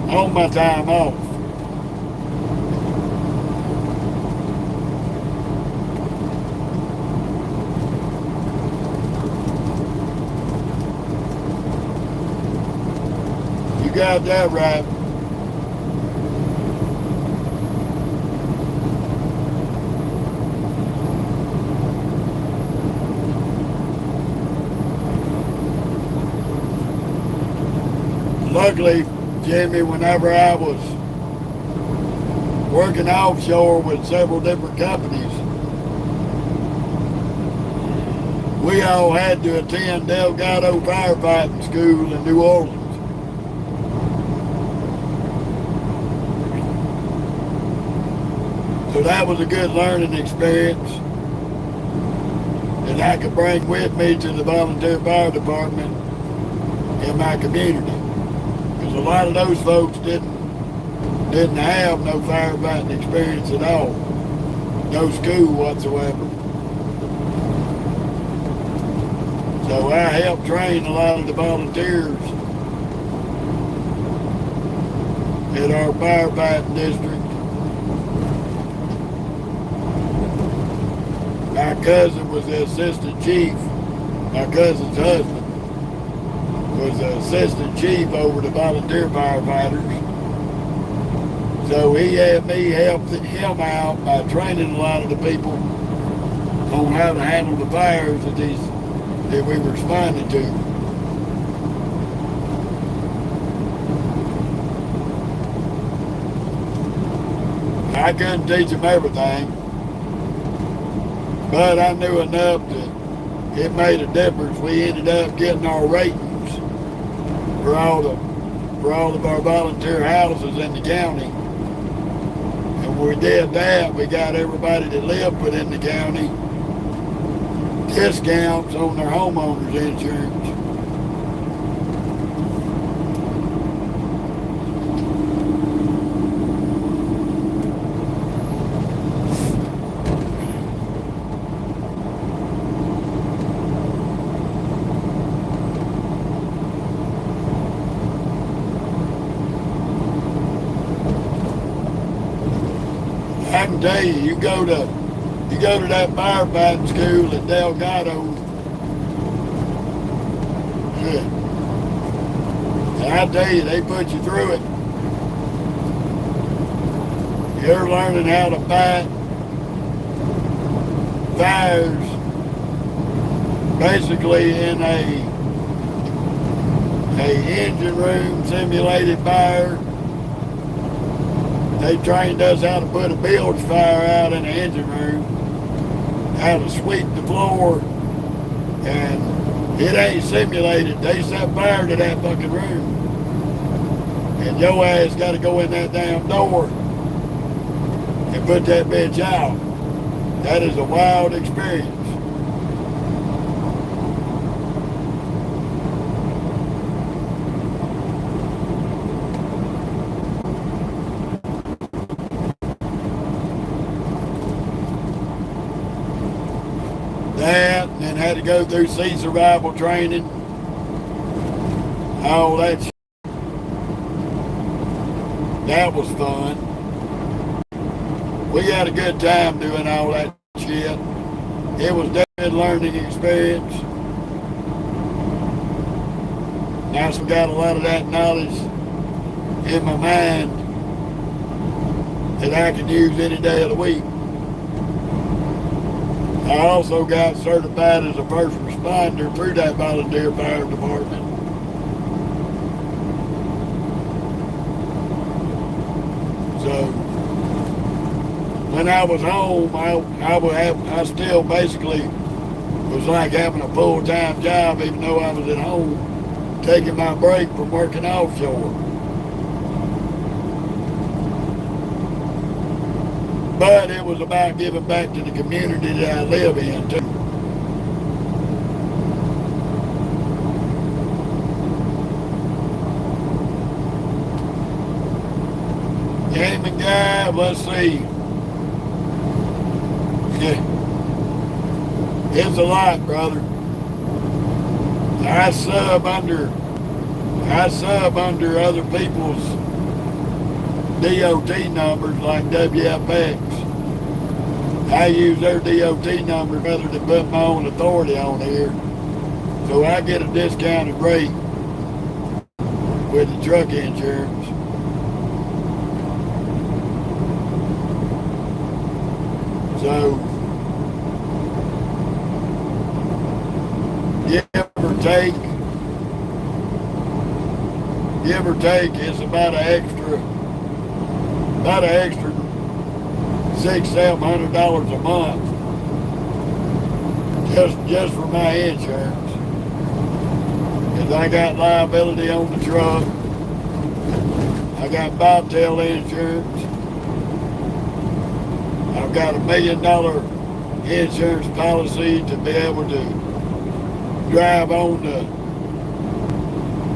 On my time off. You got that right. Luckily, Jimmy, whenever I was working offshore with several different companies, we all had to attend Delgado Firefighting School in New Orleans. So that was a good learning experience that I could bring with me to the volunteer fire department in my community. Because a lot of those folks didn't have no firefighting experience at all. No school whatsoever. So I helped train a lot of the volunteers at our firefighting district. My cousin was the assistant chief. My cousin's husband was the assistant chief over the volunteer firefighters. So he had me help him out by training a lot of the people on how to handle the fires that we were responding to. I couldn't teach them everything, but I knew enough that it made a difference. We ended up getting our ratings for all of our volunteer houses in the county. And when we did that, we got everybody that lived within the county discounts on their homeowners insurance. I can tell you, you go to that firefighting school at Delgado, and I tell you, they put you through it. You're learning how to fight fires basically in a engine room simulated fire. They trained us how to put a bilge fire out in the engine room, how to sweep the floor, and it ain't simulated. They set fire to that fucking room. And your ass got to go in that damn door and put that bitch out. That is a wild experience. That, and then had to go through sea survival training, all that shit. That was fun. We had a good time doing all that shit. It was definitely a learning experience. Now I got a lot of that knowledge in my mind that I can use any day of the week. I also got certified as a first responder through that volunteer fire department. So when I was home, I still basically was like having a full-time job, even though I was at home, taking my break from working offshore. But it was about giving back to the community that I live in, too. Game and Gab, let's see. It's a lot, brother. I sub under other people's DOT numbers like WFX. I use their DOT numbers rather than put my own authority on here. So I get a discounted rate with the truck insurance. So give or take, it's about an extra $600-700 a month just for my insurance. Because I got liability on the truck, I got bobtail insurance, I've got $1 million insurance policy to be able to drive on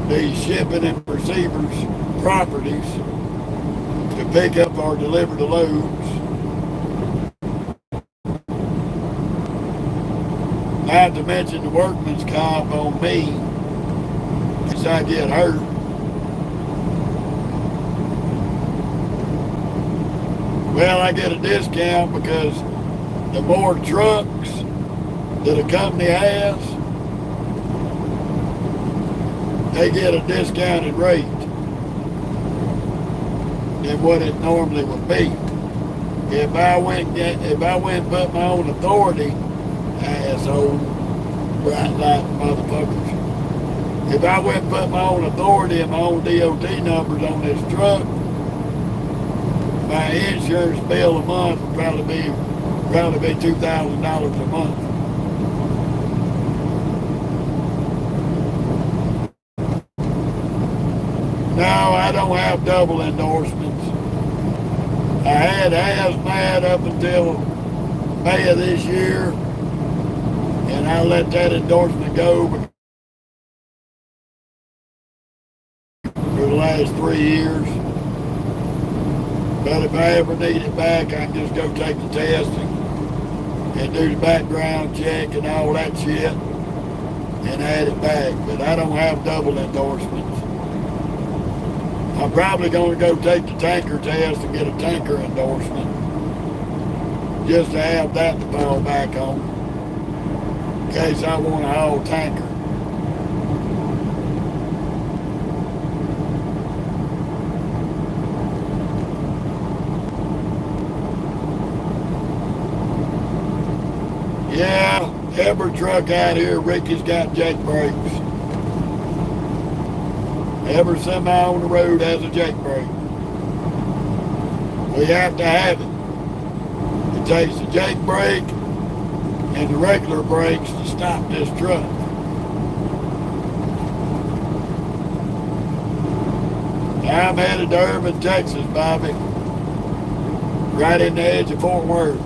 the shipping and receivers' properties to pick up or deliver the loads. Not to mention the workman's comp on me in case I get hurt. Well, I get a discount because the more trucks that a company has, they get a discounted rate than what it normally would be. If I went and put my own authority, asshole, bright light motherfuckers. If I went and put my own authority and my own DOT numbers on this truck, my insurance bill a month would probably be $2,000 a month. No, I don't have double endorsements. I had hazmat up until May of this year, and I let that endorsement go for the last 3 years. But if I ever need it back, I can just go take the test and do the background check and all that shit and add it back. But I don't have double endorsements. I'm probably going to go take the tanker test and get a tanker endorsement just to have that to fall back on in case I want to haul tanker. Yeah, every truck out here, Ricky's got jake brakes. Every semi on the road has a jake brake. We have to have it. It takes the jake brake and the regular brakes to stop this truck. I'm headed to Irving, Texas, Bobby. Right in the edge of Fort Worth.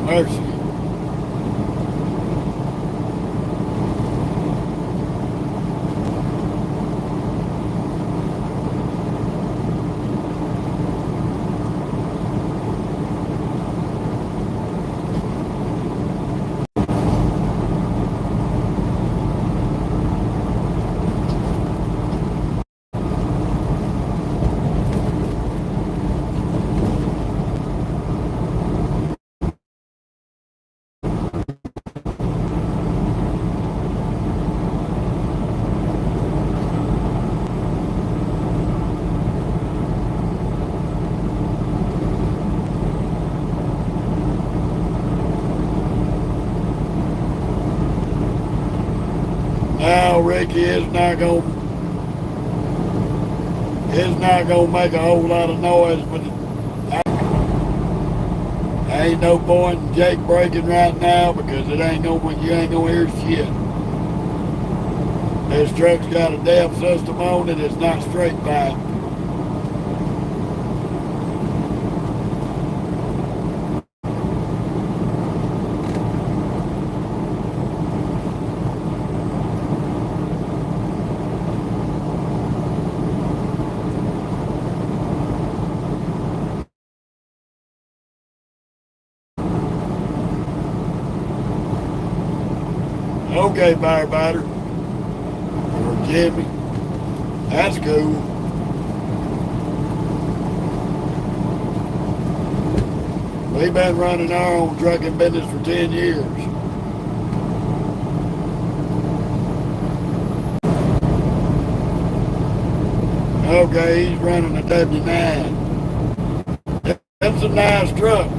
Mercy. Now, Ricky, it's not gonna make a whole lot of noise, but Ain't no point in Jake breaking right now because you ain't gonna hear shit. This truck's got a depth system on it. It's not straight pipe. Okay, firefighter. Or Jimmy. That's cool. We've been running our own trucking business for 10 years. Okay, he's running a W9. That's some nice trucks.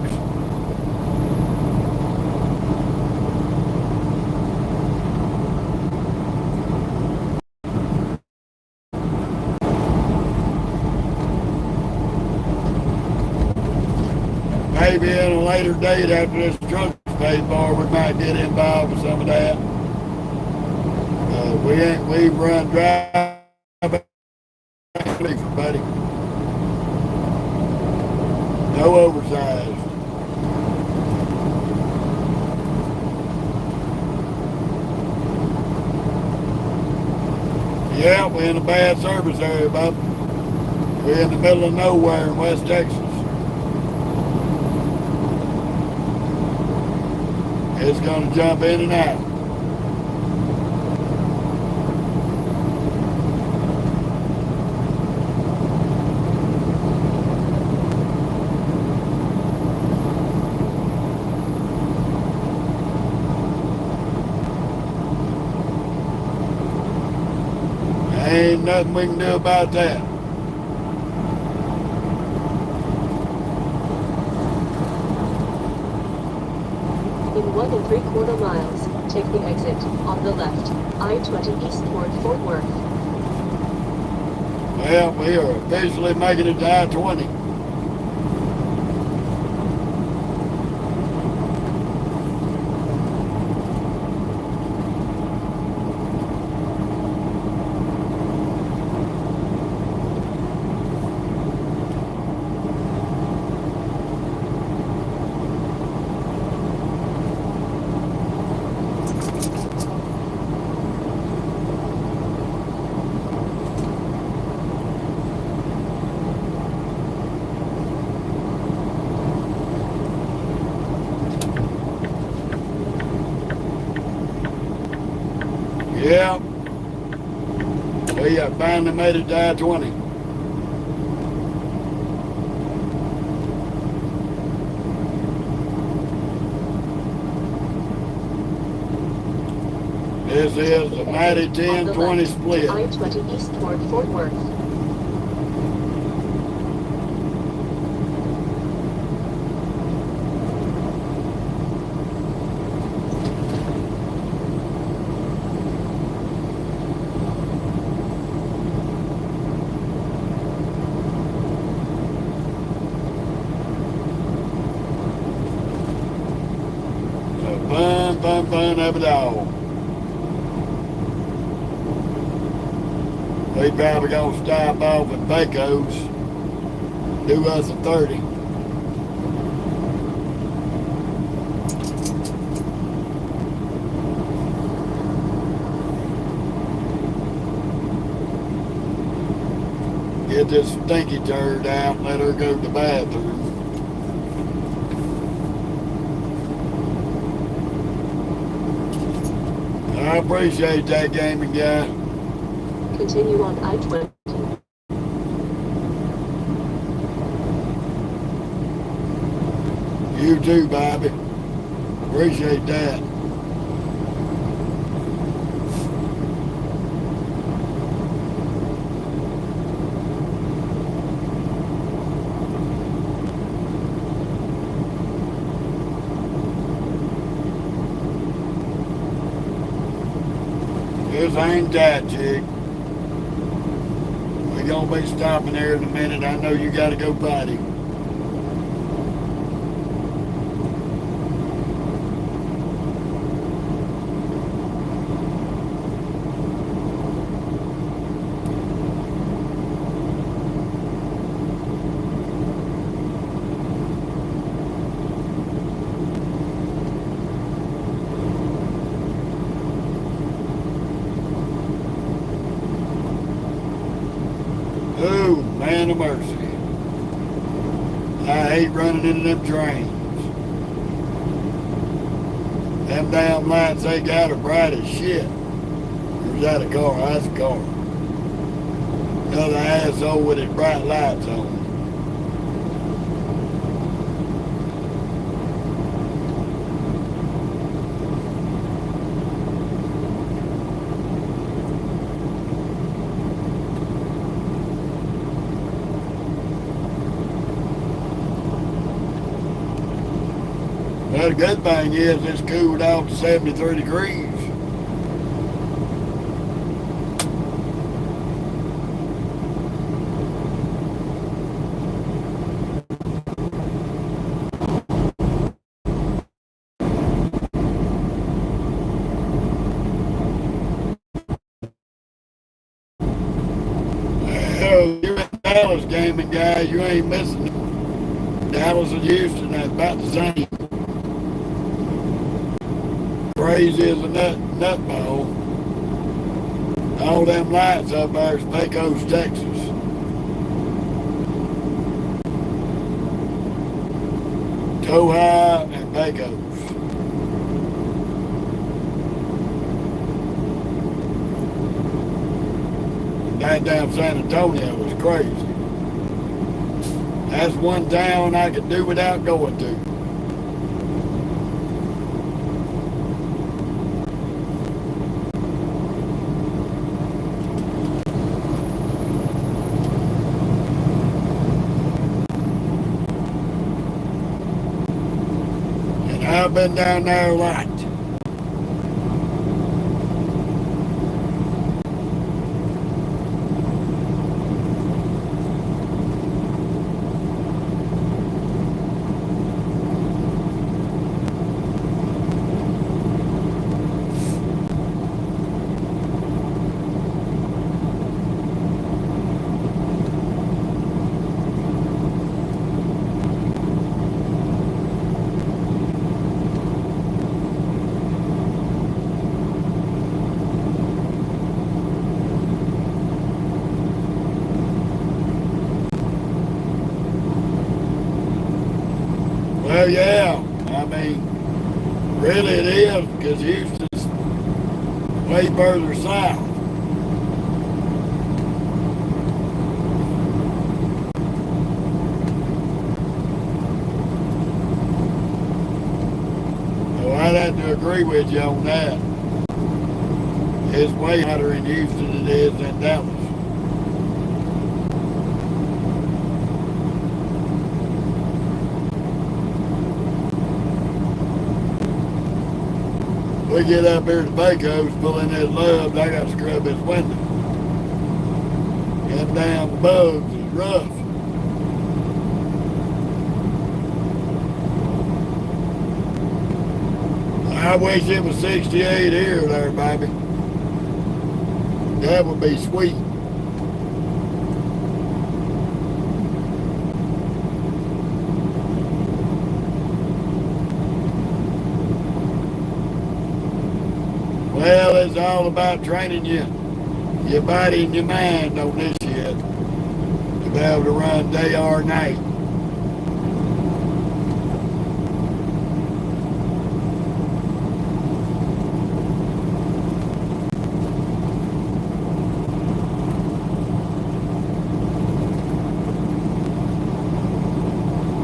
Maybe at a later date after this truck's paid for, we might get involved with some of that. We run dry, buddy. No oversized. Yeah, we're in a bad service area, bub. We're in the middle of nowhere in West Texas. It's going to jump in and out. Ain't nothing we can do about that. In 1 3/4 miles, take the exit on the left, I-20 east toward Fort Worth. Well, we are officially making it to I-20. Yeah, we have finally made it to I-20. This is the mighty 10-20 split. I-20 east toward Fort Worth. Fun of it all. We probably gonna stop off at Paco's, do us a 30. Get this stinky turd out and let her go to the bathroom. I appreciate that, gaming guy. Continue on I-20. You too, Bobby. Appreciate that. This ain't that, chick. We're gonna be stopping there in a minute. I know you gotta go potty. man of mercy. I hate running into them trains. Them damn lights they got are bright as shit. Who's that a car? That's a car. Another asshole with his bright lights on. Well, the good thing is it's cooled off to 73 degrees. Well, you're a Dallas gaming guy, you ain't missing it. Dallas and Houston are about the same. Crazy as a nutball. All them lights up there is Paso, Texas. Tohai and Pecos. That damn San Antonio was crazy. That's one town I could do without going to. I've been down there a lot. Well, yeah, I mean, really it is, because Houston's way further south. So I'd have to agree with you on that. It's way hotter in Houston than it is in Dallas. We get up here to Pecos, pull in his lubs, I got to scrub his window. Them damn bugs is rough. I wish it was 68 here there, baby. That would be sweet. Well, it's all about training your body and your mind on this shit to be able to run day or night.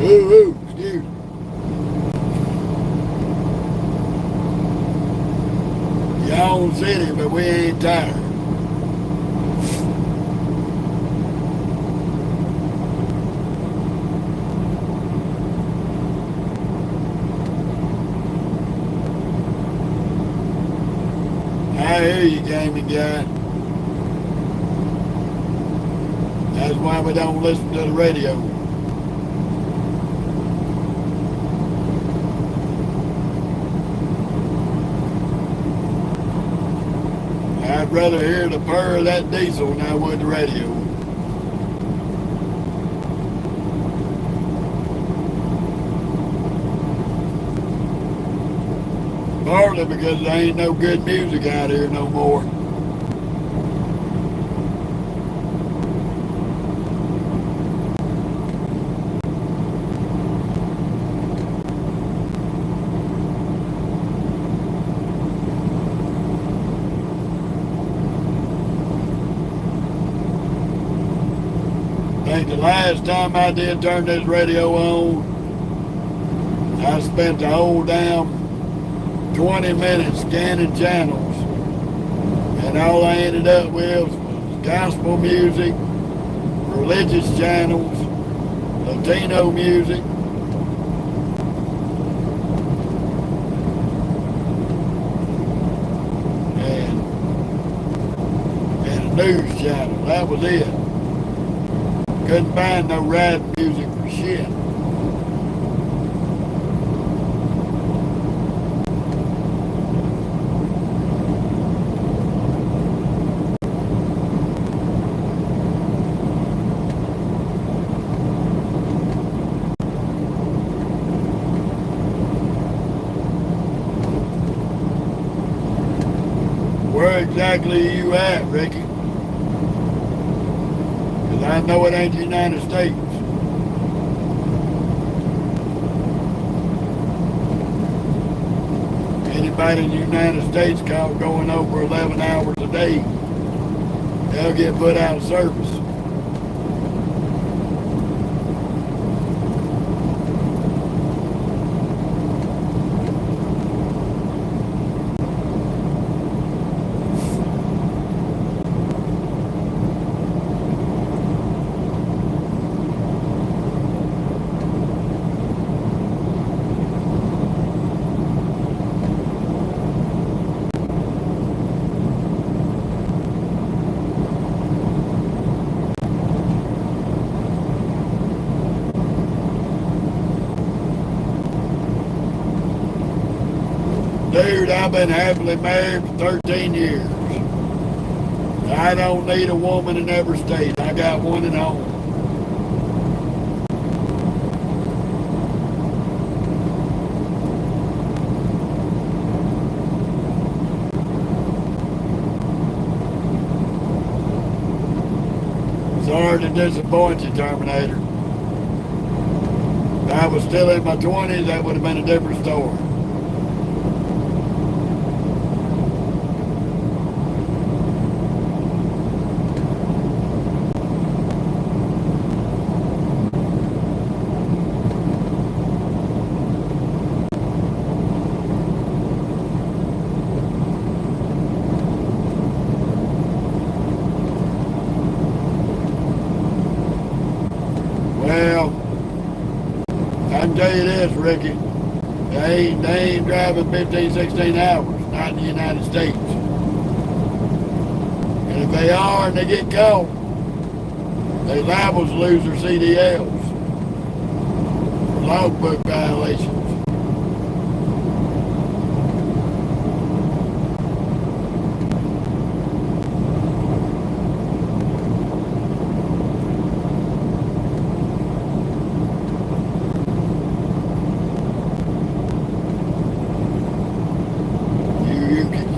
Ooh, excuse me. Y'all own city, but we ain't tired. I hear you, gaming guy. That's why we don't listen to the radio. I'd rather hear the purr of that diesel than I would the radio. Partly because there ain't no good music out here no more. think the last time I did turn this radio on, I spent the whole damn 20 minutes scanning channels, and all I ended up with was gospel music, religious channels, Latino music, and a news channel. That was it. Couldn't find no rap music for shit. Where exactly are you at, Ricky? Because I know it ain't the United States. Anybody in the United States caught going over 11 hours a day, they'll get put out of service. Dude, I've been happily married for 13 years. I don't need a woman in every state. I got one at home. Sorry to disappoint you, Terminator. If I was still in my 20s, that would have been a different story. Well, I can tell you this, Ricky. They ain't driving 15, 16 hours, not in the United States. And if they are and they get caught, they liable to lose their CDLs for logbook violations.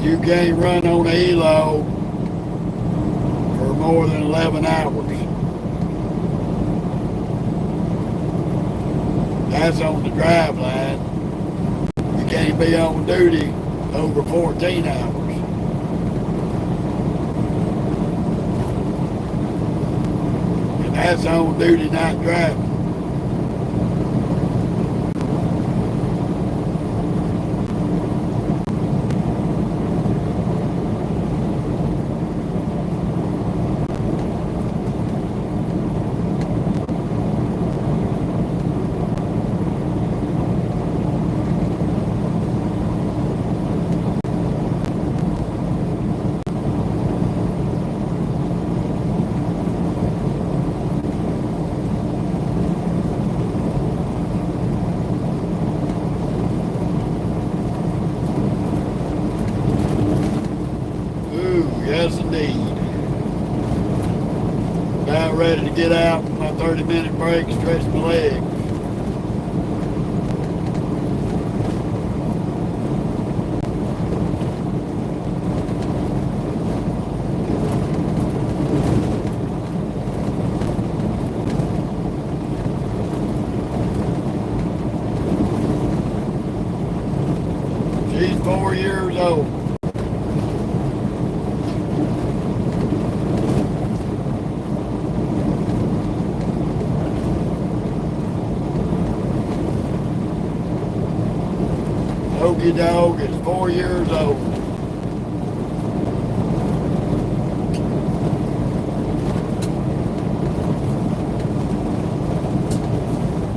You can't run on a helo for more than 11 hours. That's on the drive line. You can't be on duty over 14 hours. And that's on duty, not driving. Yes, indeed. About ready to get out for my 30-minute break, stretch my legs. She's 4 years old. Okie dog is 4 years old.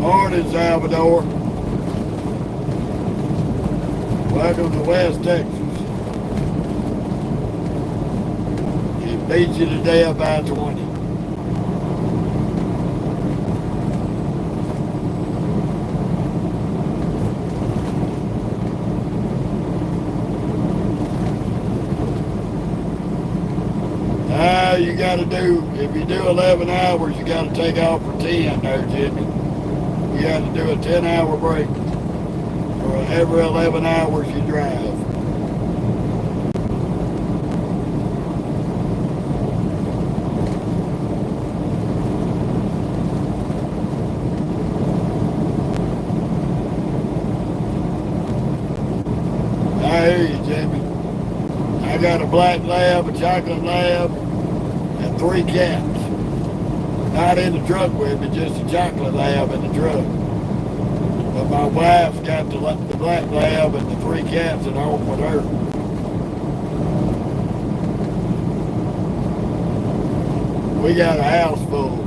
Morning, Salvador. Welcome to West Texas. He beat you to death by 20. You got to do, if you do 11 hours, you got to take off for 10 there, Jimmy. You got to do a 10-hour break for every 11 hours you drive. I hear you, Jimmy. I got a black lab, a chocolate lab, and 3 cats. Not in the truck with me, just a chocolate lab in the truck. But my wife's got the black lab and the 3 cats at home with her. We got a house full.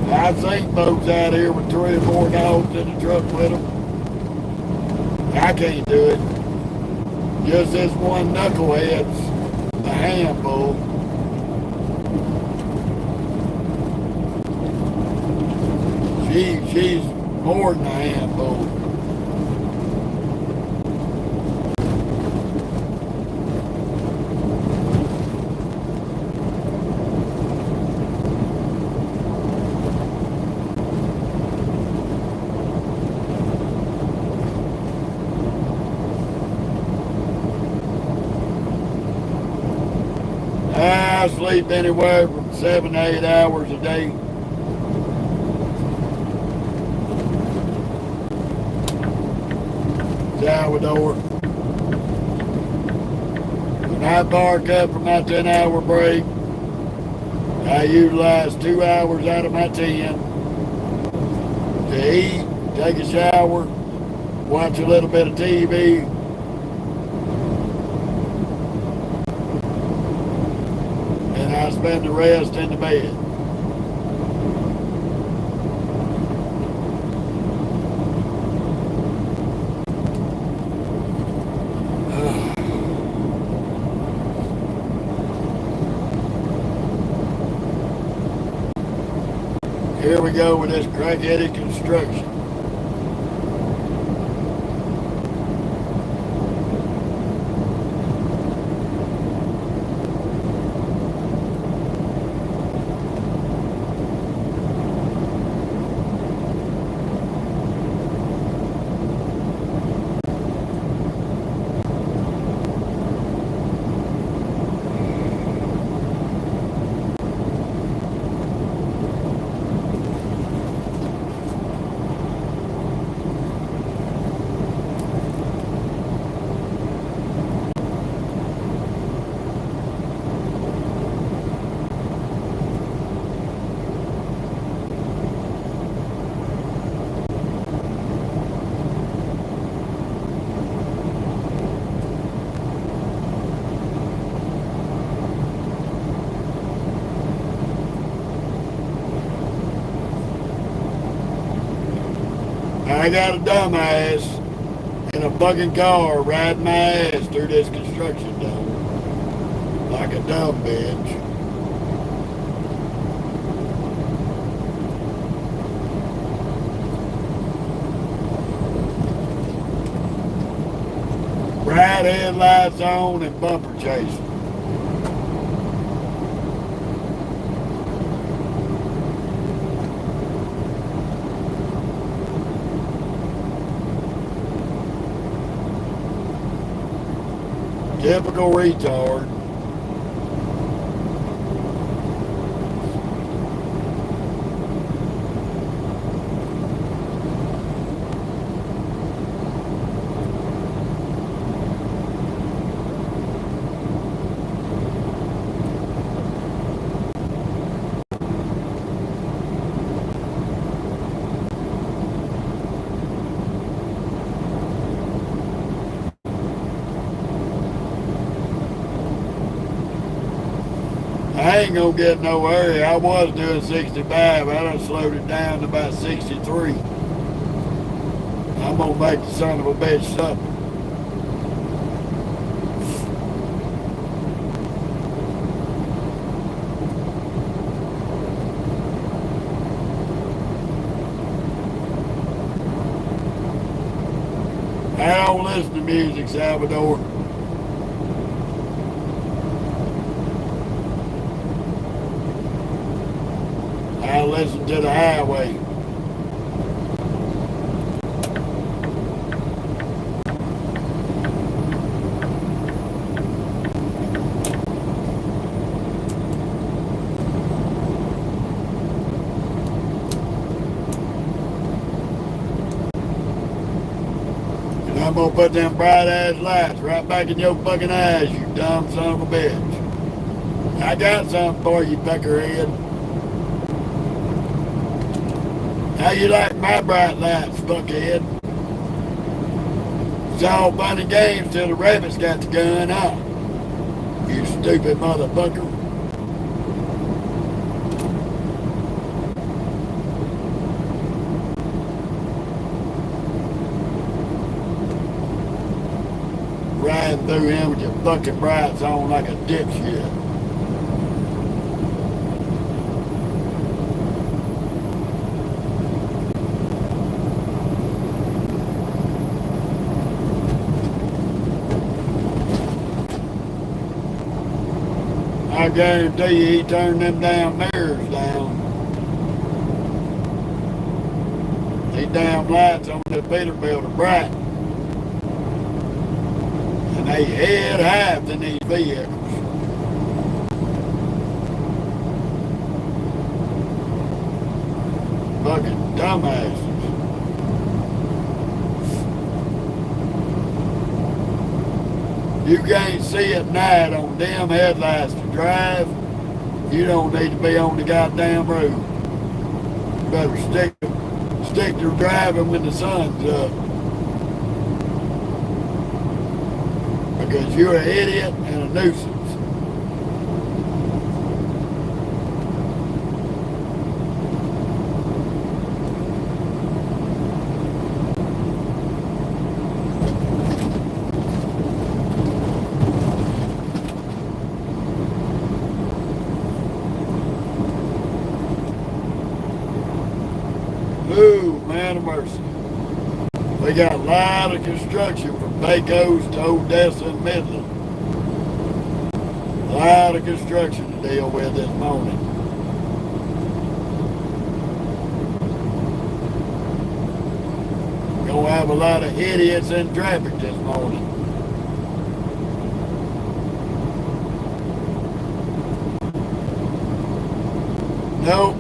I've seen folks out here with 3 or 4 dogs in the truck with them. I can't do it. Just this one knucklehead's a handful. She's more than a handful. I sleep anywhere from 7 to 8 hours a day. Salvador. When I park up for my 10-hour break, I utilize 2 hours out of my 10 to eat, take a shower, watch a little bit of TV, and I spend the rest in the bed. Here we go with this crack-headed construction. I got a dumbass in a fucking car riding my ass through this construction zone like a dumb bitch. Bright headlights on and bumper chasing. Typical retard. I ain't gonna get no hurry. I was doing 65. I done slowed it down to about 63. I'm gonna make the son of a bitch suffer. I don't listen to music, Salvador. I listen to the highway. And I'm gonna put them bright ass lights right back in your fucking eyes, you dumb son of a bitch. I got something for you, peckerhead. How you like my bright lights, fuckhead? It's all fun and games till the rabbits got the gun, huh? You stupid motherfucker. Riding through him with your fucking brights on like a dipshit. I guarantee you he turned them damn mirrors down. These damn lights on the Peterbilt are bright. And they head high than these vehicles. Fucking dumbasses. You can't see at night on dim headlights to drive. You don't need to be on the goddamn road. You better stick to driving when the sun's up. Because you're an idiot and a nuisance. Ooh, man of mercy. We got a lot of construction from Pecos to Odessa and Midland. A lot of construction to deal with this morning. Gonna have a lot of idiots in traffic this morning. Nope,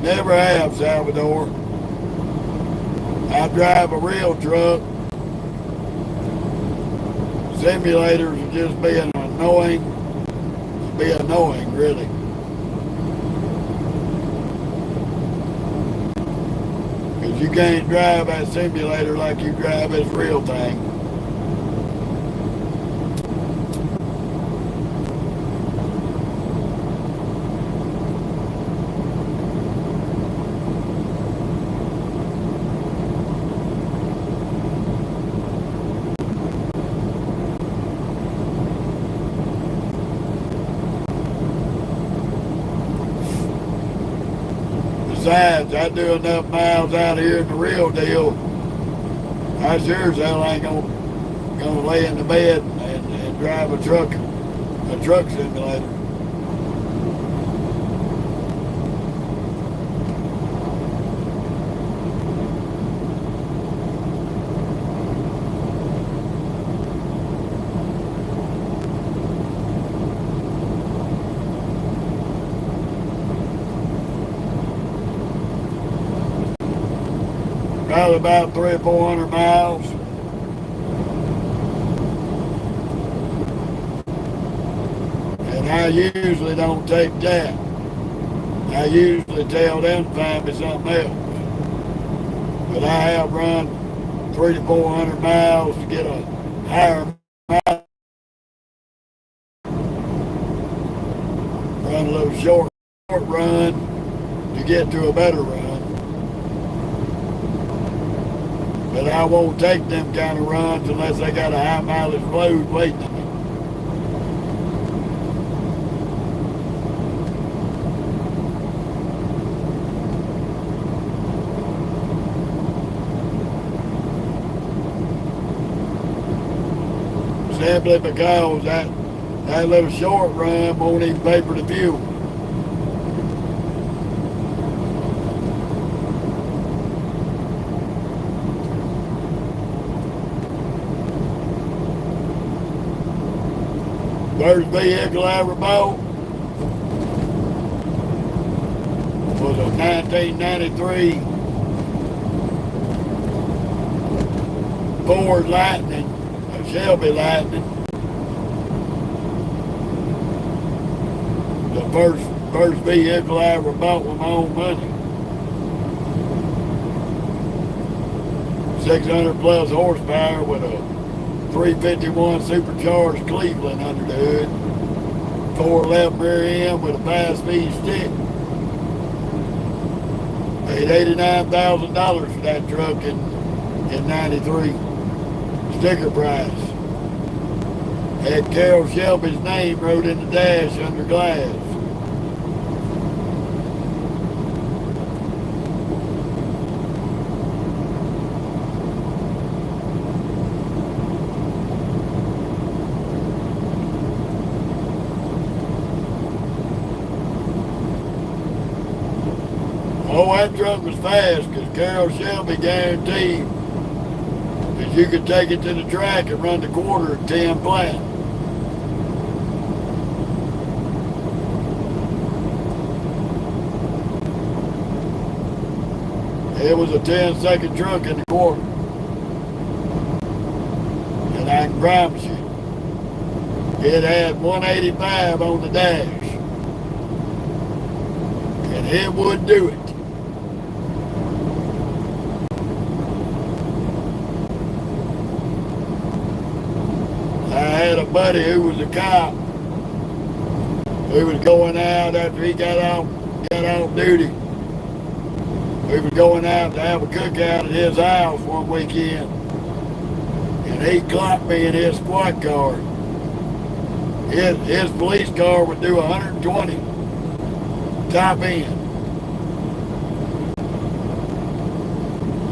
never have, Salvador. I drive a real truck. Simulators are just being annoying, really. Because you can't drive that simulator like you drive this real thing. Besides, I do enough miles out here in the real deal. I sure as hell ain't gonna lay in the bed and drive a truck simulator. Probably about 300 or 400 miles. And I usually don't take that. I usually tell them to find me something else. But I have run 300 to 400 miles to get a higher mile. Run a little short run to get to a better run. But I won't take them kind of runs unless they got a high mileage load waiting on me. Simply because that little short run won't even pay for the fuel. First vehicle I ever bought was a 1993 Ford Lightning, a Shelby Lightning. The first vehicle I ever bought with my own money. 600 plus horsepower with a 351 supercharged Cleveland under the hood, 411 rear end with a 5-speed stick. Paid $89,000 for that truck in 93. Sticker price. Had Carol Shelby's name wrote in the dash under glass. Oh, that truck was fast because Carol Shelby guaranteed that you could take it to the track and run the quarter at 10 flat. It was a 10-second truck in the quarter. And I can promise you, it had 185 on the dash. And it would do it. I had a buddy who was a cop who was going out after he got off duty. We were going out to have a cookout at his house one weekend. And he clocked me in his squad car. His police car would do 120 top end.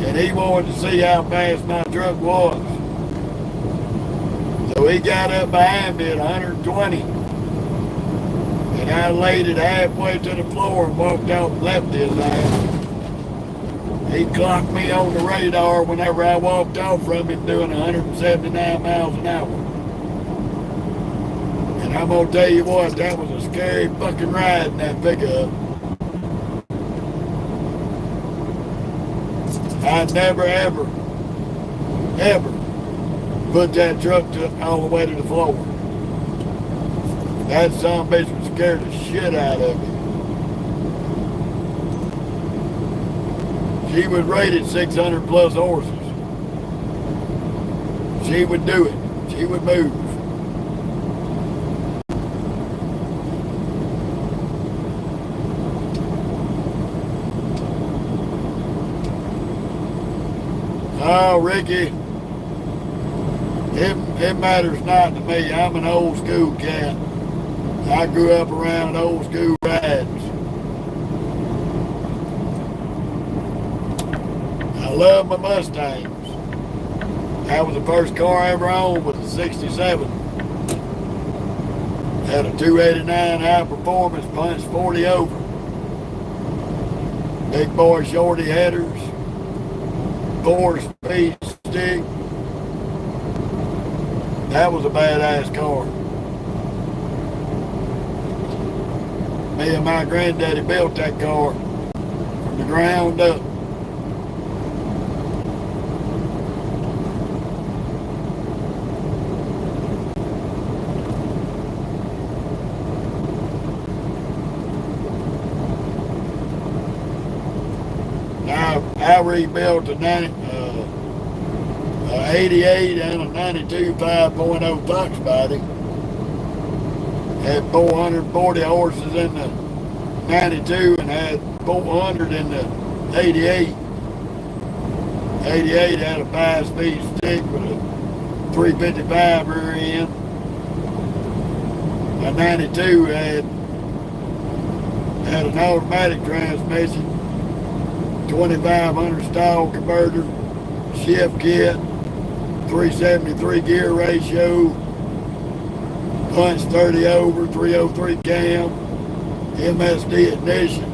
And he wanted to see how fast my truck was. So he got up behind me at 120. And I laid it halfway to the floor and walked out and left his ass. He clocked me on the radar whenever I walked off from him doing 179 miles an hour. And I'm going to tell you what, that was a scary fucking ride in that pickup. I never, ever put that truck all the way to the floor. That son of a bitch was scared the shit out of me. She was rated 600 plus horses. She would do it. She would move. Oh, Ricky, it matters not to me. I'm an old school cat. I grew up around old school rides. I love my Mustangs. That was the first car I ever owned, was a 67. Had a 289 high performance, punched 40 over. Big boy shorty headers, 4-speed stick. That was a badass car. Me and my granddaddy built that car from the ground up. I rebuilt a 88 and a 92 5.0 Fox body. Had 440 horses in 92 and had 400 in the 88. 88 had a 5-speed stick with a 355 rear end. My 92 had an automatic transmission, 2500 stall converter, shift kit, 373 gear ratio, punch 30 over, 303 cam, MSD ignition.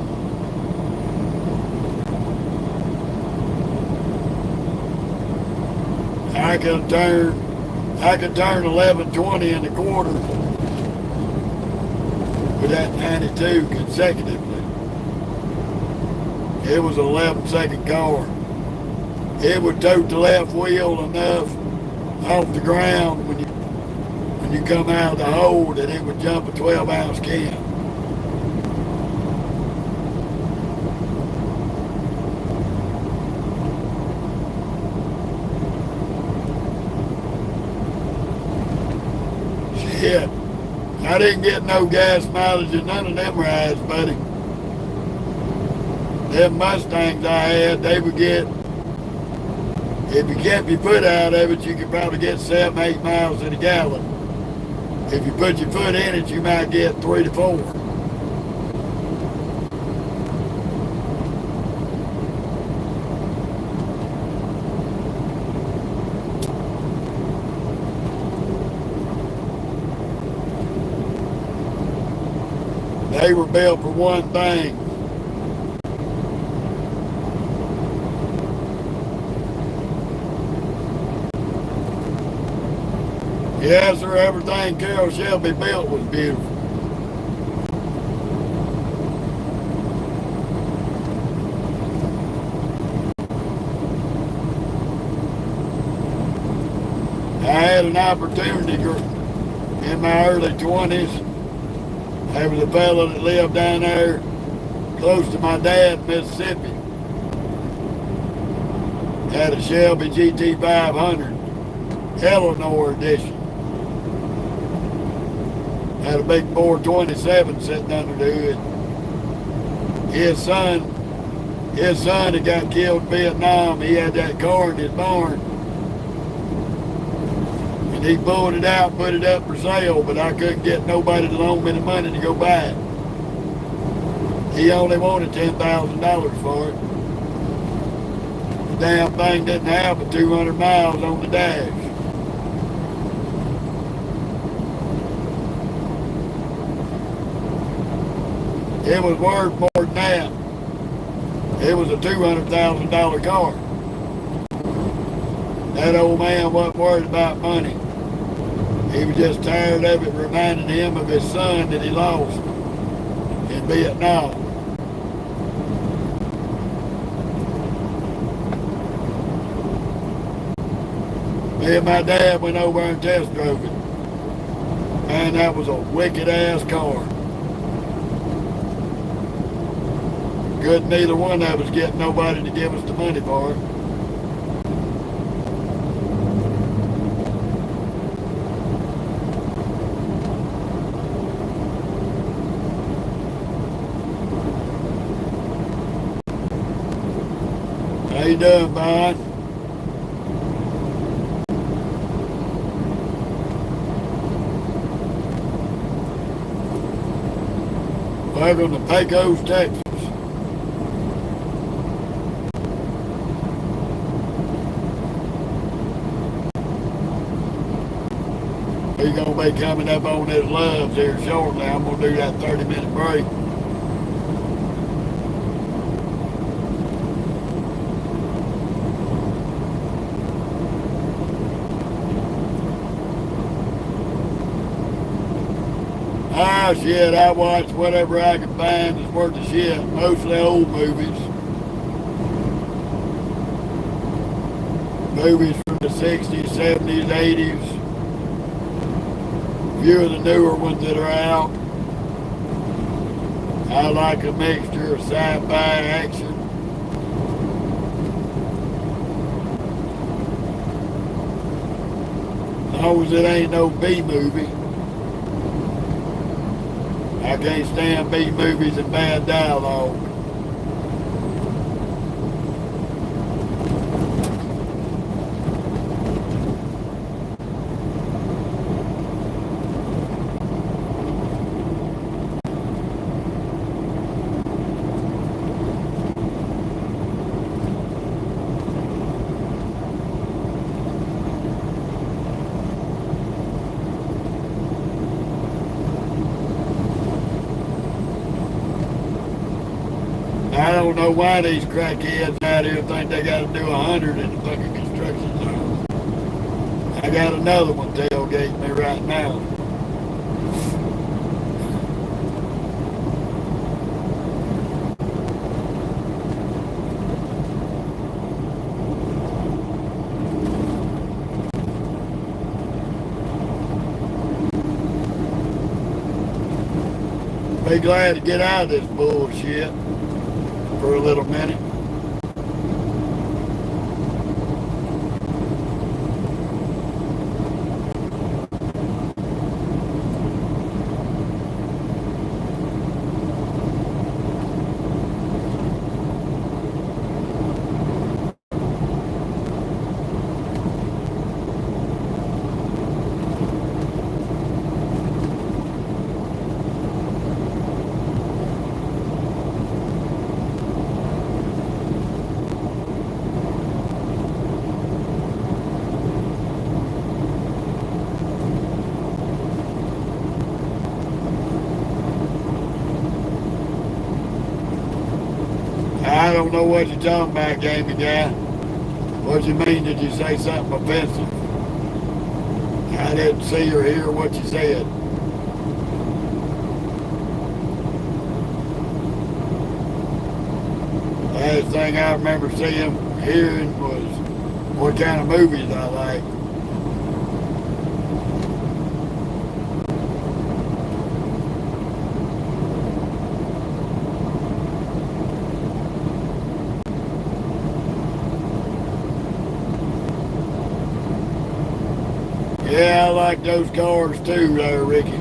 I could turn 1120 in the quarter with that 92 consecutively. It was an 11-second car. It would tote the left wheel enough off the ground when you come out of the hole that it would jump a 12-ounce can. Shit, I didn't get no gas mileage in none of them rides, buddy. Them Mustangs I had, they would get, if you kept your foot out of it, you could probably get 7-8 miles in a gallon. If you put your foot in it, you might get 3 to 4. They were built for one thing. Yes, sir, everything Carroll Shelby built was beautiful. I had an opportunity in my early 20s. There was a fellow that lived down there close to my dad in Mississippi. Had a Shelby GT 500, Eleanor edition. Had a big 427 sitting under the hood. His son that got killed in Vietnam, he had that car in his barn. And he pulled it out and put it up for sale, but I couldn't get nobody to loan me the money to go buy it. He only wanted $10,000 for it. The damn thing didn't have but 200 miles on the dash. It was worth more than that. It was a $200,000 car. That old man wasn't worried about money. He was just tired of it reminding him of his son that he lost in Vietnam. Me and my dad went over and test drove it. Man, that was a wicked ass car. Couldn't neither one of us get nobody to give us the money for it. How you doing, Bud? Welcome to Pecos, Texas. We're going to be coming up on this Loves here shortly. I'm going to do that 30-minute break. Ah, shit, I watch whatever I can find that's worth the shit. Mostly old movies. Movies from the 60s, 70s, 80s. A few of the newer ones that are out. I like a mixture of sci-fi action. As long as it ain't no B movie. I can't stand B movies and bad dialogue. I don't know why these crackheads out here think they got to do 100 in the fucking construction zone. I got another one tailgating me right now. Be glad to get out of this bullshit for a little minute. I don't know what you're talking about, gaming guy. What you mean? Did you say something offensive? I didn't see or hear what you said. Last thing I remember hearing was what kind of movies I like. Yeah, I like those cars too, there, Ricky.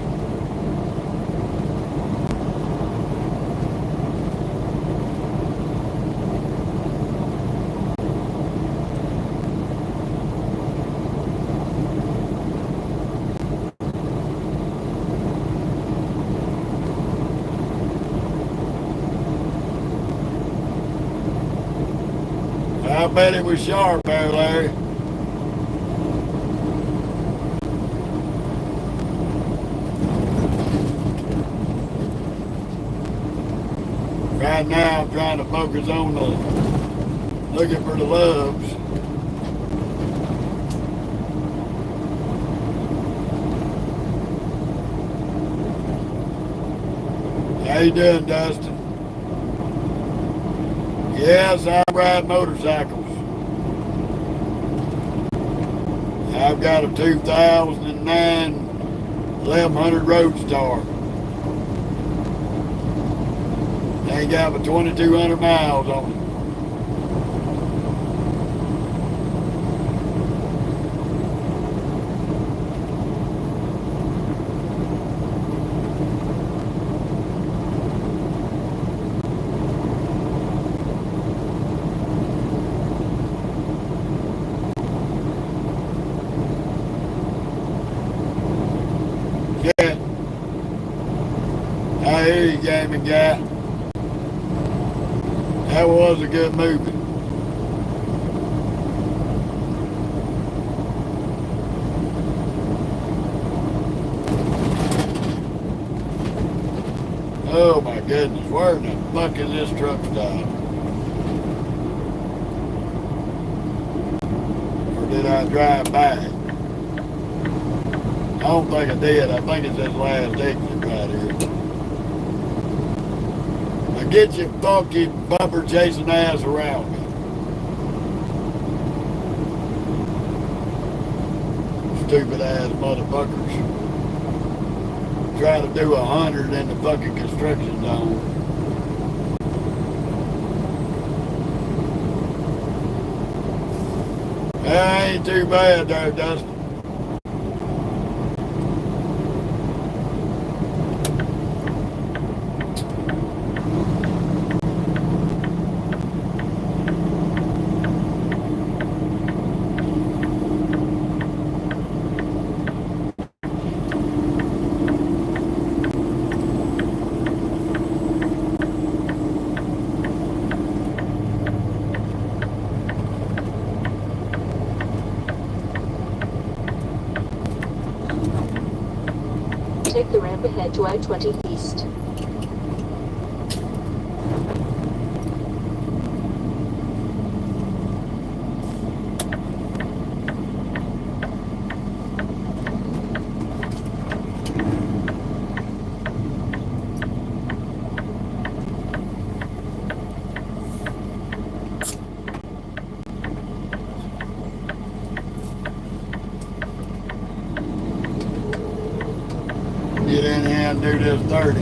I bet it was sharp there, Larry. Right now I'm trying to focus on looking for the loves. How you doing, Dustin? Yes, I ride motorcycles. I've got a 2009 1100 Roadstar. Ain't got but 2,200 miles on it. Yeah. I hear you, gaming guy. That was a good movie. Oh my goodness, where in the fuck is this truck stop? Or did I drive back? I don't think I did. I think it's this last exit right here. Now get your funky bumper chasing ass around me. Stupid ass motherfuckers. Try to do 100 in the fucking construction zone. That ain't too bad there, Dustin. Take the ramp ahead to I-20 East. Get in here and do this 30.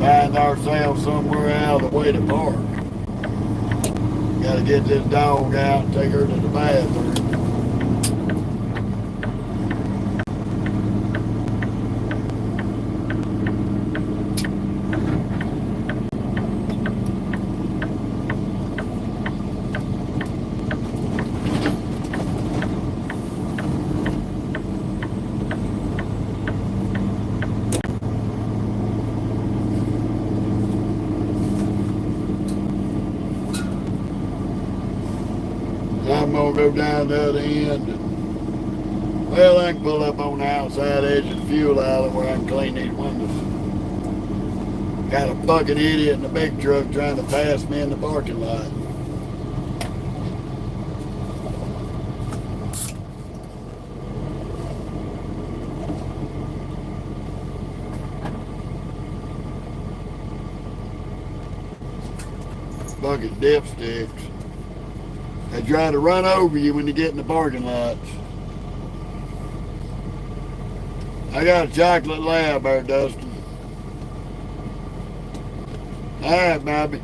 Find ourselves somewhere out of the way to park. Gotta get this dog out and take her to the bathroom. I'm gonna go down the other end. Well, I can pull up on the outside edge of the fuel island where I can clean these windows. Got a fucking idiot in the big truck trying to pass me in the parking lot. Fucking dipsticks. They try to run over you when you get in the parking lots. I got a chocolate lab there, Dustin. All right, Bobby.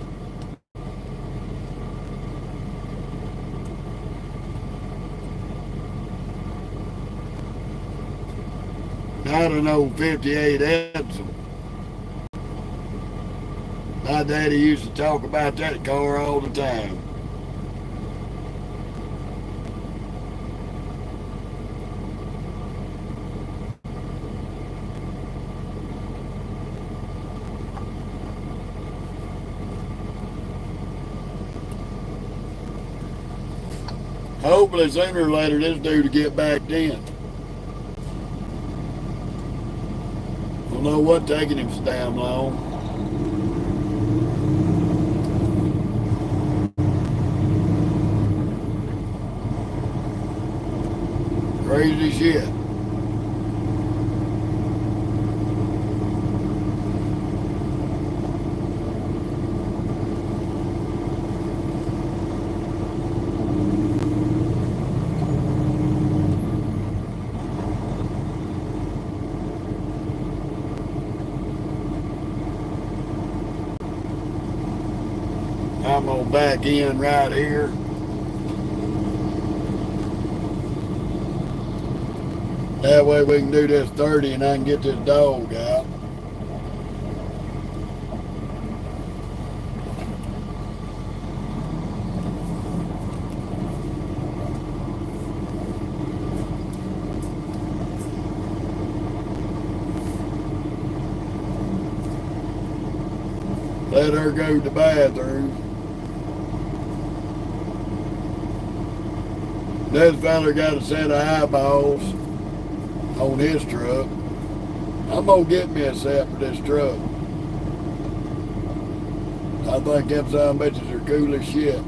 Not an old 58 Edsel. My daddy used to talk about that car all the time. Hopefully sooner or later this dude will get back in. Don't know what taking him so damn long. Crazy shit. I'm gonna back in right here. That way we can do this 30 and I can get this dog out. Let her go to the bathroom. This fella got a set of eyeballs on his truck. I'm gonna get me a set for this truck. I think them son of bitches are cool as shit.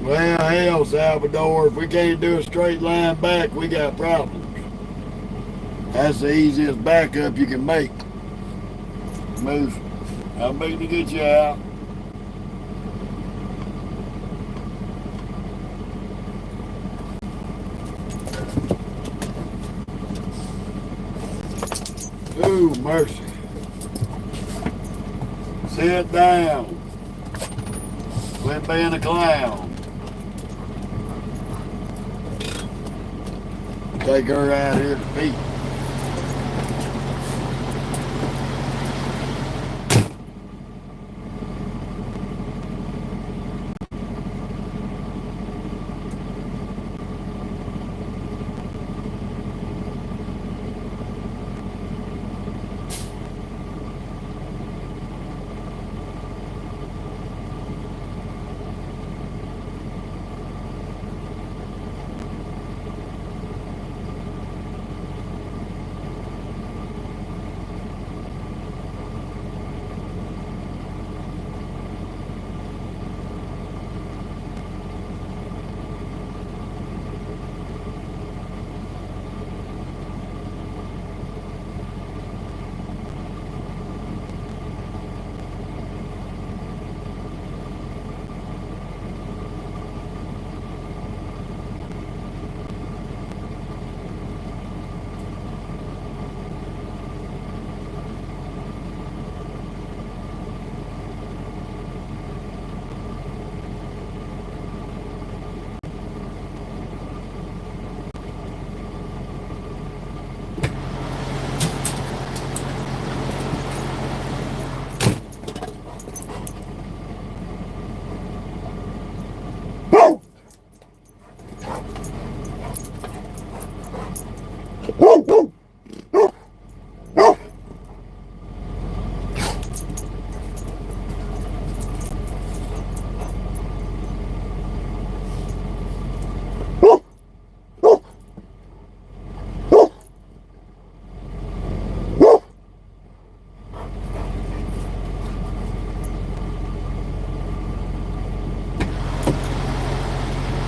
Well, hell, Salvador, if we can't do a straight line back, we got problems. That's the easiest backup you can make. Move. I'm beating to get you out. Ooh, mercy. Sit down. Quit being a clown. Take her out here to Pete.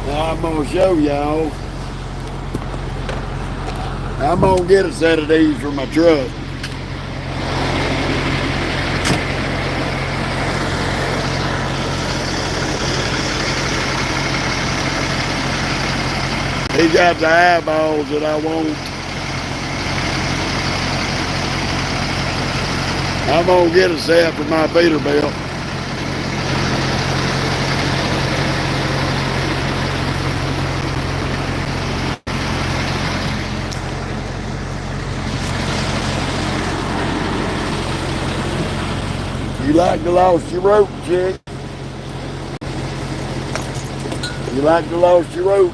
Now I'm gonna show y'all. I'm gonna get a set of these for my truck. He got the eyeballs that I want. I'm gonna get a set for my Peterbilt. You like to lost your rope, chick? You like to lost your rope?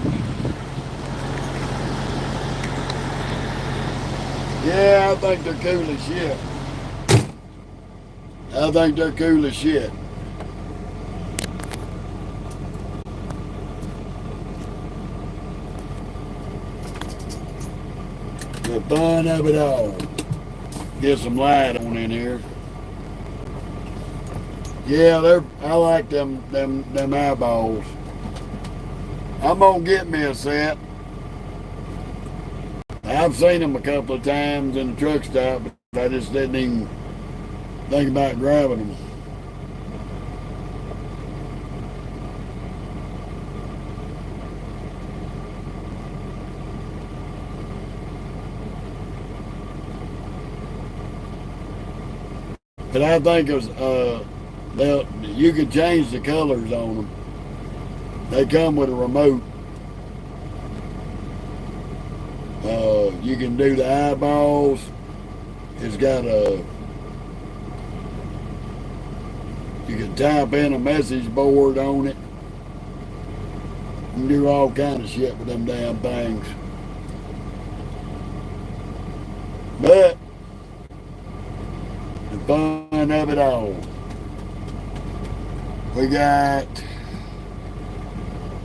Yeah, I think they're cool as shit. I think they're cool as shit. The fun of it all. Get some light on in here. Yeah, I like them eyeballs. I'm gonna get me a set. I've seen them a couple of times in the truck stop, but I just didn't even think about grabbing them. But I think it was, you could change the colors on them. They come with a remote. You can do the eyeballs. It's got you can type in a message board on it. You can do all kind of shit with them damn things. But the fun of it all. We got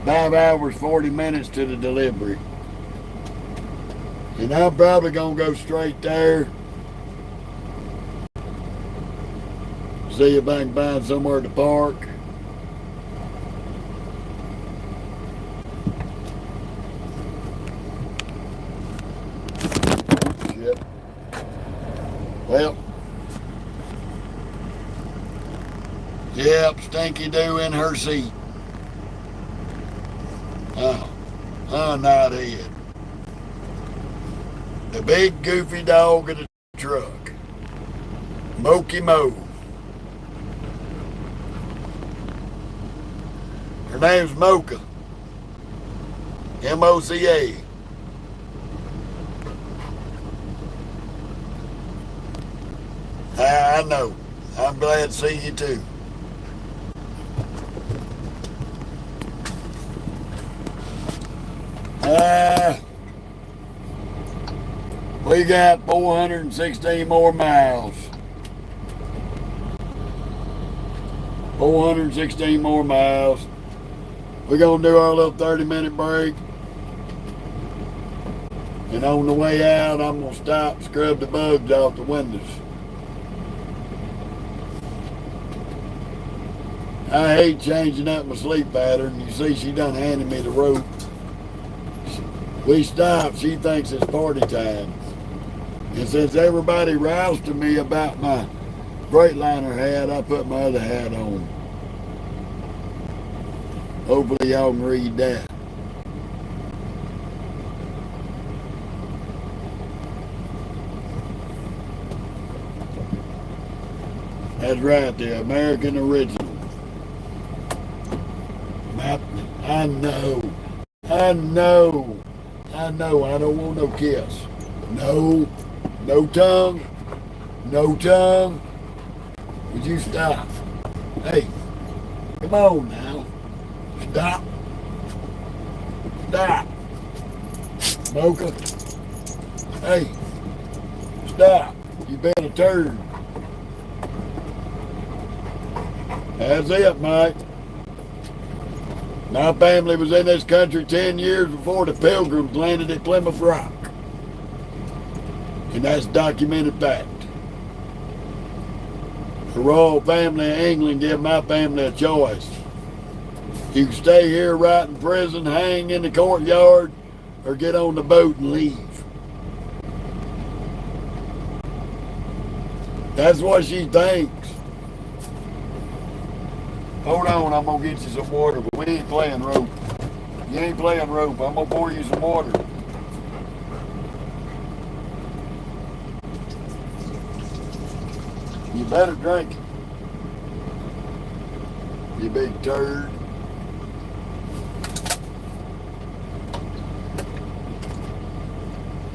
5 hours, 40 minutes to the delivery. And I'm probably going to go straight there. See if I can find somewhere to park. Shit. Well. Yep, Stinky Doo in her seat. Not it. The big goofy dog in the truck. Mokey Mo. Her name's Mocha. M-O-C-A. I know. I'm glad to see you too. We got 416 more miles. 416 more miles. We're going to do our little 30-minute break. And on the way out, I'm going to stop, scrub the bugs off the windows. I hate changing up my sleep pattern. You see, she done handed me the rope. We stopped. She thinks it's party time. And since everybody roused to me about my Freightliner hat, I put my other hat on. Hopefully y'all can read that. That's right, the American original. I know. I don't want no kiss. No tongue. No tongue. Would you stop? Hey, come on now. Stop. Mocha. Hey, stop. You've been a turd. That's it, Mike. My family was in this country 10 years before the Pilgrims landed at Plymouth Rock. And that's documented fact. The royal family of England gave my family a choice. You can stay here, rot in prison, hang in the courtyard, or get on the boat and leave. That's what she thinks. Hold on, I'm going to get you some water, but we ain't playing rope. You ain't playing rope. I'm going to pour you some water. You better drink it. You big turd.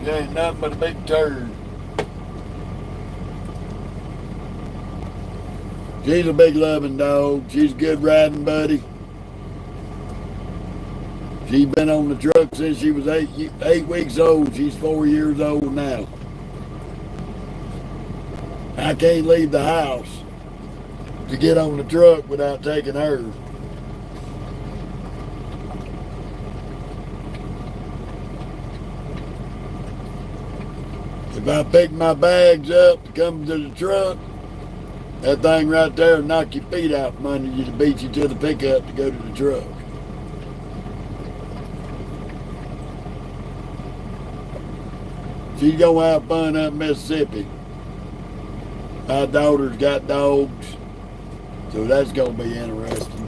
You ain't nothing but a big turd. She's a big loving dog. She's a good riding buddy. She's been on the truck since she was 8 weeks old. She's 4 years old now. I can't leave the house to get on the truck without taking her. If I pick my bags up to come to the truck, that thing right there will knock your feet out from under you to beat you to the pickup to go to the truck. She's going to have fun up in Mississippi. My daughter's got dogs, so that's going to be interesting.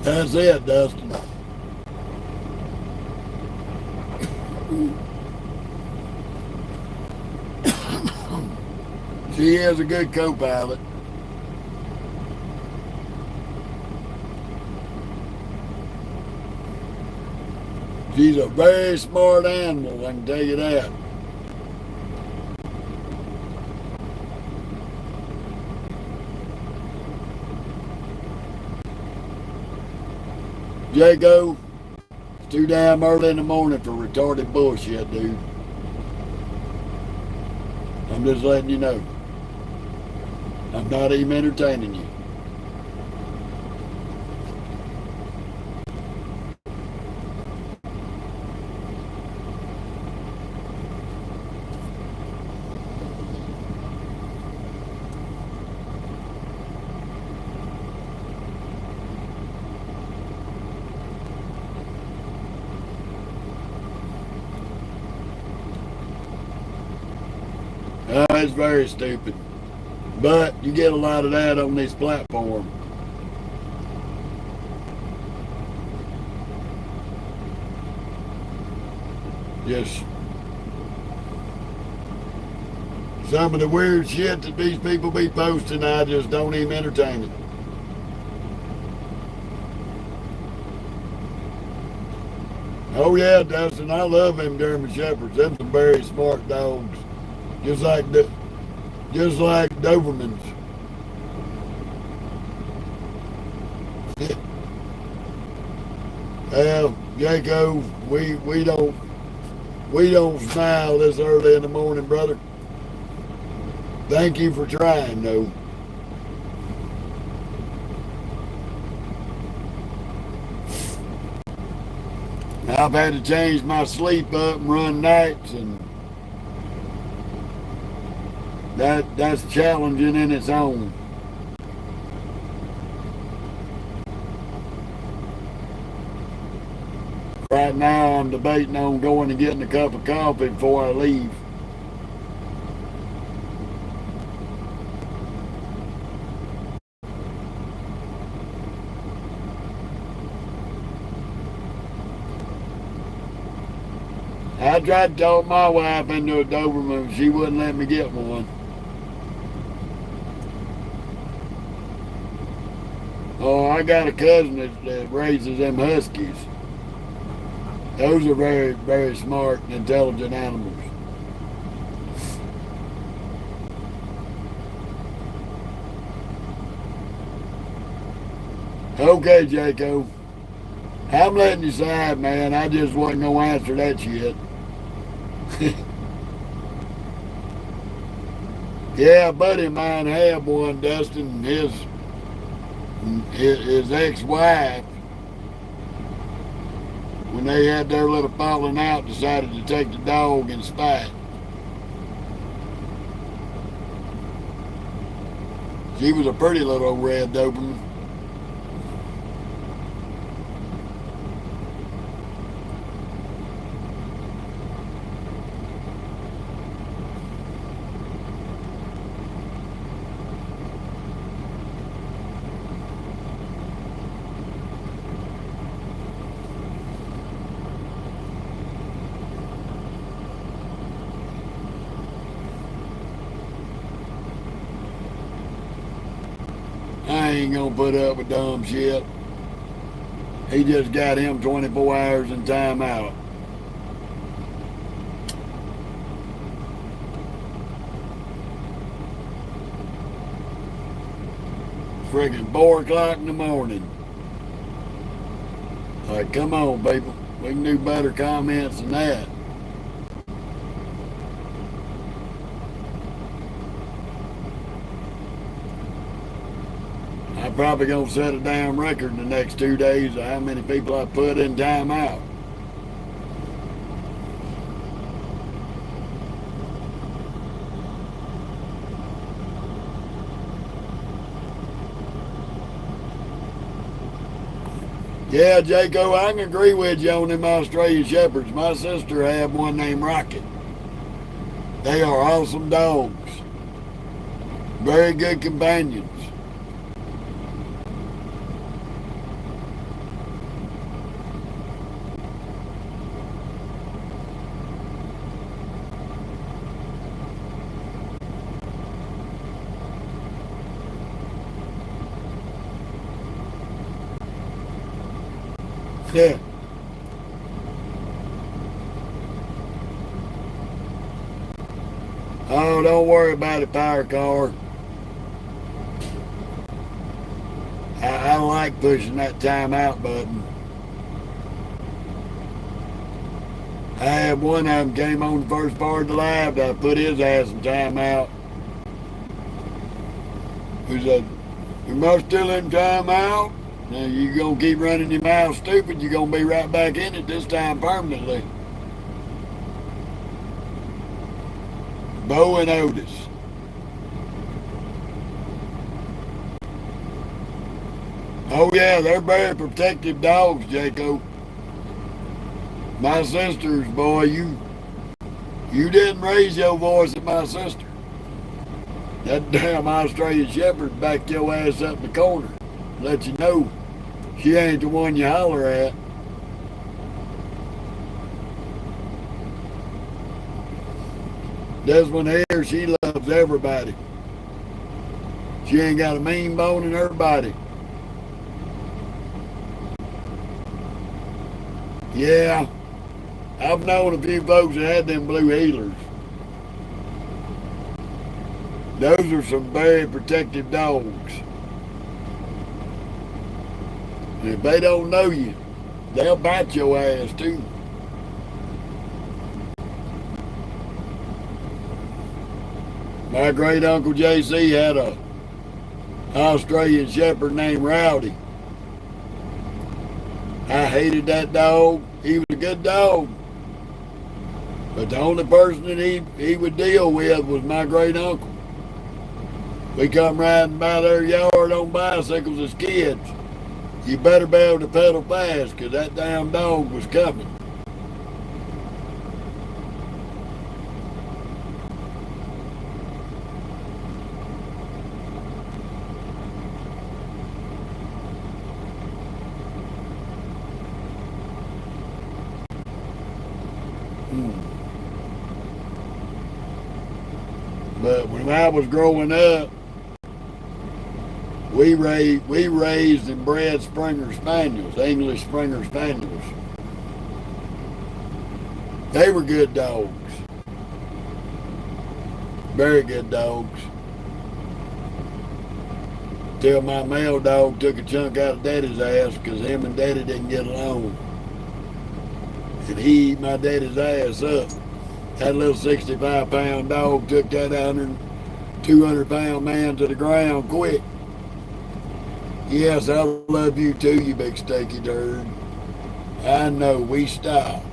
That's it, Dustin. She is a good co-pilot. She's a very smart animal, I can tell you that. Jago, it's too damn early in the morning for retarded bullshit, dude. I'm just letting you know. I'm not even entertaining you. It's very stupid. But you get a lot of that on this platform. Yes. Some of the weird shit that these people be posting, I just don't even entertain it. Oh yeah, Dustin, I love them German Shepherds. Them some very smart dogs, just like just like Dobermans. Well, Jaco, we don't smile this early in the morning, brother. Thank you for trying, though. I've had to change my sleep up and run nights, and that's challenging in its own. Right now, I'm debating on going and getting a cup of coffee before I leave. I tried to talk my wife into a Doberman, she wouldn't let me get one. Oh, I got a cousin that raises them huskies. Those are very, very smart and intelligent animals. Okay, Jaco. I'm letting you slide, man. I just wasn't going to answer that shit. Yeah, a buddy of mine had one, Dustin. His ex-wife, when they had their little falling out, decided to take the dog in spite. She was a pretty little red Doberman. I ain't gonna put up with dumb shit. He just got him 24 hours in timeout. Friggin' 4 o'clock in the morning. Like, come on, people. We can do better comments than that. I'm probably gonna set a damn record in the next 2 days of how many people I put in timeout. Yeah, Jaco, I can agree with you on them Australian Shepherds. My sister had one named Rocket. They are awesome dogs. Very good companions. Yeah. Oh, don't worry about it, Power Car. I like pushing that timeout button. I had one of them came on the first part of the live. I put his ass in timeout. He said, "You must still in timeout. Now you gonna keep running your mouth stupid. You're gonna be right back in it this time permanently." Bo and Otis. Oh yeah, they're very protective dogs, Jaco. My sister's, boy, you didn't raise your voice at my sister. That damn Australian Shepherd backed your ass up in the corner. Let you know she ain't the one you holler at. This one here, she loves everybody. She ain't got a mean bone in her body. Yeah, I've known a few folks that had them blue healers. Those are some very protective dogs. And if they don't know you, they'll bite your ass too. My great uncle JC had a Australian Shepherd named Rowdy. I hated that dog. He was a good dog. But the only person that he would deal with was my great uncle. We come riding by their yard on bicycles as kids. You better be able to pedal fast because that damn dog was coming. But when I was growing up, we raised and bred Springer Spaniels, English Springer Spaniels. They were good dogs. Very good dogs. Till my male dog took a chunk out of Daddy's ass because him and Daddy didn't get along. And he eat my daddy's ass up. That little 65-pound dog took that 200-pound man to the ground quick. Yes, I love you too, you big steaky turd. I know, we stopped.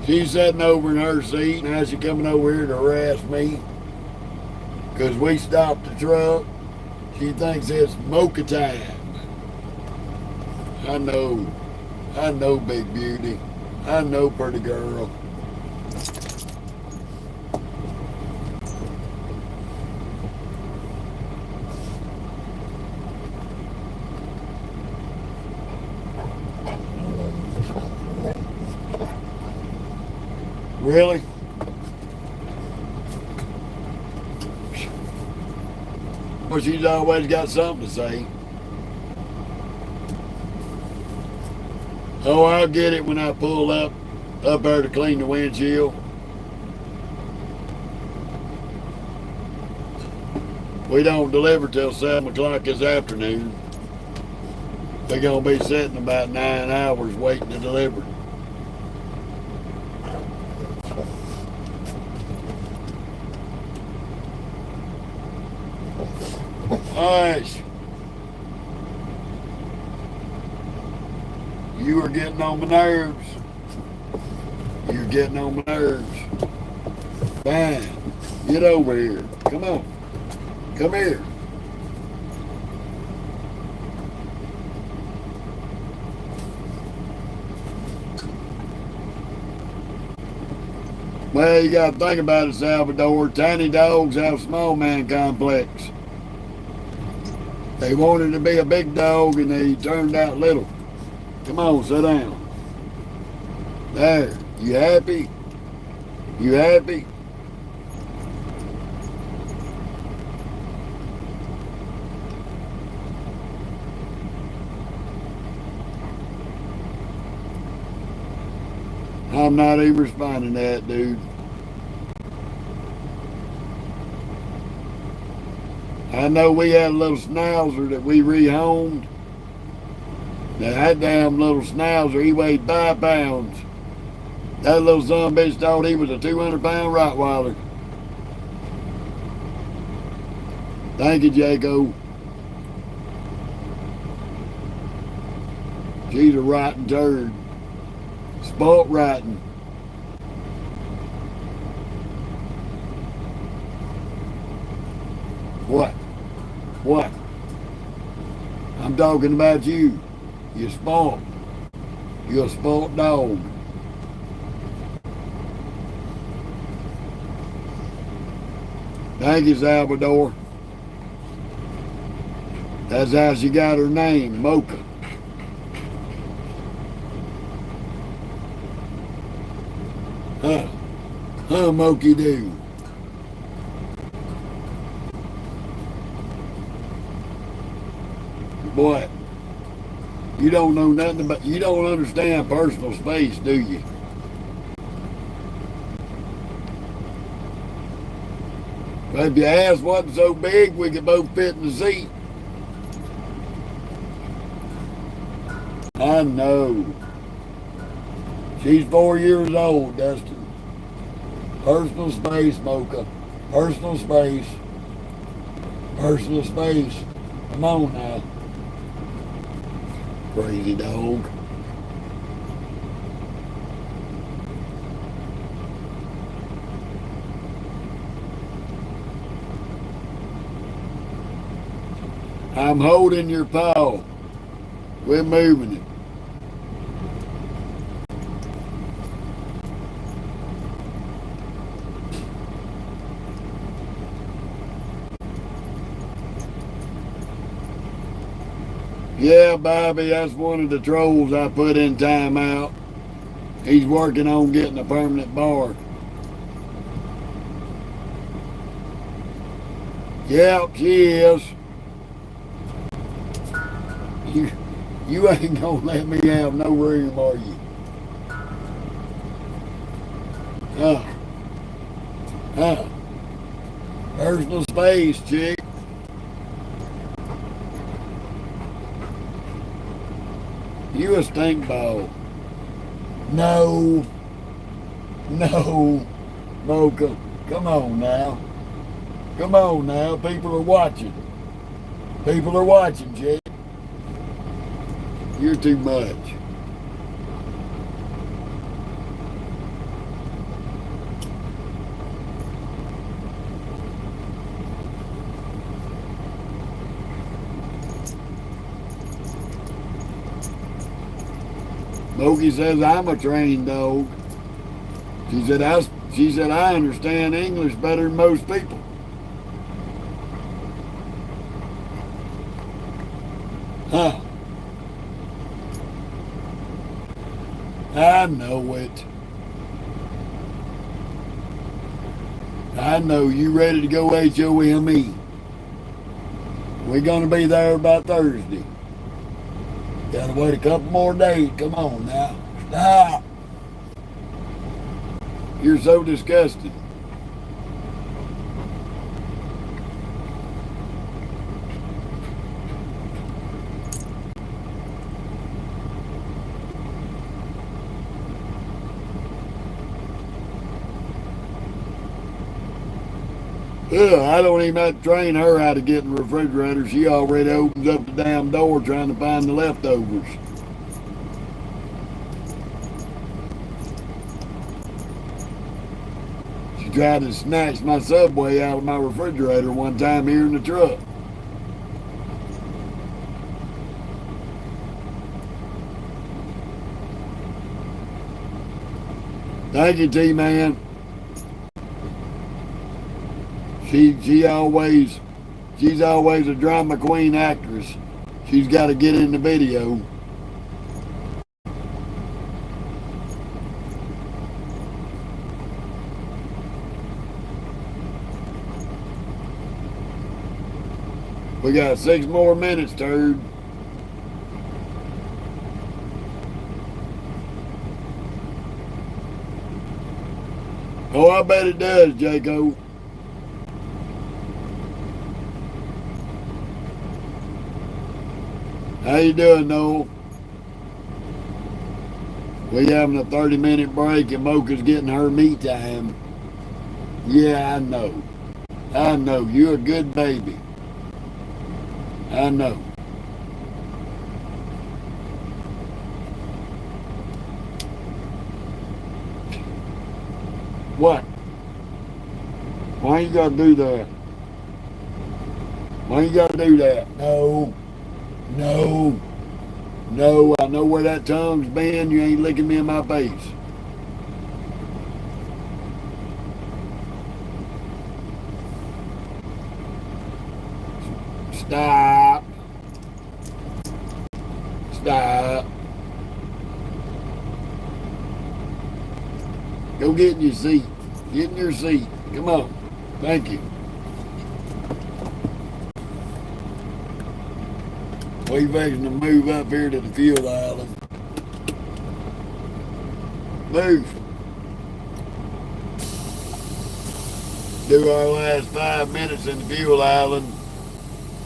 She's sitting over in her seat, now she's coming over here to harass me. Because we stopped the truck. She thinks it's mocha time. I know, big beauty. I know, pretty girl. Really? Well, she's always got something to say. Oh, I'll get it when I pull up there to clean the windshield. We don't deliver till 7 o'clock this afternoon. They're going to be sitting about 9 hours waiting to deliver. Hush. You are getting on my nerves. You're getting on my nerves. Fine. Get over here. Come on. Come here. Well, you got to think about it, Salvador. Tiny dogs have small man complex. They wanted to be a big dog and they turned out little. Come on, sit down. There. You happy? You happy? I'm not even responding to that, dude. I know we had a little schnauzer that we rehomed. Now that damn little schnauzer, he weighed 5 pounds. That little son bitch thought he was a 200-pound Rottweiler. Thank you, Jaco. She's a rotten turd. Spoilt rotten. What? What? I'm talking about you. You're spoilt. You're a spoilt dog. Thank you, Salvador. That's how she got her name, Mocha. Huh. Huh, Moky Doo. What? You don't know nothing about, you don't understand personal space, do you? But if your ass wasn't so big, we could both fit in the seat. I know. She's 4 years old, Dustin. Personal space, Mocha. Personal space. Personal space. Come on now. Crazy dog. I'm holding your paw. We're moving it. Yeah, Bobby, that's one of the trolls I put in timeout. He's working on getting a permanent bar. Yep, she is. You ain't gonna let me have no room, are you? Huh. Personal space, chick. You a stink ball. No. Mocha, come on now. Come on now. People are watching. People are watching, chick. You're too much. Moki says I'm a trained dog. She said I understand English better than most people. Huh. I know it. I know you ready to go HOME. We're gonna be there about Thursday. Gotta wait a couple more days. Come on now. Stop. You're so disgusting. Ugh, I don't even have to train her how to get in the refrigerator. She already opens up the damn door trying to find the leftovers. She tried to snatch my Subway out of my refrigerator one time here in the truck. Thank you, T-Man. She's always a drama queen actress. She's got to get in the video. We got 6 more minutes, turd. Oh, I bet it does, Jaco. How you doing, Noel? We having a 30-minute break and Mocha's getting her me time. Yeah, I know. I know. You're a good baby. I know. What? Why you gotta do that? Why you gotta do that? No. I know where that tongue's been. You ain't licking me in my face. Stop. Go get in your seat. Get in your seat. Come on. Thank you. We fixing to move up here to the fuel island. Move. Do our last 5 minutes in the fuel island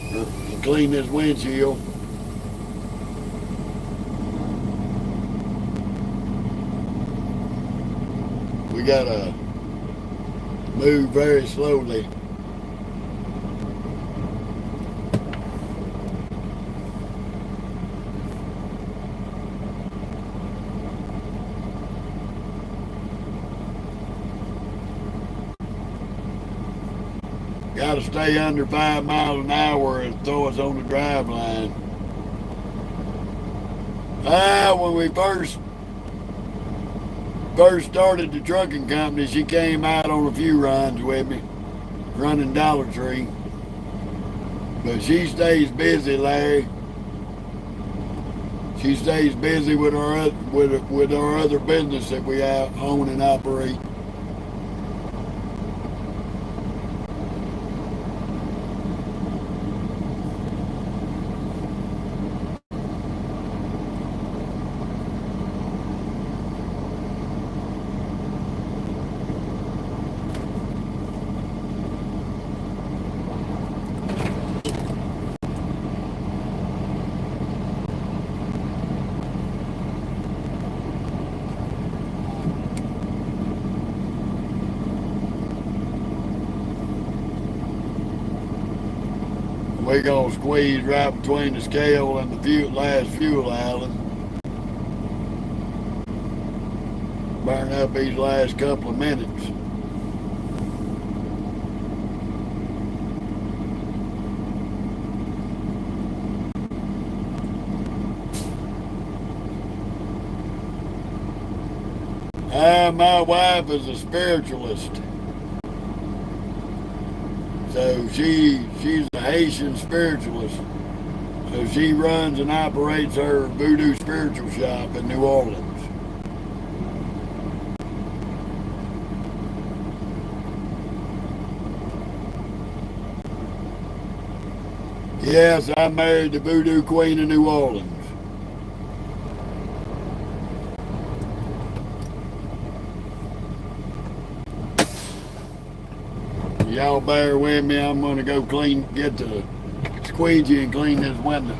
and clean this windshield. We gotta move very slowly. Got to stay under 5 miles an hour and throw us on the drive line. When we first started the trucking company, she came out on a few runs with me, running Dollar Tree. But she stays busy, Larry. She stays busy with our other business that we own and operate. We're going to squeeze right between the scale and the last fuel island. Burn up these last couple of minutes. My wife is a spiritualist. So she's a Haitian spiritualist. So she runs and operates her voodoo spiritual shop in New Orleans. Yes, I married the voodoo queen of New Orleans. Y'all bear with me. I'm going to go get the squeegee and clean this window.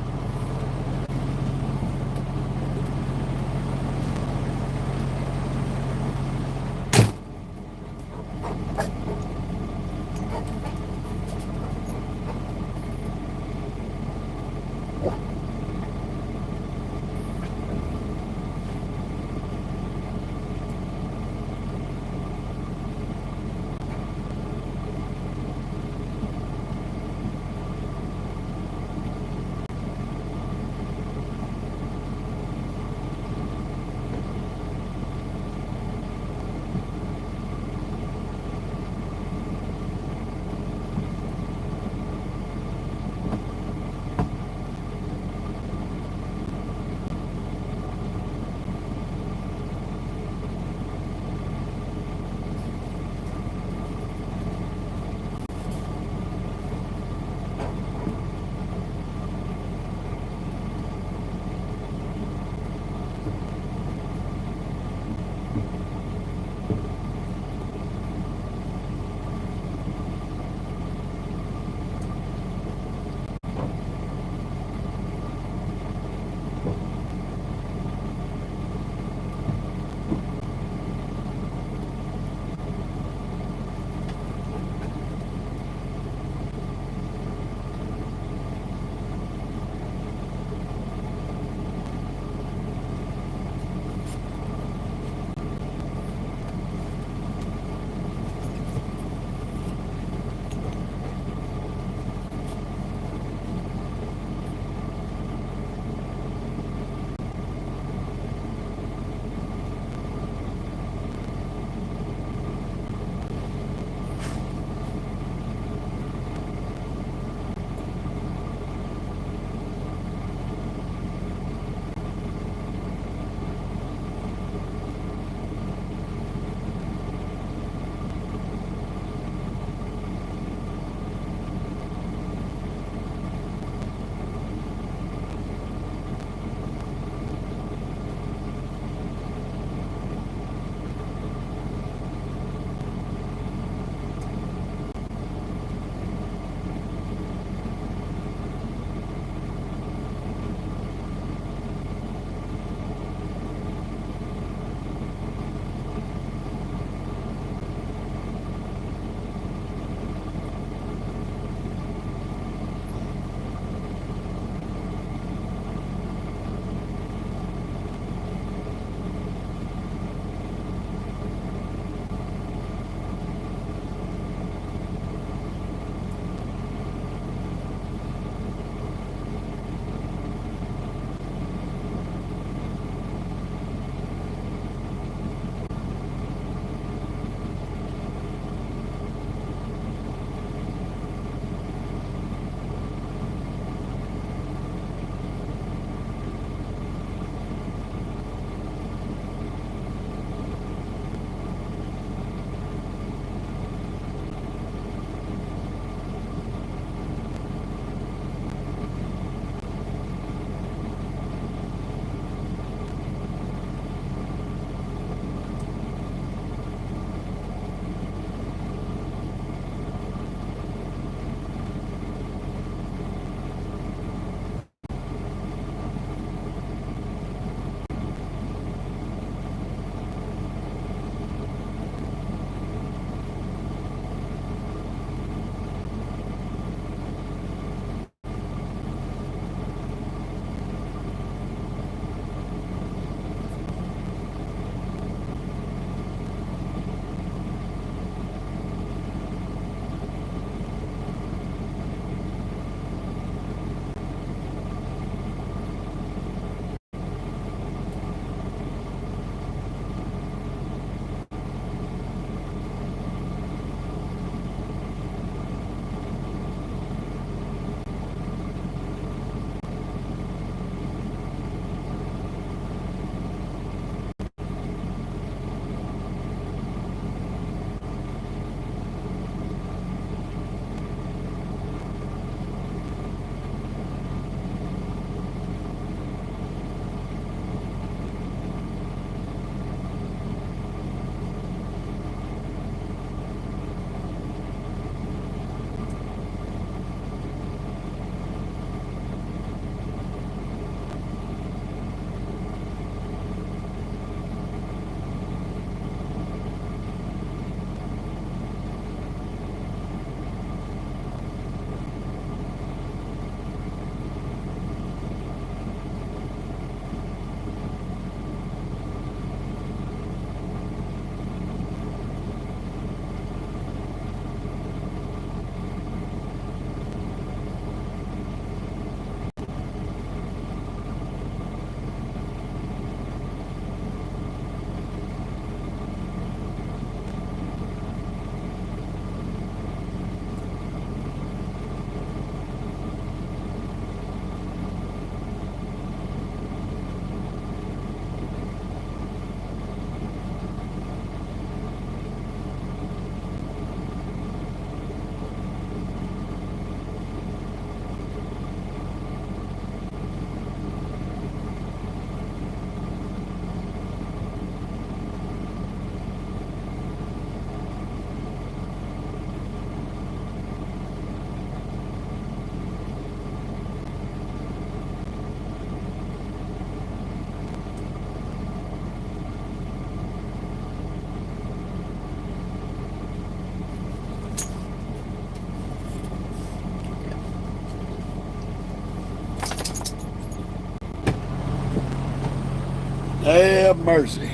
Have mercy.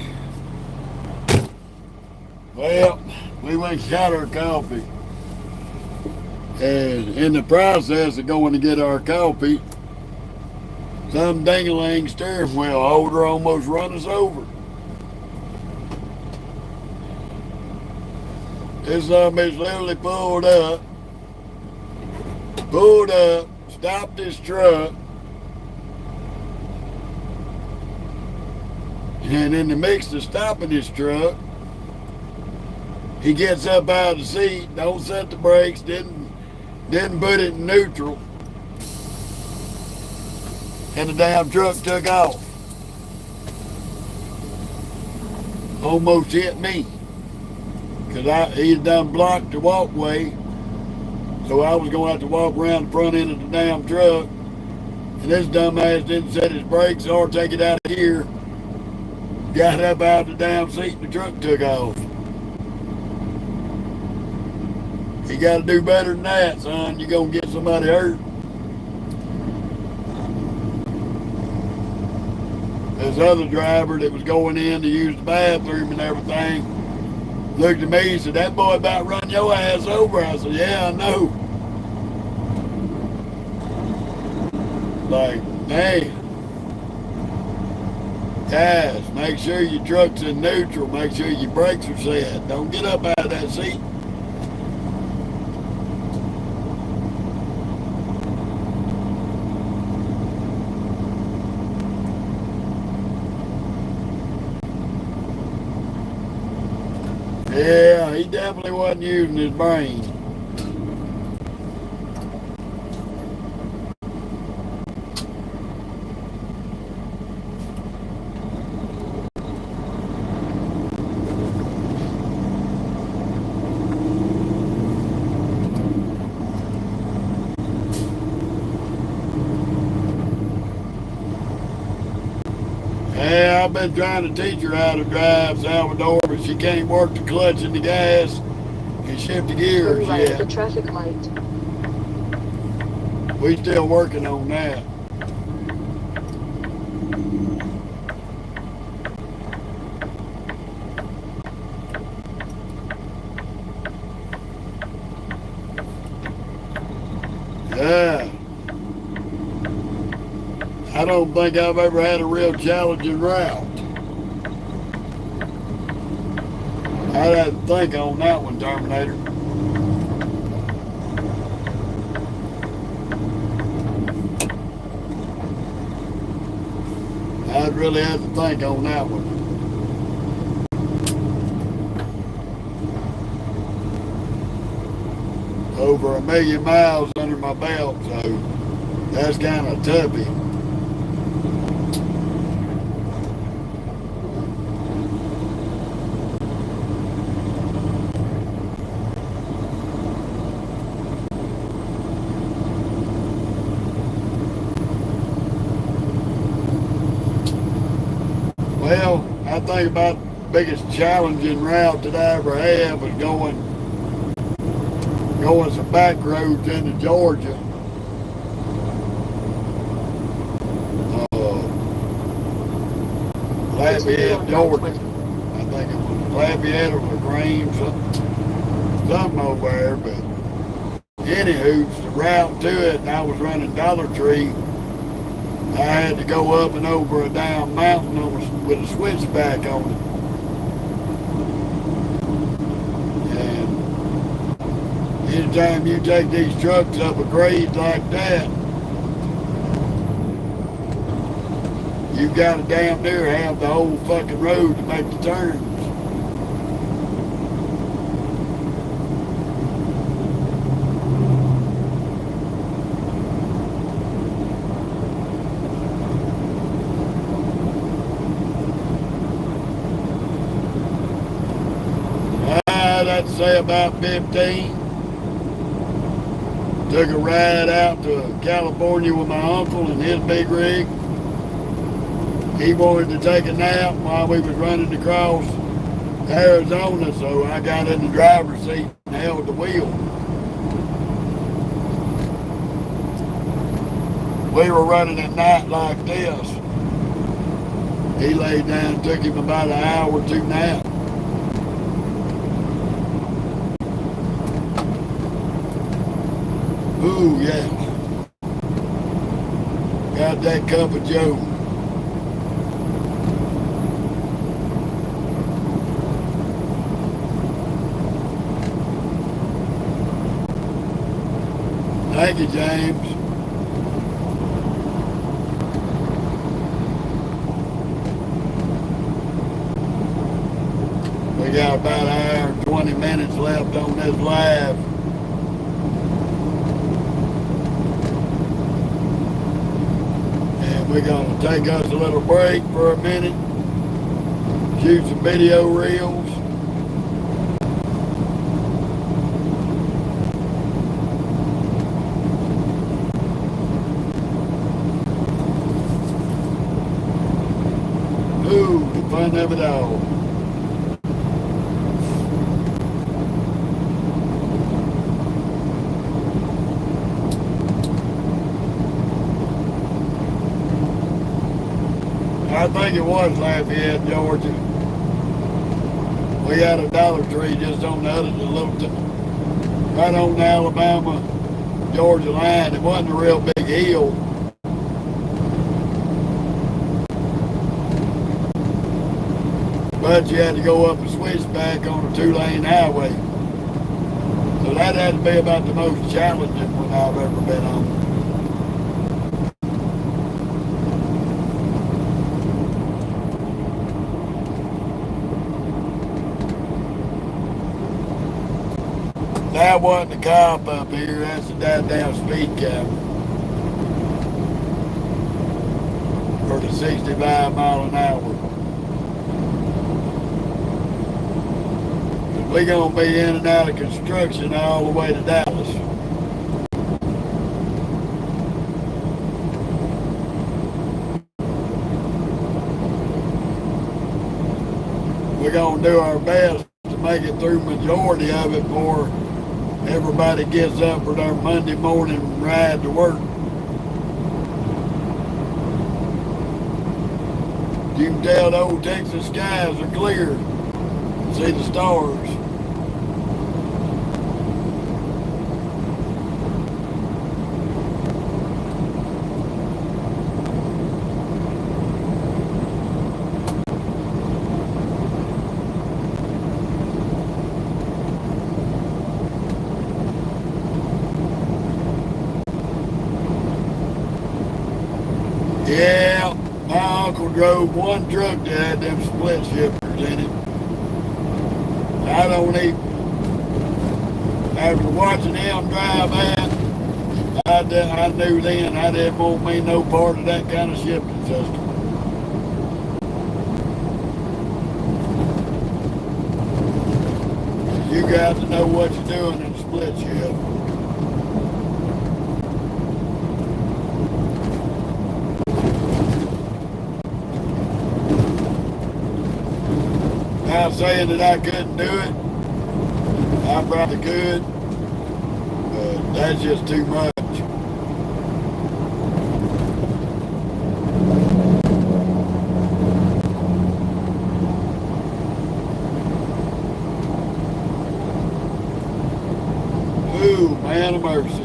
Well, we went and got our coffee. And in the process of going to get our coffee, some ding-a-ling steering wheel holder almost run us over. This bitch literally pulled up, stopped this truck, and in the mix of stopping this truck, he gets up out of the seat, don't set the brakes, didn't put it in neutral, and the damn truck took off. Almost hit me, because he had done blocked the walkway, so I was going to have to walk around the front end of the damn truck, and this dumbass didn't set his brakes or take it out of gear, got up out of the damn seat, and the truck took off. You got to do better than that, son. You're going to get somebody hurt. This other driver that was going in to use the bathroom and everything looked at me and said, that boy about run your ass over. I said, yeah, I know. Like, man. Guys, make sure your truck's in neutral. Make sure your brakes are set. Don't get up out of that seat. Yeah, he definitely wasn't using his brain. Yeah, I've been trying to teach her how to drive Salvador, but she can't work the clutch and the gas and shift the gears yet. The traffic light. We still working on that. Yeah. I don't think I've ever had a real challenging route. I'd have to think on that one, Terminator. I'd really have to think on that one. Over 1 million miles under my belt, so that's kind of toughy. Well, I think about the biggest challenging route that I ever had was going some back roads into Georgia. Lafayette, Georgia. I think it was Lafayette or LaGrange, something over there. But anywho, the route to it, and I was running Dollar Tree. I had to go up and over a down mountain with a switchback on it. And anytime you take these trucks up a grade like that, you got to damn near have the whole fucking road to make the turns. I'd say about 15. Took a ride out to California with my uncle and his big rig. He wanted to take a nap while we was running across Arizona, so I got in the driver's seat and held the wheel. We were running at night like this. He laid down, took him about an hour to nap. Ooh, yeah. Got that cup of joe. Thank you, James. We got about an hour and 20 minutes left on this live. And we're going to take us a little break for a minute, shoot some video reels. Ooh, the fun of it all. I think it was Lafayette, Georgia. We had a Dollar Tree just on the other, right on the Alabama-Georgia line. It wasn't a real big hill. But you had to go up a switchback on a 2-lane highway. So that had to be about the most challenging one I've ever been on. That wasn't the cop up here, that's the goddamn speed camera. For the 65 mile an hour. We're going to be in and out of construction all the way to Dallas. We're going to do our best to make it through majority of it before everybody gets up for their Monday morning ride to work. You can tell the old Texas skies are clear. See the stars. Yeah, my uncle drove one truck that had them split shifters in it. I don't even, after watching him drive that, I knew then I didn't want me no part of that kind of shifting system. You got to know what you're doing in a split shift. Not saying that I couldn't do it. I probably could, but that's just too much. Ooh, man of mercy.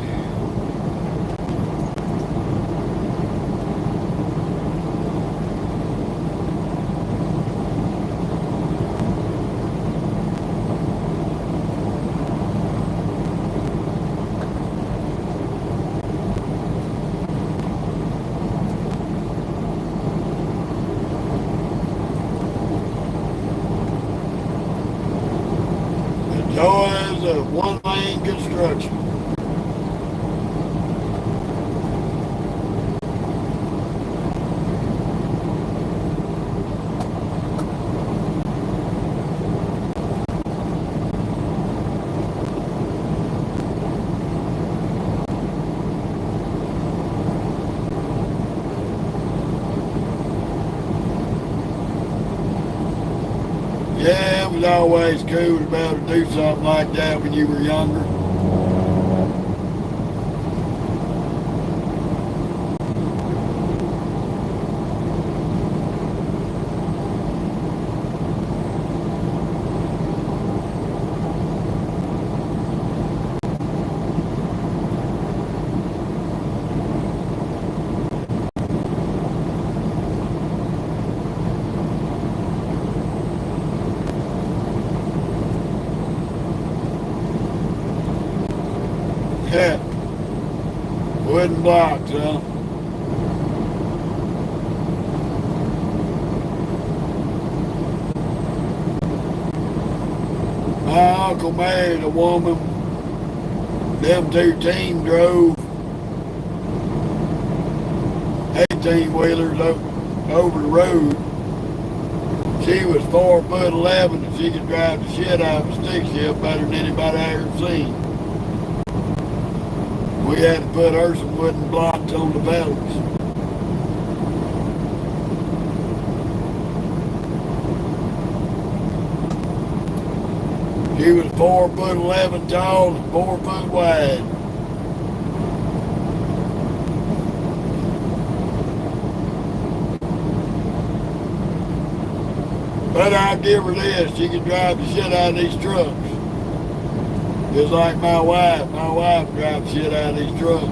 Joys of one-lane construction. Yeah, it was always cool to be able to do something like that when you were younger. Yeah. Wooden blocks, huh? My uncle married a woman. Them two team drove 18-wheelers over the road. She was 4'11" and she could drive the shit out of a stick shift better than anybody I ever seen. We had to put her some wooden blocks on the pedals. She was 4'11" tall and 4 foot wide. But I'll give her this, she can drive the shit out of these trucks. Just like my wife. My wife drives the shit out of these trucks.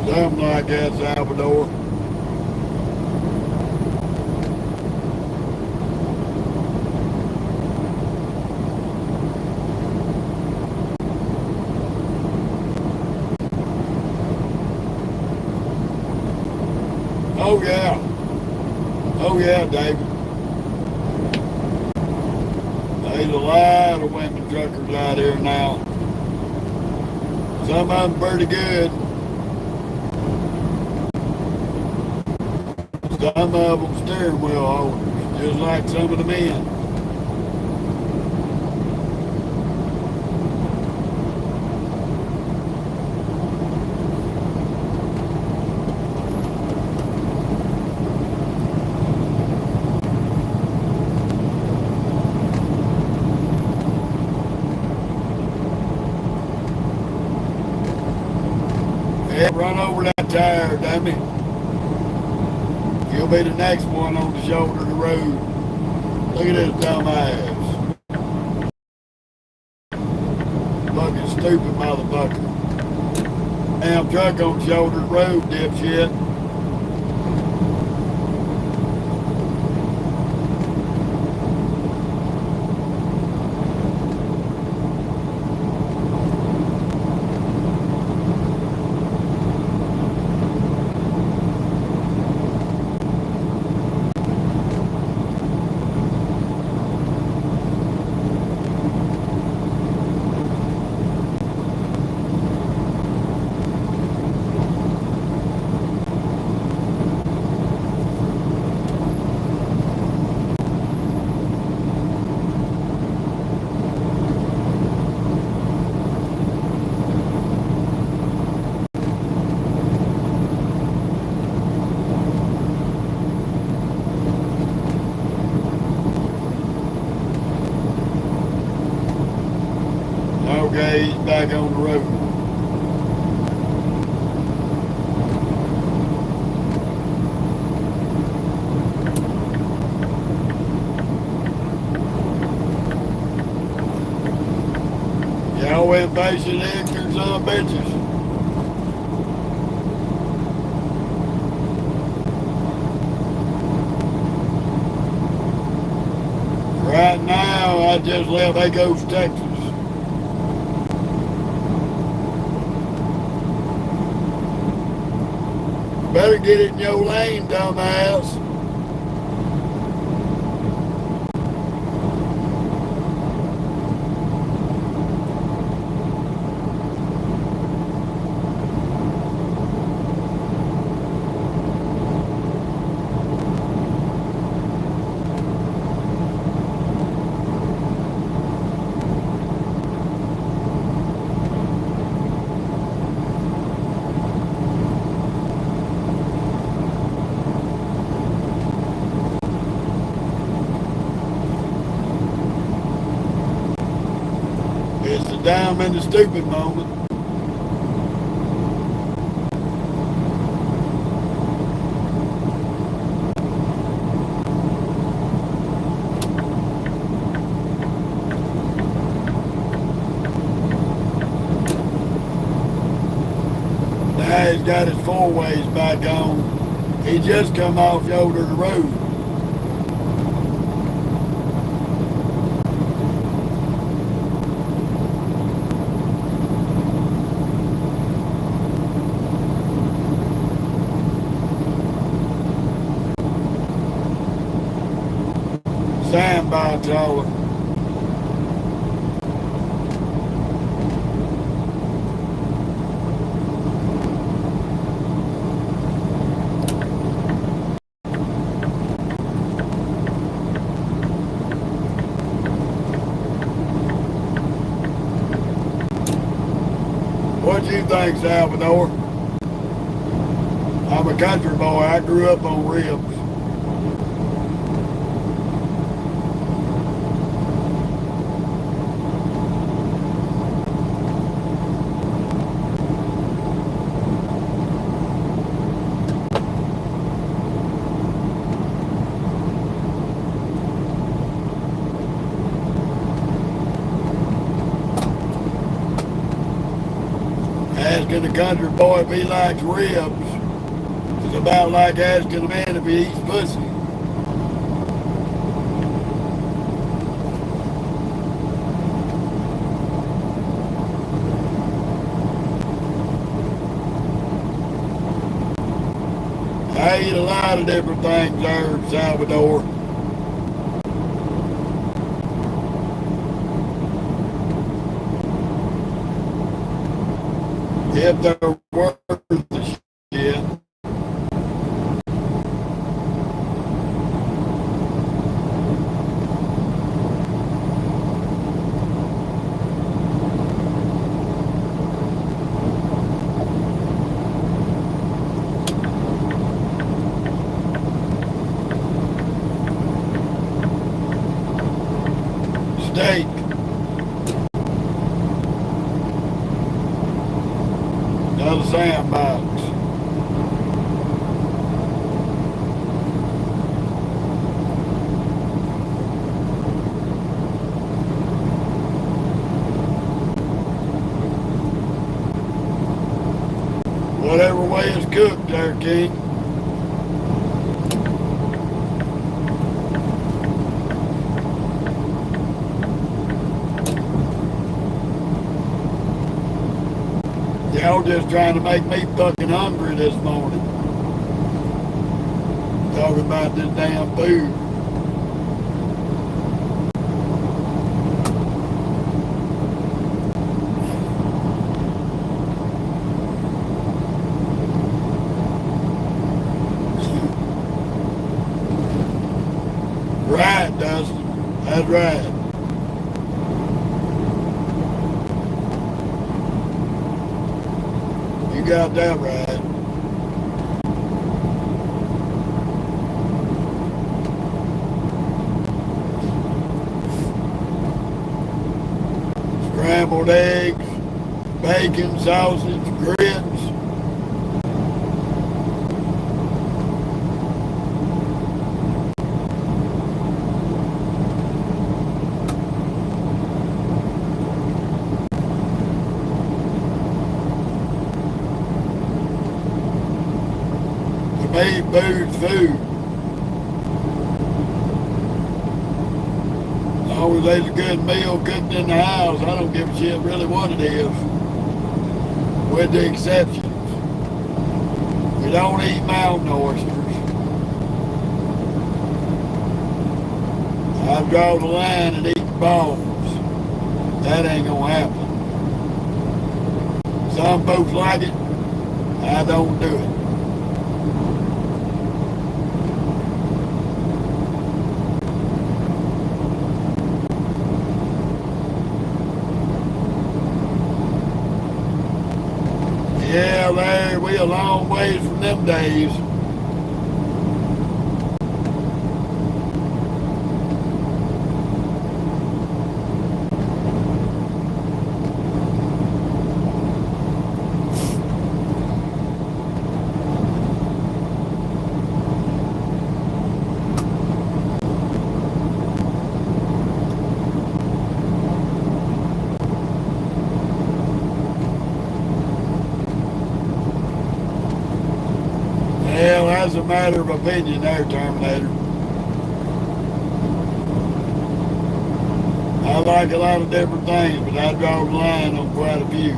Something like that, Salvador. Oh yeah. Oh yeah, David. There's a lot of women truckers out here now. Some of them pretty good. Some of them steering wheel holders, just like some of the men. Yeah, run over that tire, dummy. You'll be the next one on the shoulder of the road. Look at this dumb ass. Fucking stupid motherfucker. Damn truck on the shoulder of the road, dipshit. Okay, he's back on the road. Y'all went facing ignorant son of bitches. Right now, I just left Pecos, Texas. Better get it in your lane, dumbass. It's the dumb and the stupid moment. Now he's got his four ways back on. He just come off the older road. Standby trawler. What do you think, Salvador? I'm a country boy. I grew up on ribs. Asking a country boy if he likes ribs is about like asking a man if he eats pussy. I eat a lot of different things there in Salvador. If they're worth the shit. Steak. Another sandbox. Whatever way it's cooked there, King. Y'all just trying to make me fucking hungry this morning. Talking about this damn food. Right, Dustin. That's right. You got that right. Scrambled eggs, bacon, sausage, grits. Me, food. As long as there's a good meal cooked in the house, I don't give a shit really what it is. With the exceptions. We don't eat mountain oysters. I draw the line at eating bones. That ain't gonna happen. Some folks like it. I don't do it. Yeah, Larry, we a long ways from them days. That's a matter of opinion there, Terminator. I like a lot of different things, but I draw the line on quite a few.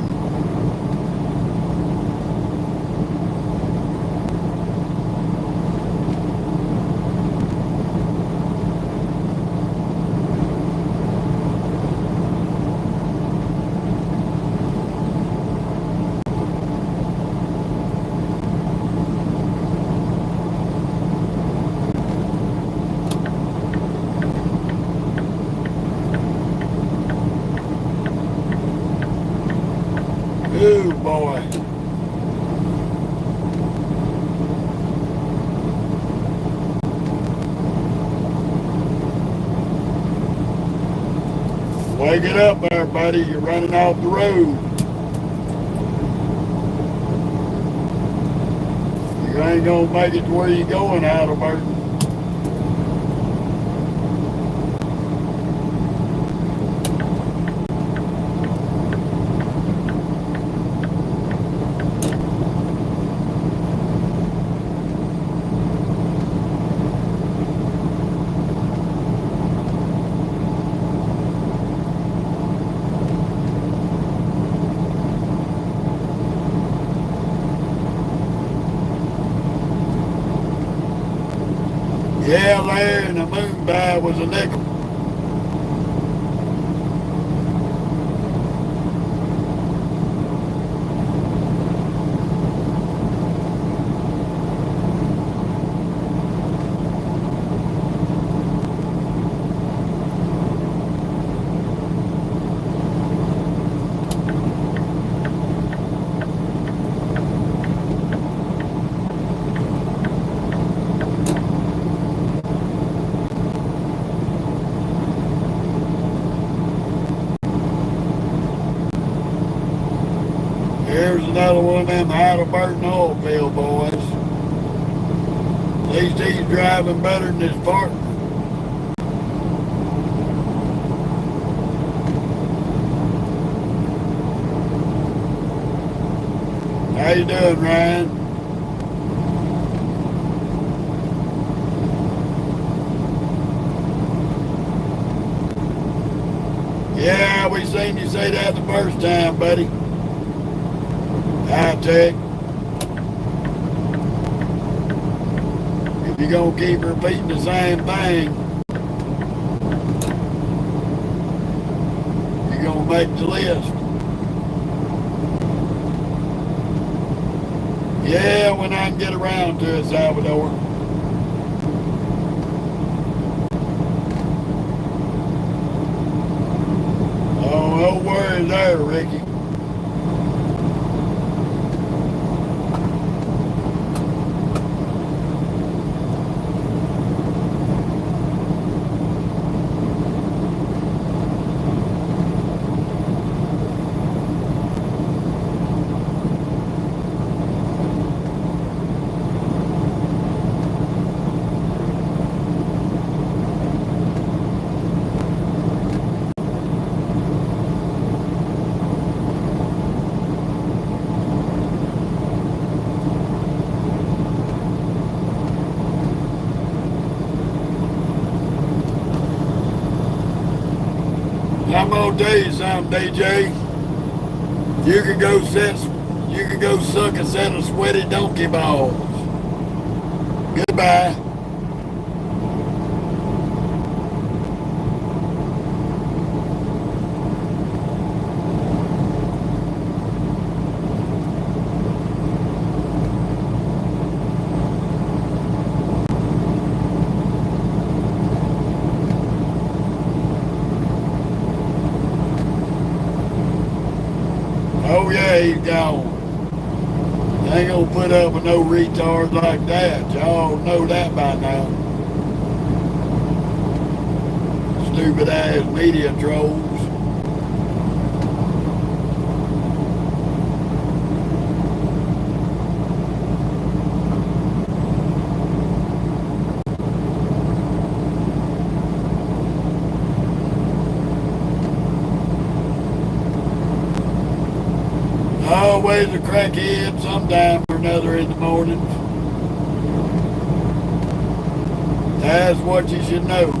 Ooh, boy. Wake it up there, buddy. You're running off the road. You ain't gonna make it to where you're going, Heidelberg. Yeah, there in the moon by was a nickel. Here's another one of them Heidelberg oil field boys. At least he's driving better than his partner. How you doing, Ryan? Yeah, we seen you say that the first time, buddy. High tech. If you're gonna keep repeating the same thing, you're gonna make the list. Yeah, when I can get around to it, Salvador. Oh, no worries there, Ricky. I'm gonna tell you something, DJ. You could go suck a set of sweaty donkey balls. Goodbye. Oh yeah, he's gone. They ain't gonna put up with no retards like that. Y'all know that by now. Stupid ass media trolls. Always a crackhead sometime or another in the mornings. That's what you should know.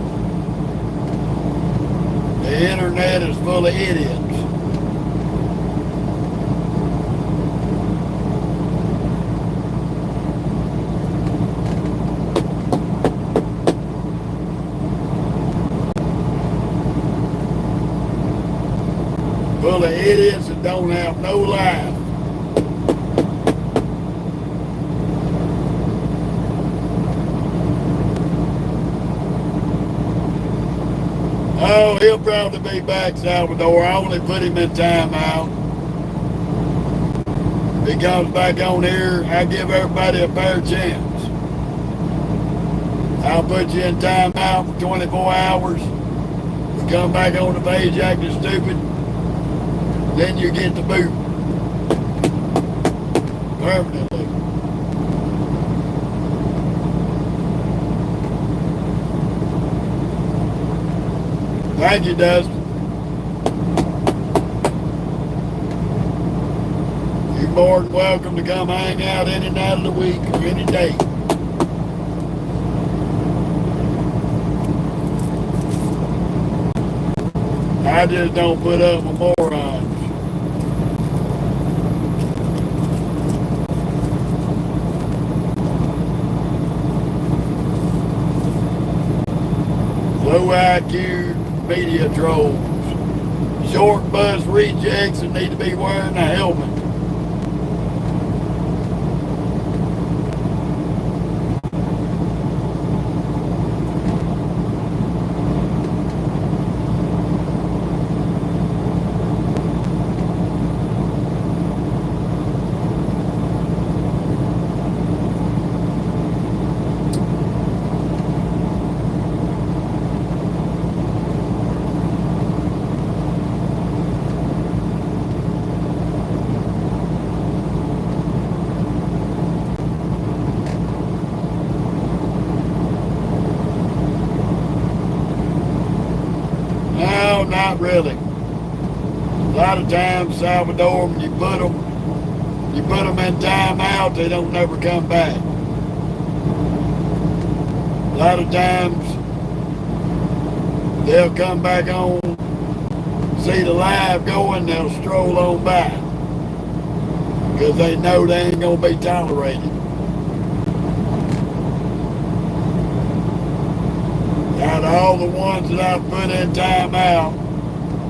The internet is full of idiots. Full of idiots that don't have no life. Oh, he'll probably be back, Salvador. I only put him in timeout. If he comes back on here, I give everybody a fair chance. I'll put you in timeout for 24 hours. We come back on the page acting stupid, then you get the boot. Permanently. Thank you, Dustin. You're more than welcome to come hang out any night of the week or any day. I just don't put up with morons. Low IQ media trolls. Short bus rejects that need to be wearing a helmet. No, not really. A lot of times, Salvador, when you put them in timeout, they don't never come back. A lot of times, they'll come back on, see the live going, they'll stroll on by. Because they know they ain't going to be tolerated. Out of all the ones that I've put in timeout,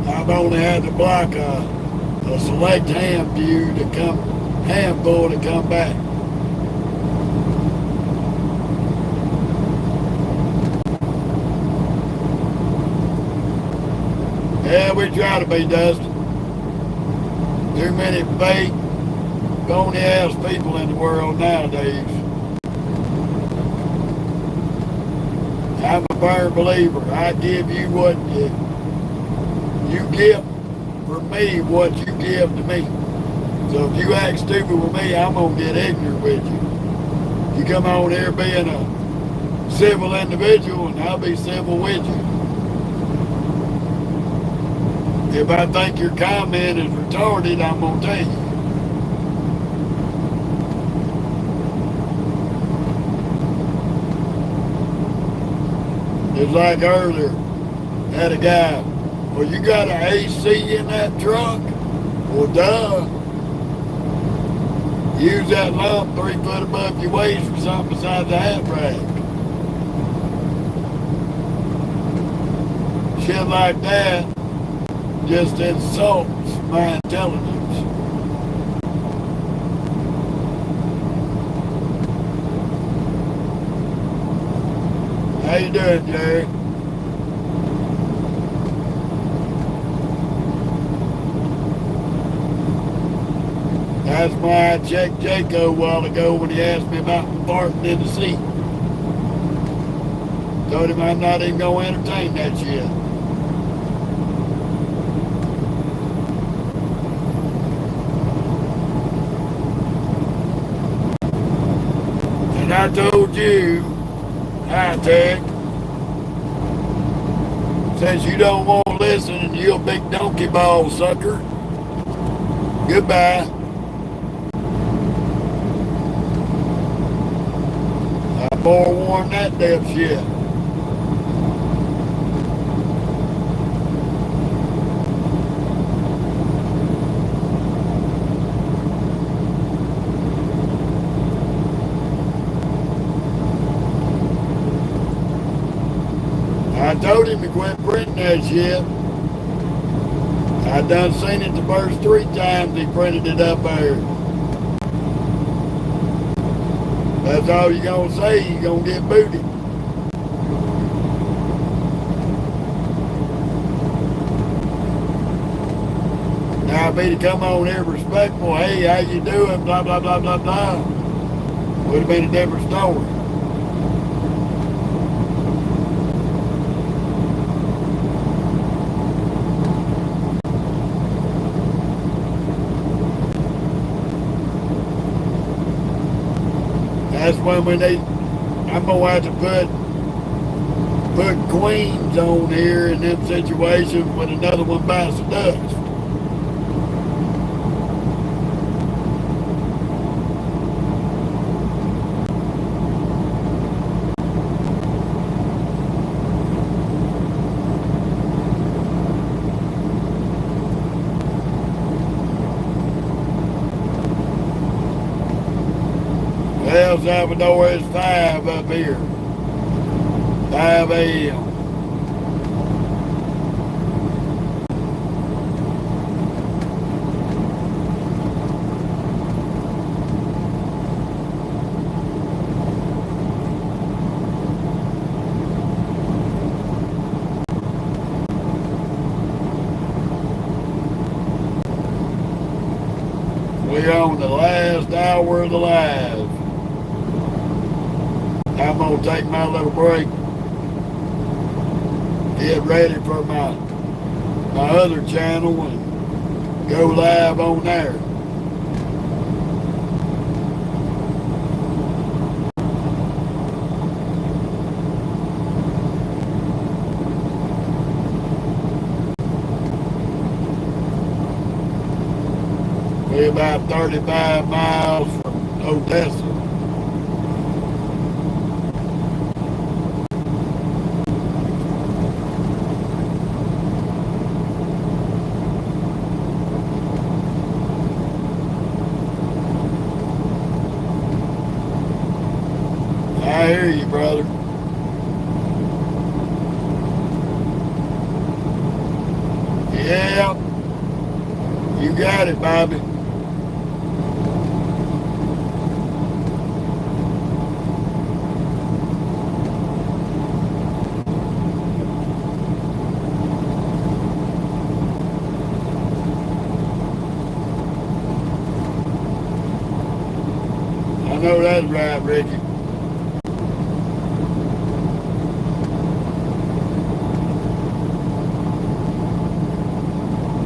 I've only had to block a select handful to come back. Yeah, we try to be, Dustin. Too many fake, phony-ass people in the world nowadays. I'm a firm believer. I give you what you give for me, what you give to me. So if you act stupid with me, I'm going to get ignorant with you. You come on here being a civil individual, and I'll be civil with you. If I think your comment is retarded, I'm going to tell you. It's like earlier, had a guy, well, you got an AC in that truck? Well, duh. Use that lump 3 foot above your waist for something besides the hat rack. Shit like that just insults my intelligence. How you doing, Jerry? That's why I checked Jaco a while ago when he asked me about farting in the seat. Told him I'm not even going to entertain that shit. And I told you, hi, Tech. Since you don't want to listen and you're a big donkey ball sucker, goodbye. I forewarned that damn shit. that shit. I done seen it the first 3 times he printed it up there. That's all you gonna say, you gonna get booted. Now, be to come on here respectful, hey, how you doing, blah, blah, blah, blah, blah. Would have been a different story. That's when we need, I'm going to have to put queens on here in them situations when another one bites the dust. El Salvador is 5 up here. 5 a.m. We're on the last hour of the live. I'm going to take my little break, get ready for my other channel and go live on there. We're about 35 miles from Odessa. I hear you, brother. Yeah, you got it, Bobby. I know that's right, Ricky.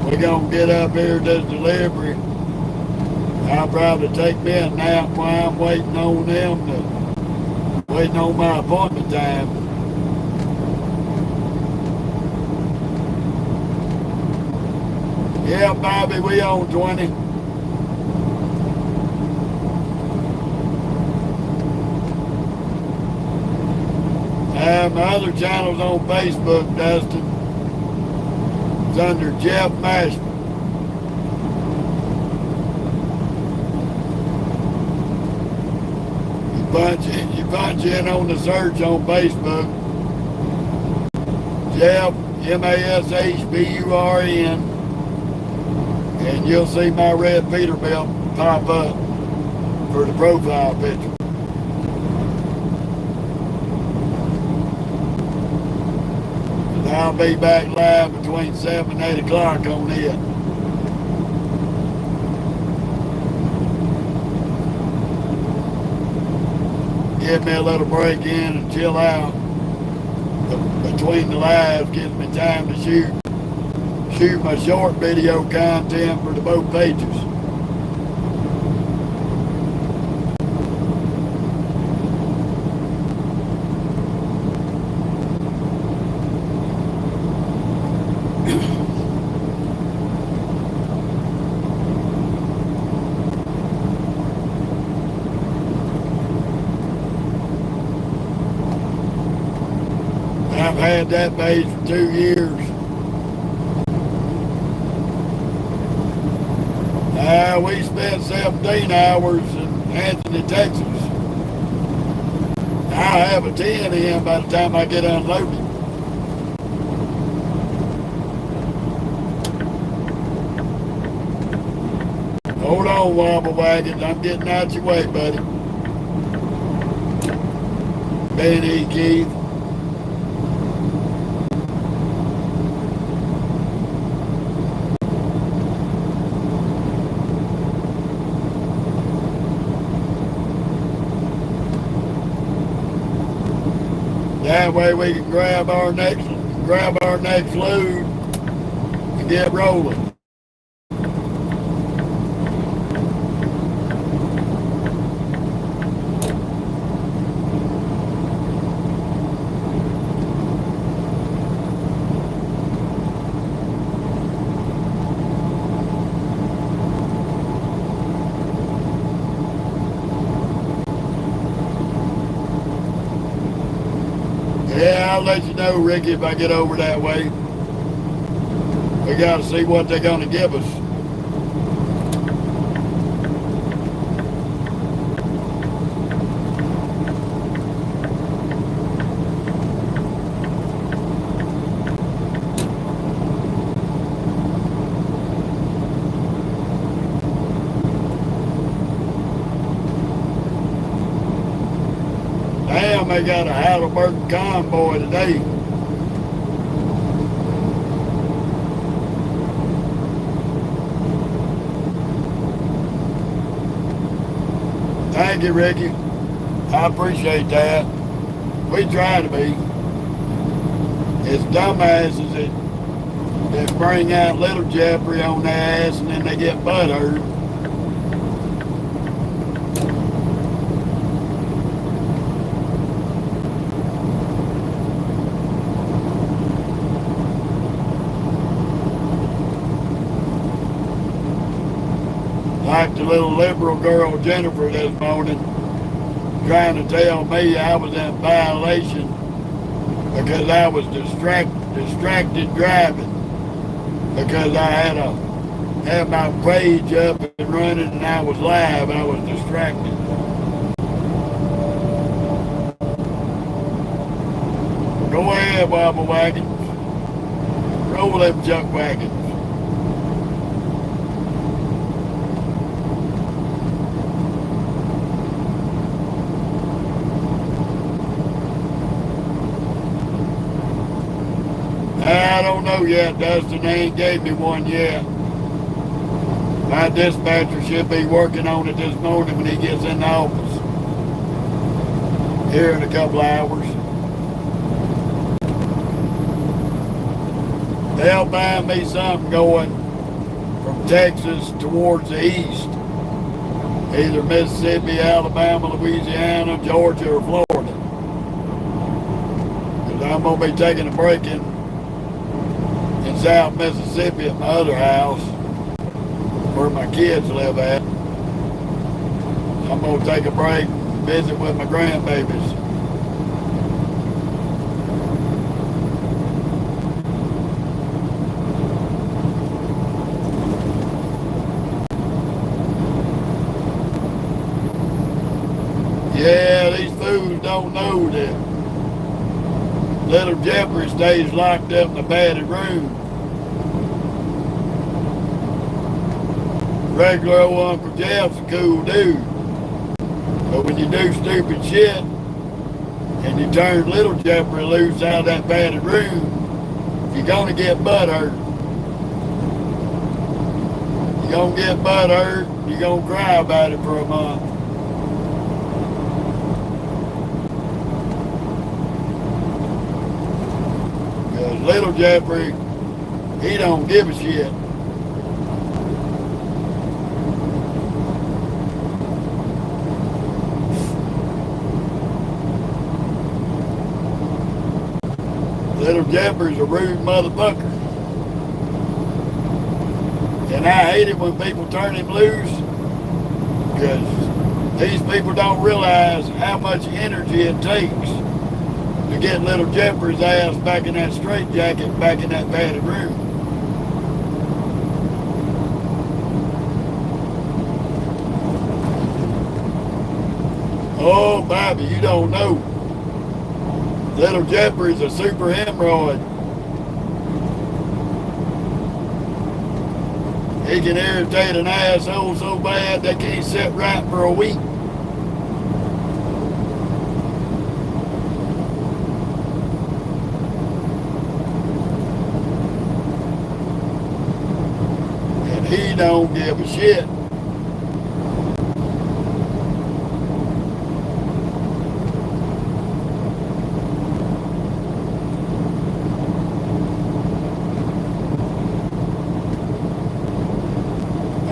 We're going to get up here to this delivery. I'll probably take me a nap while I'm waiting on them waiting on my appointment time. Yeah, Bobby, we on 20. My other channel's on Facebook, Dustin. It's under Jeff Mashburn. You punch in on the search on Facebook. Jeff, Mashburn, and you'll see my red Peterbilt pop up for the profile picture. I'll be back live between 7 and 8 o'clock on it. Give me a little break in and chill out. Between the lives gives me time to shoot my short video content for the both pages. I've had that base for 2 years. We spent 17 hours in Anthony, Texas. I'll have a 10 in by the time I get unloaded. Hold on, Wobble Wagons. I'm getting out your way, buddy. Benny, Keith. That way we can grab our next load and get rolling. Yeah, I'll let you know, Ricky, if I get over that way. We got to see what they're going to give us. Damn, they got a Halliburton convoy today. Thank you, Ricky. I appreciate that. We try to be. It's dumbasses that bring out Little Jeopardy on their ass and then they get butthurt. Like the little liberal girl Jennifer this morning trying to tell me I was in violation because I was distracted driving, because I had my page up and running and I was live. I was distracted. Go ahead, Wobble Wagons. Roll them chuck wagons. I don't know yet, Dustin. They ain't gave me one yet. My dispatcher should be working on it this morning when he gets in the office. Here in a couple hours. They'll find me something going from Texas towards the east. Either Mississippi, Alabama, Louisiana, Georgia, or Florida. Because I'm going to be taking a break in South Mississippi at my other house where my kids live at. I'm going to take a break and visit with my grandbabies. Yeah, these fools don't know that Little Jeopardy stays locked up in a padded room. Regular old Uncle Jeff's a cool dude. But when you do stupid shit and you turn Little Jeopardy loose out of that padded room, you're gonna get butthurt. You're gonna get butthurt, you're gonna cry about it for a month. Because Little Jeopardy, he don't give a shit. Little Jeopardy's a rude motherfucker. And I hate it when people turn him loose, because these people don't realize how much energy it takes to get Little Jeopardy's ass back in that straitjacket, back in that padded room. Oh, Bobby, you don't know. Little Jeopardy's a super hemorrhoid. He can irritate an asshole so bad they can't sit right for a week. And he don't give a shit.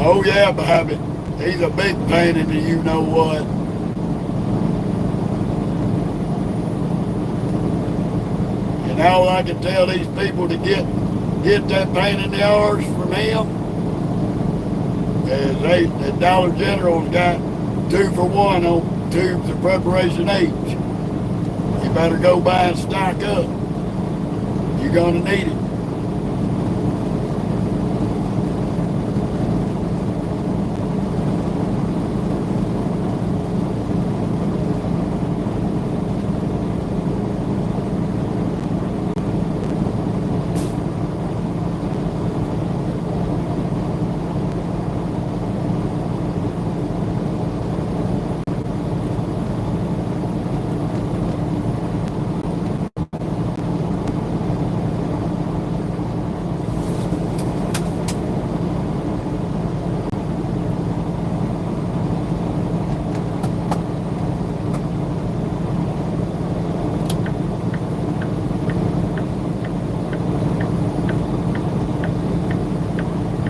Oh yeah, Bobby. He's a big pain in the you-know-what. And all I can tell these people to get that pain in the arse from him is the Dollar General's got 2 for 1 on tubes of Preparation H. You better go buy and stock up. You're gonna need it.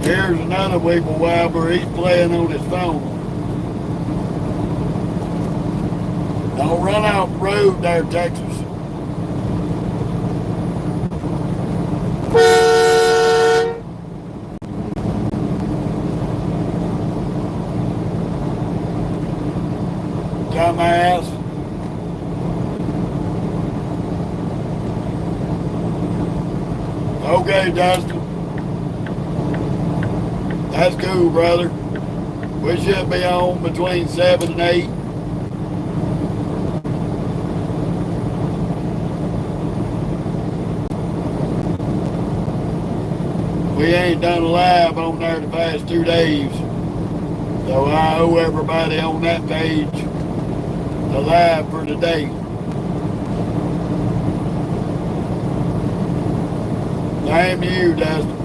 Here's another weeble wobber. He's playing on his phone. Don't run off the road there, Texas. Dumbass. Okay, Dustin. That's cool, brother. We should be on between 7 and 8. We ain't done a live on there the past 2 days. So I owe everybody on that page a live for today. Same to you, Dustin.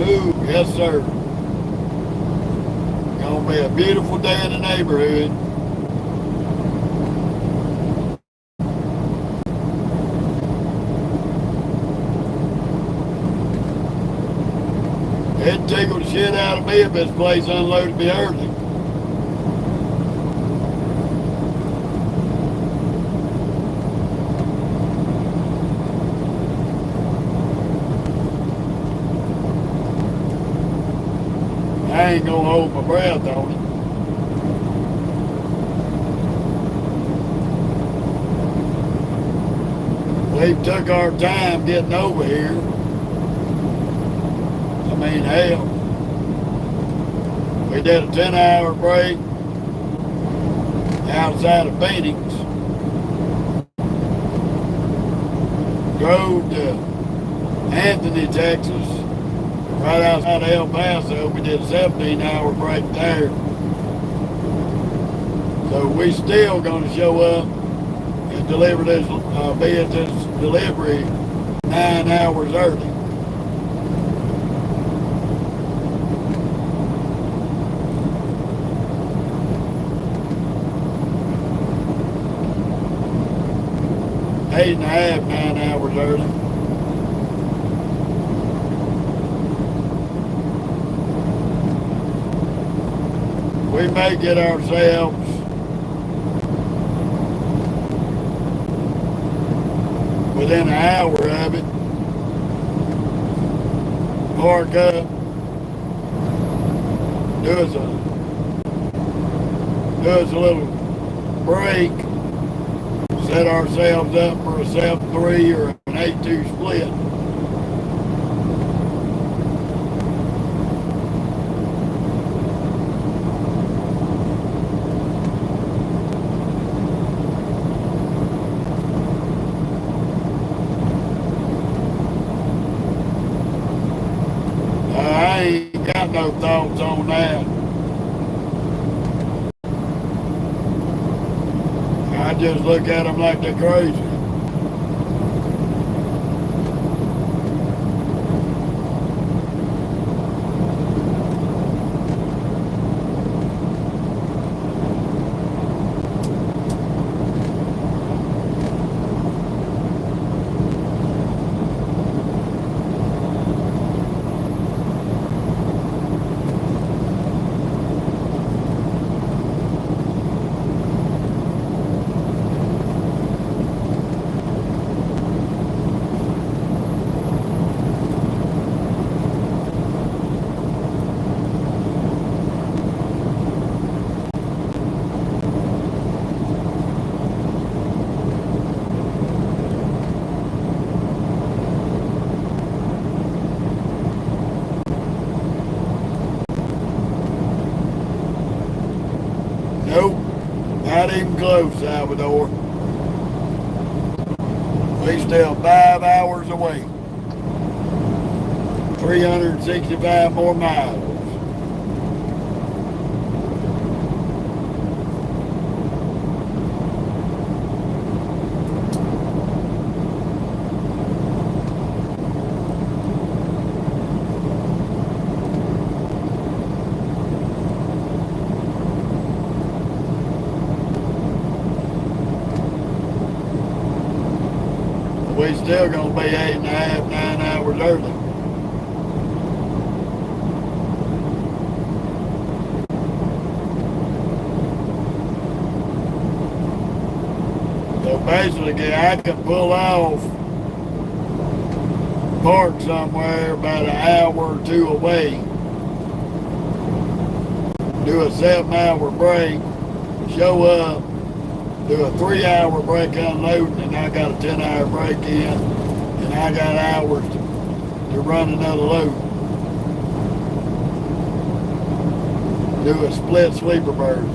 Ooh, yes, sir. Gonna be a beautiful day in the neighborhood. It tickled the shit out of me if this place unloaded me early. I ain't gonna hold my breath on it. We took our time getting over here. I mean, hell, we did a 10-hour break outside of Phoenix. Drove to Anthony, Texas. Right outside of El Paso, we did a 17-hour break there. So we still gonna show up and deliver this, be at this delivery 9 hours early. Eight and a half, 9 hours early. We may get ourselves within an hour of it. park up, do us a little break, set ourselves up for a 7-3 or an 8-2 split. I ain't got no thoughts on that. I just look at them like they're crazy. Nope, not even close, Salvador. We still 5 hours away. 365 more miles. We still gonna be 8.5, 9 hours early. So basically, I can pull off, park somewhere about an hour or two away, do a 7-hour break, show up, do a 3-hour break unloading, and I got a 10-hour break in, and I got hours to run another load. Do a split sleeper bird.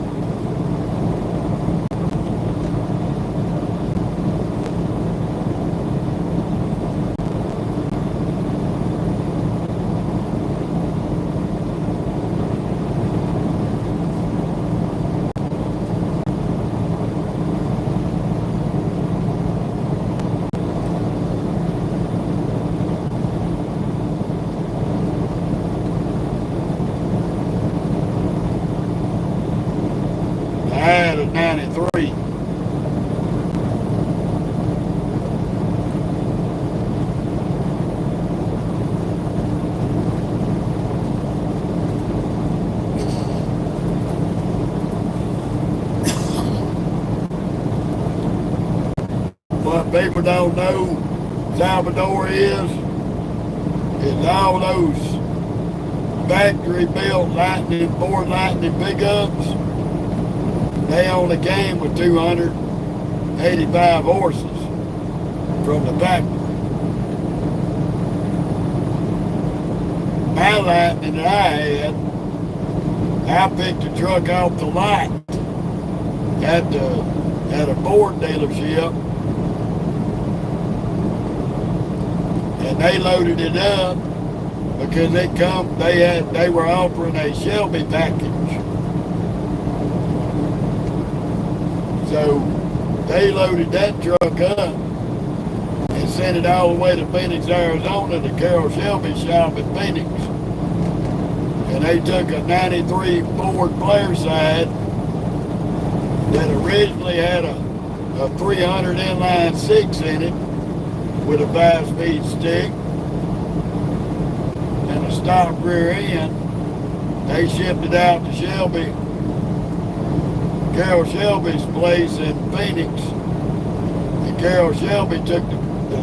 I had a 93. What people don't know Salvador is all those factory-built Ford Lightning pickups. They only came with 285 horses from the factory. My Lightning that I had, I picked the truck off the lot at a Ford dealership, and they loaded it up because they were offering a Shelby package. So they loaded that truck up and sent it all the way to Phoenix, Arizona, to Carroll Shelby's shop in Phoenix. And they took a 93 Ford Flairside that originally had a 300 inline 6 in it with a 5-speed stick and a stock rear end. They shipped it out to Carroll Shelby's place in Phoenix, and Carroll Shelby took the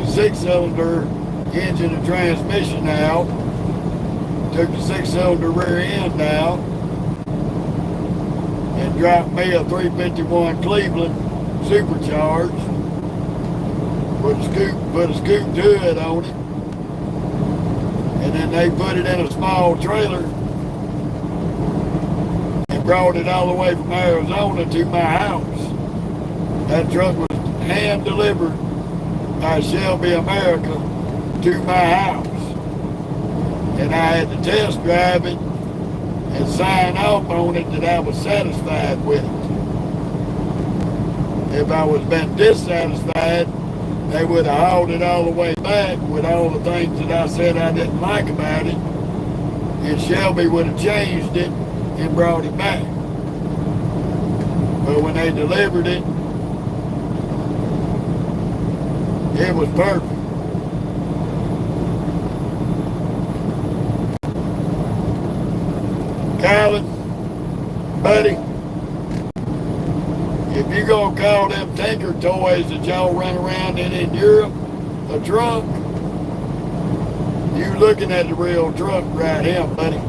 6-cylinder engine and transmission out, took the 6-cylinder rear end out, and dropped me a 351 Cleveland supercharged, put a scoop hood on it, and then they put it in a small trailer and brought it all the way from Arizona to my house. That truck was hand delivered by Shelby America to my house, and I had to test drive it and sign off on it that I was satisfied with it. If I was been dissatisfied, they would have hauled it all the way back with all the things that I said I didn't like about it, and Shelby would have changed it and brought it back. But when they delivered it, it was perfect. Colin, buddy, if you gonna call them tinker toys that y'all run around in Europe a truck, you looking at the real truck right here, buddy.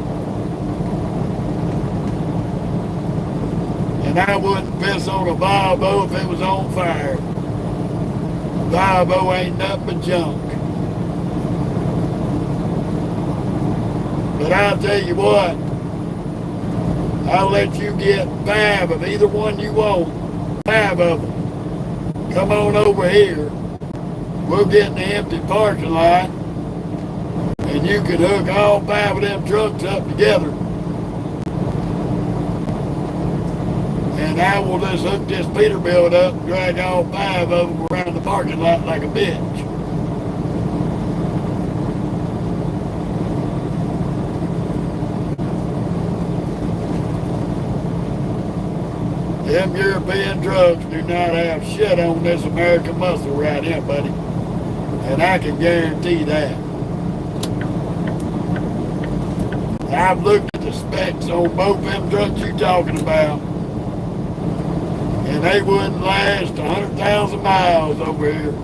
And I wouldn't piss on a Volvo if it was on fire. Volvo ain't nothing but junk. But I'll tell you what, I'll let you get 5 of either one you want. 5 of them. Come on over here. We'll get in the empty parking lot, and you can hook all 5 of them trucks up together. And I will just hook this Peterbilt up and drag all 5 of them around the parking lot like a bitch. Them European trucks do not have shit on this American muscle right here, buddy. And I can guarantee that. I've looked at the specs on both them trucks you're talking about, and they wouldn't last 100,000 miles over here.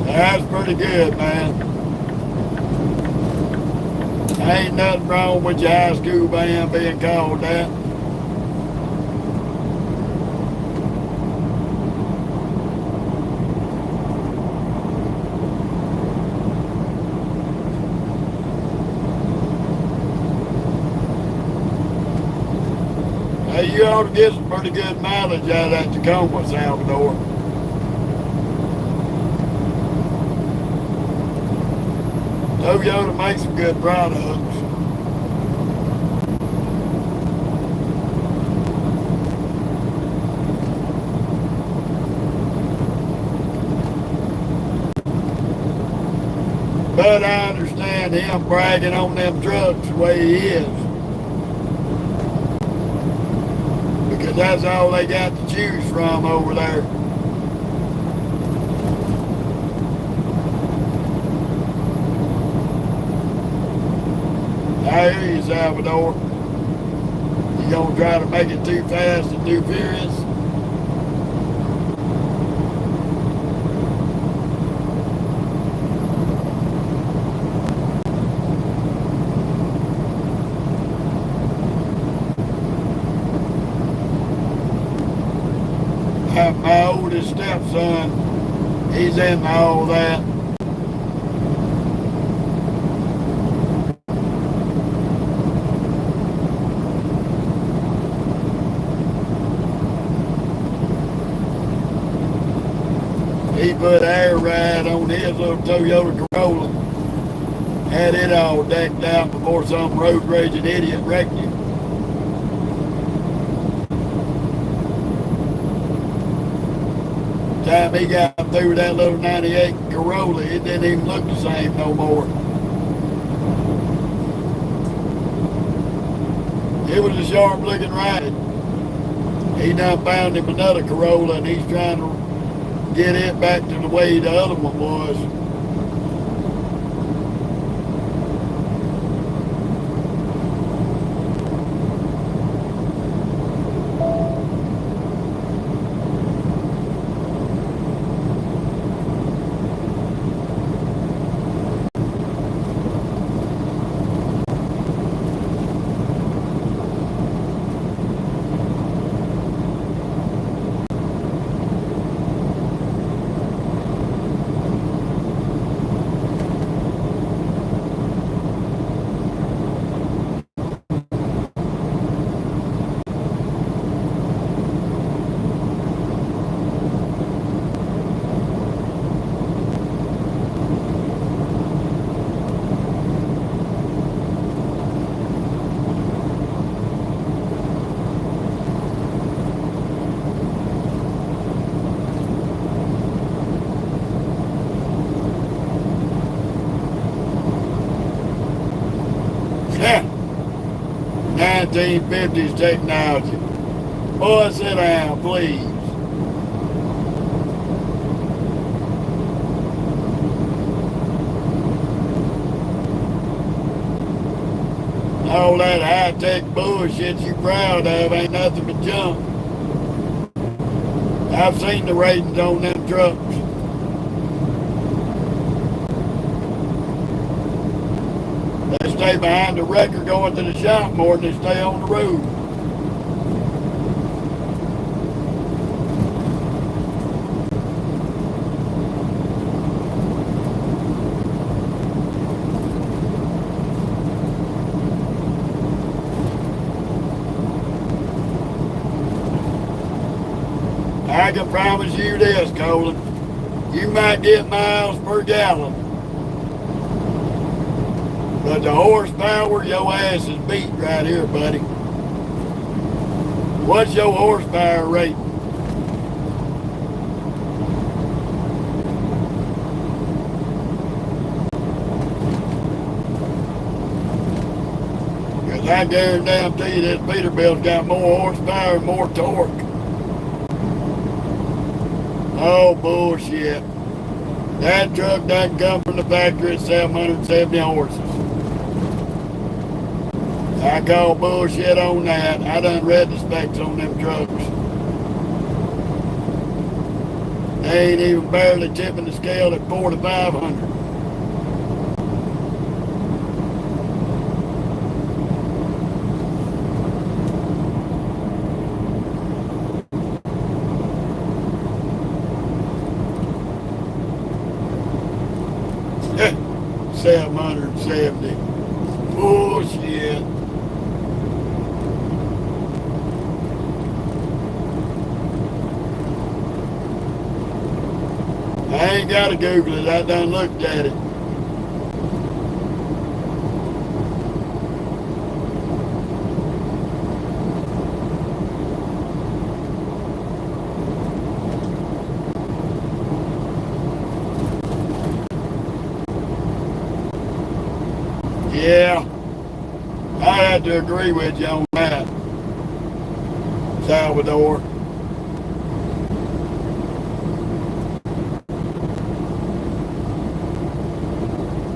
That's pretty good, man. Ain't nothing wrong with your high school band being called that. Hey, you ought to get some pretty good mileage out of that Tacoma, Salvador. Toyota makes some good products. But I understand him bragging on them trucks the way he is. Because that's all they got to choose from over there. I hear you, Salvador. You gonna try to make it too fast and too furious? My oldest stepson, he's into all that. He put air ride on his little Toyota Corolla. Had it all decked out before some road raging idiot wrecked it. Time he got through that little 98 Corolla, it didn't even look the same no more. It was a sharp looking ride. He done found him another Corolla and he's trying to get it back to the way the other one was. Yeah. 1950s technology. Boy, sit down, please. All that high-tech bullshit you proud of ain't nothing but junk. I've seen the ratings on them trucks. They stay behind the wrecker going to the shop more than they stay on the road. I can promise you this, Colin. You might get miles per gallon, but the horsepower, your ass is beat right here, buddy. What's your horsepower rate? Because I guarantee you this Peterbilt's got more horsepower and more torque. Oh, bullshit. That truck doesn't come from the factory at 770 horses. I call bullshit on that. I done read the specs on them trucks. They ain't even barely tipping the scale at 4 to 500. Heh, 770. Bullshit. I ain't got to Google it. I done looked at it. Yeah, I had to agree with you on that, Salvador.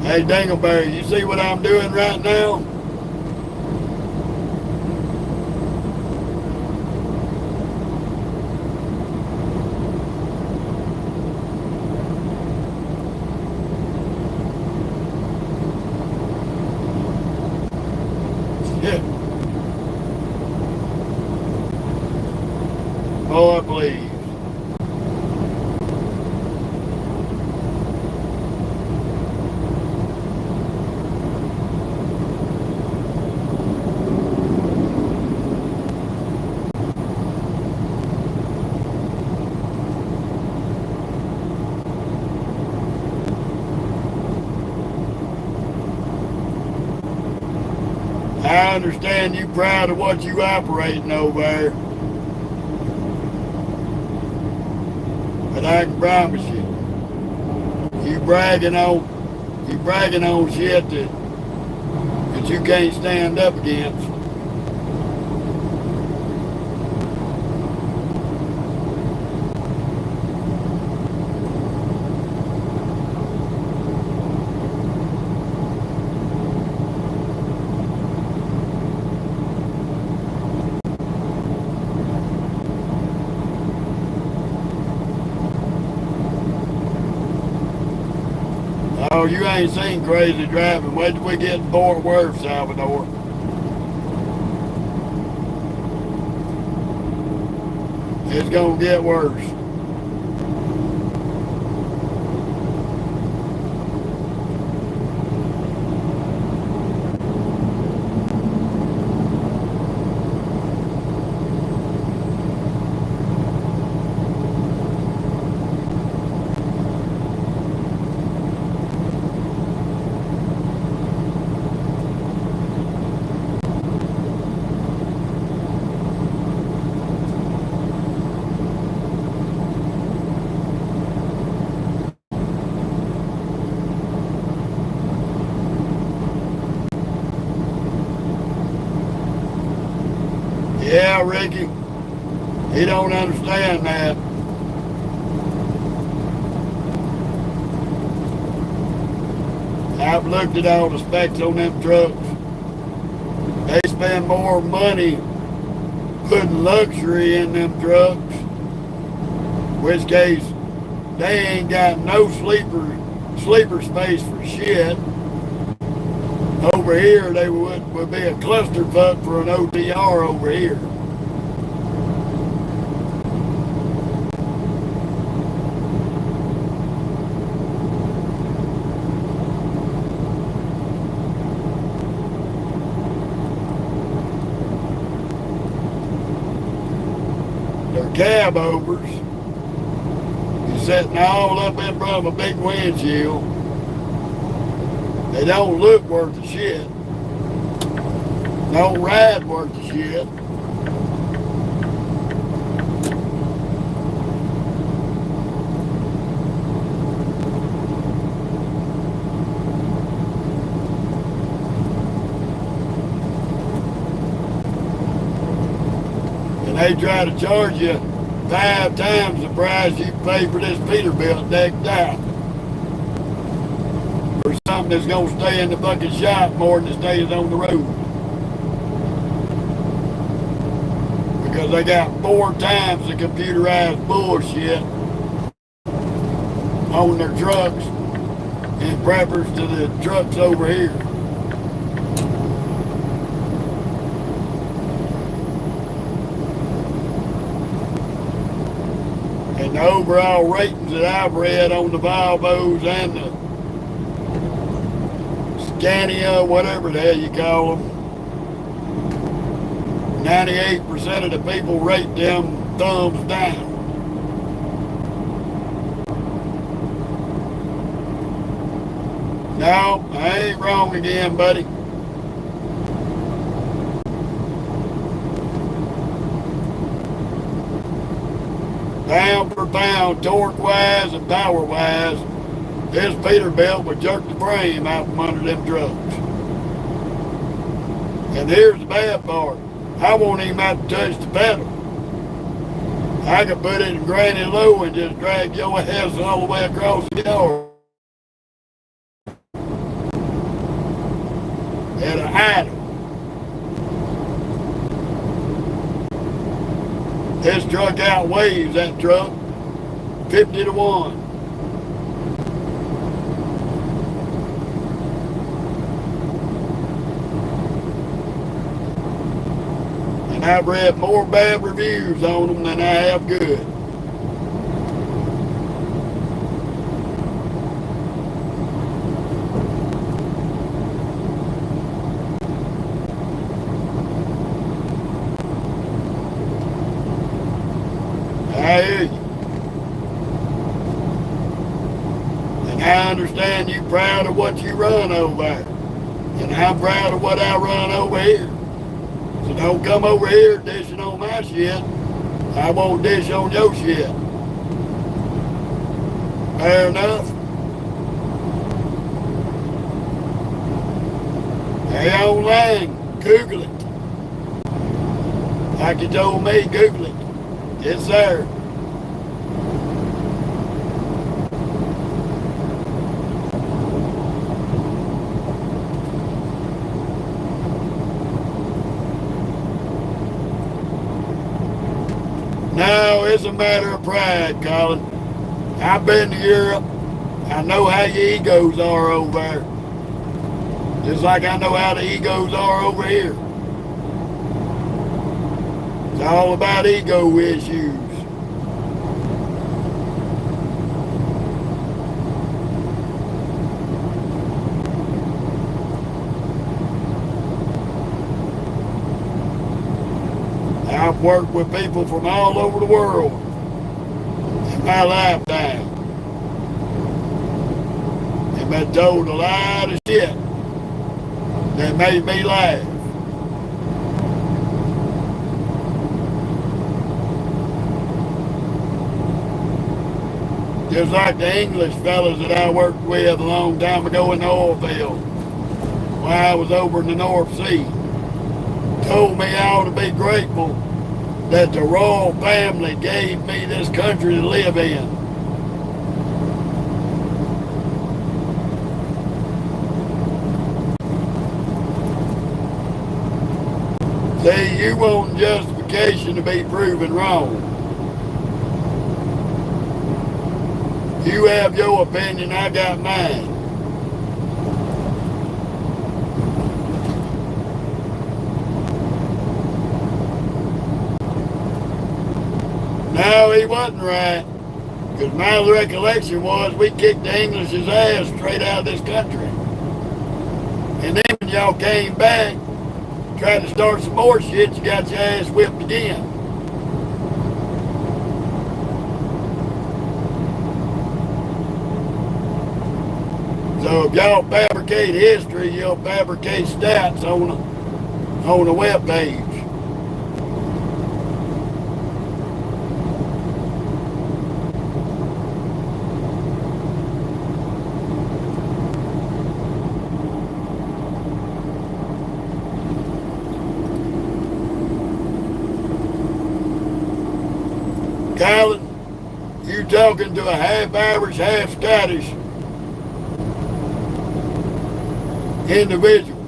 Hey, Dingleberry, you see what I'm doing right now? Yeah. Boy, please. I understand you proud of what you operating over there. But But I can promise you, you bragging on shit that you can't stand up against. Oh, you ain't seen crazy driving. Wait till we get to Fort Worth, Salvador. It's gonna get worse. Yeah, Ricky, he don't understand that. I've looked at all the specs on them trucks. They spend more money putting luxury in them trucks, which case they ain't got no sleeper space for shit. Over here, they would be a clusterfuck for an OTR over here. They're cab overs. You're sitting all up in front of a big windshield. They don't look worth the shit. Don't ride worth the shit. And they try to charge you 5 times the price you pay for this Peterbilt decked out. For something that's going to stay in the fucking shop more than it stays on the road. Because they got 4 times the computerized bullshit on their trucks in preference to the trucks over here. And the overall ratings that I've read on the Volvos and the Scania, whatever the hell you call them, 98% of the people rate them thumbs down. No, I ain't wrong again, buddy. Pound for pound, torque-wise and power-wise, this Peterbilt would jerk the frame out from under them trucks. And here's the bad part. I won't even have to touch the pedal. I could put it in granny low and just drag your ass all the way across the yard. At an idle. This truck outweighs that truck 50 to 1. And I've read more bad reviews on them than I have good. I hear you. And I understand you proud of what you run over there. And I'm proud of what I run over here. So don't come over here dishing on my shit. I won't dish on your shit. Fair enough. Stay online. Google it. Like you told me, Google it. It's there. No, it's a matter of pride, Colin. I've been to Europe. I know how your egos are over there. Just like I know how the egos are over here. It's all about ego issues. I've worked with people from all over the world in my lifetime. And been told a lot of shit that made me laugh. Just like the English fellas that I worked with a long time ago in the oil field while I was over in the North Sea. Told me I ought to be grateful that the royal family gave me this country to live in. See, you want justification to be proven wrong. You have your opinion, I got mine. No, he wasn't right. Because my recollection was we kicked the English's ass straight out of this country. And then when y'all came back, tried to start some more shit, you got your ass whipped again. So if y'all fabricate history, you'll fabricate stats on a web page. Colin, you talking to a half Irish, half Scottish individual.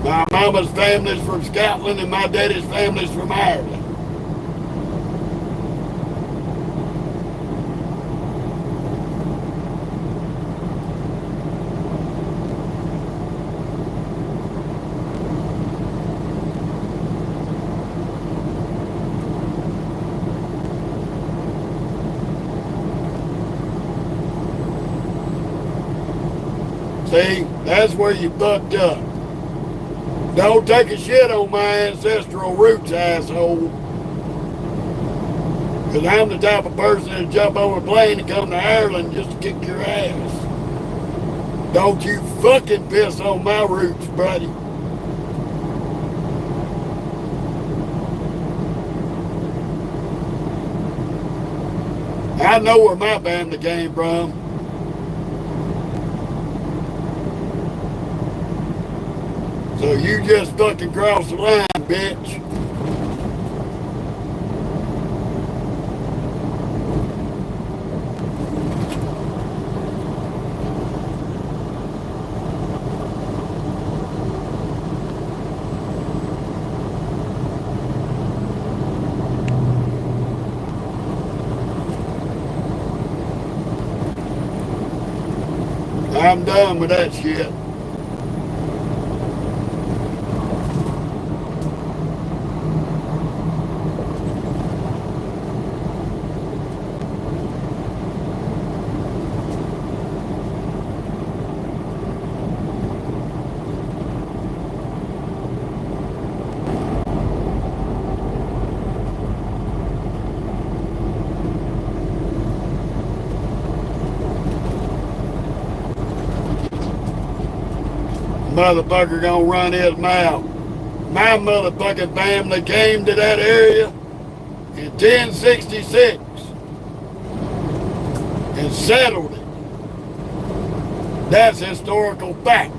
My mama's family's from Scotland and my daddy's family's from Ireland. See, that's where you fucked up. Don't take a shit on my ancestral roots, asshole. Because I'm the type of person that'll jump on a plane and come to Ireland just to kick your ass. Don't you fucking piss on my roots, buddy. I know where my family came from. So you just fucking crossed the line, bitch. I'm done with that shit. motherfucker gonna run his mouth. My motherfucking family came to that area in 1066 and settled it. That's historical fact.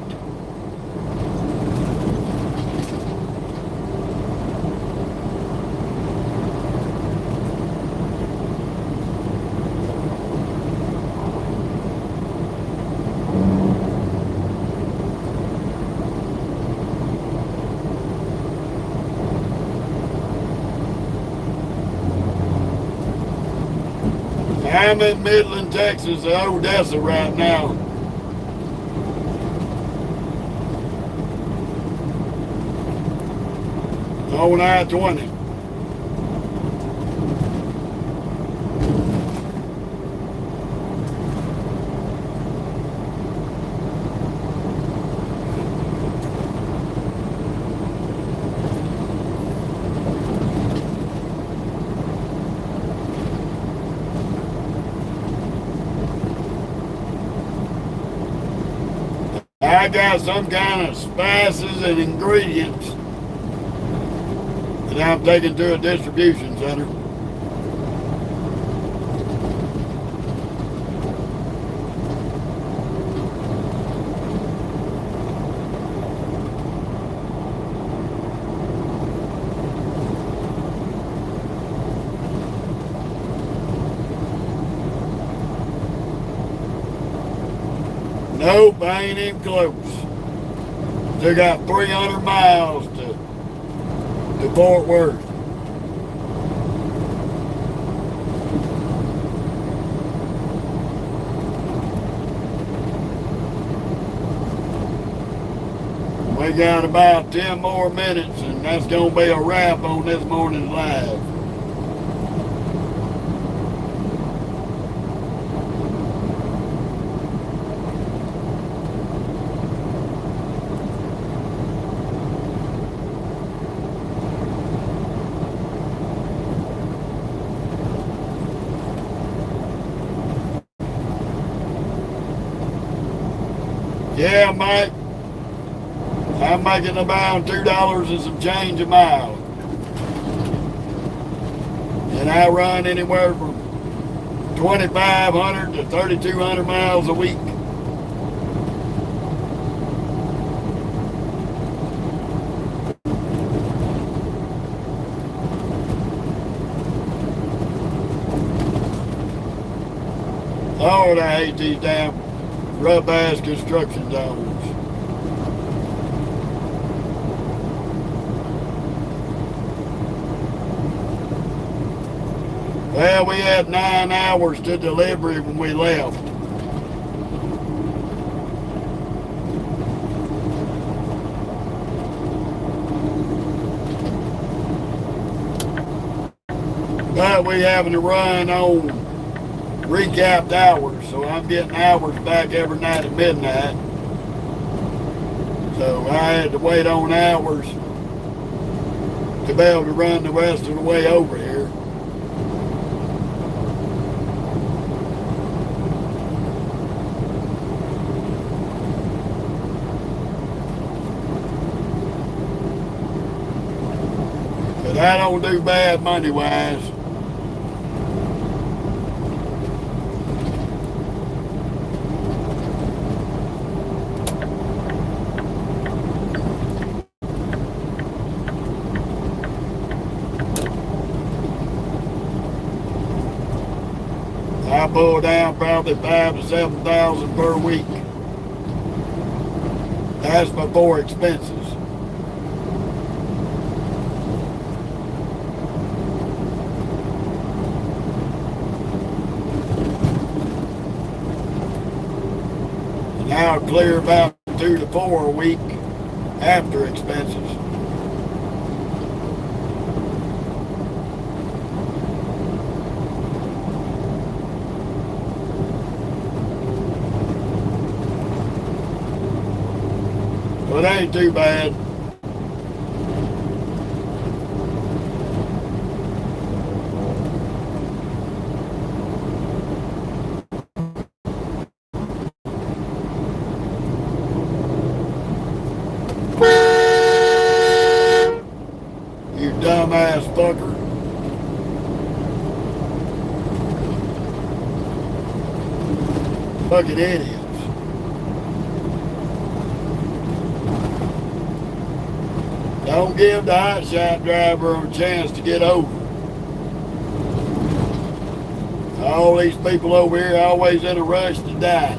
I'm in Midland, Texas, Odessa right now. On I-20. I got some kind of spices and ingredients that I'm taking to a distribution center. Nope, I ain't even close. They got 300 miles to Fort Worth. We got about 10 more minutes, and that's going to be a wrap on this morning's live. Yeah, Mike, I'm making about $2 and some change a mile. And I run anywhere from 2,500 to 3,200 miles a week. Lord, I hate these damn rub-ass construction zones. Well, we had 9 hours to delivery when we left. But we having to run on recapped hours, so I'm getting hours back every night at midnight. So I had to wait on hours to be able to run the rest of the way over here. But I don't do bad money-wise. I pull down probably 5,000 to 7,000 per week. That's before expenses. And I'll clear about 2 to 4 a week after expenses. Well, it ain't too bad. Fucking idiots. Don't give the hotshot driver a chance to get over. All these people over here are always in a rush to die.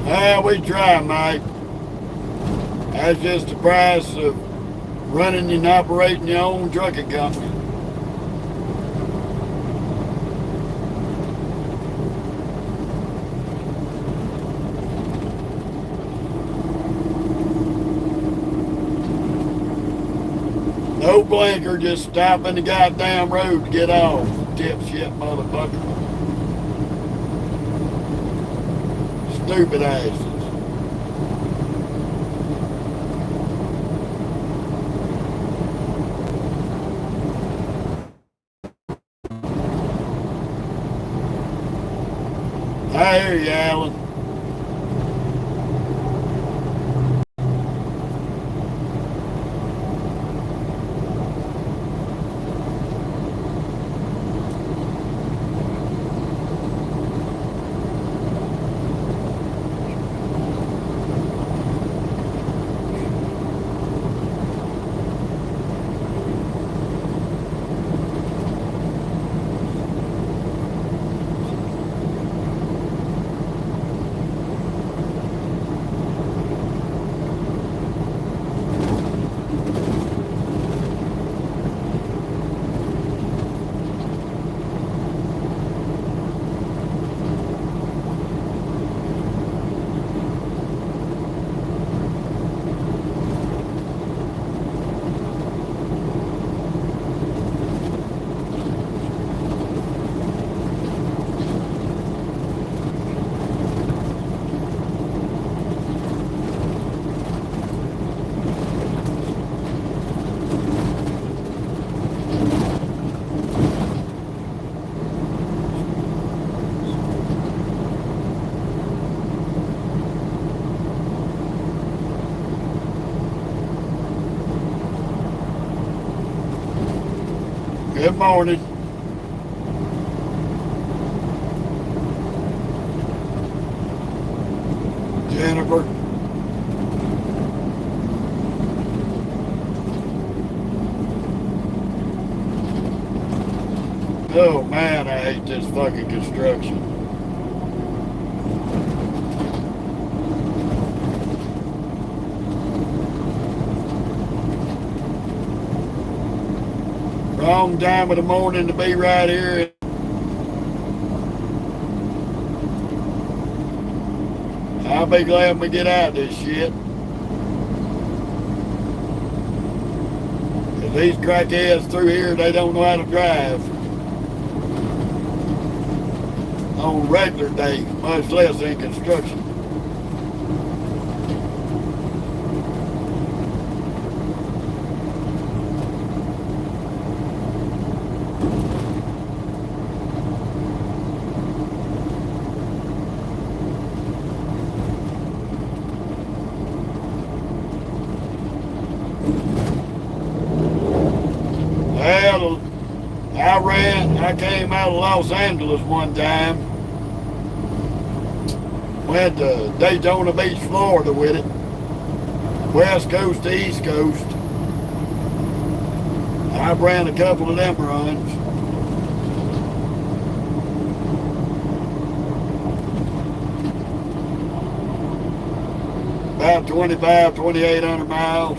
Well, we try, Mike. That's just the price of running and operating your own trucking company. No blinker, just stop in the goddamn road to get off. Dipshit motherfucker. Stupid asses. I hear you, Alan. Good morning. Jennifer. Oh man, I hate this fucking construction. Wrong time of the morning to be right here. I'll be glad we get out of this shit. If these crackheads through here, they don't know how to drive. On regular days, much less in construction. Well, I came out of Los Angeles one time. Went to Daytona Beach, Florida with it. West Coast to East Coast. I ran a couple of them runs. About 2,800 miles.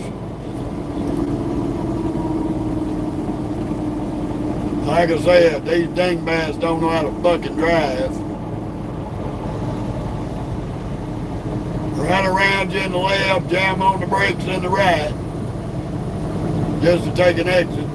Like I said, these dingbats don't know how to fucking drive. Run around you in the left, jam on the brakes in the right, just to take an exit.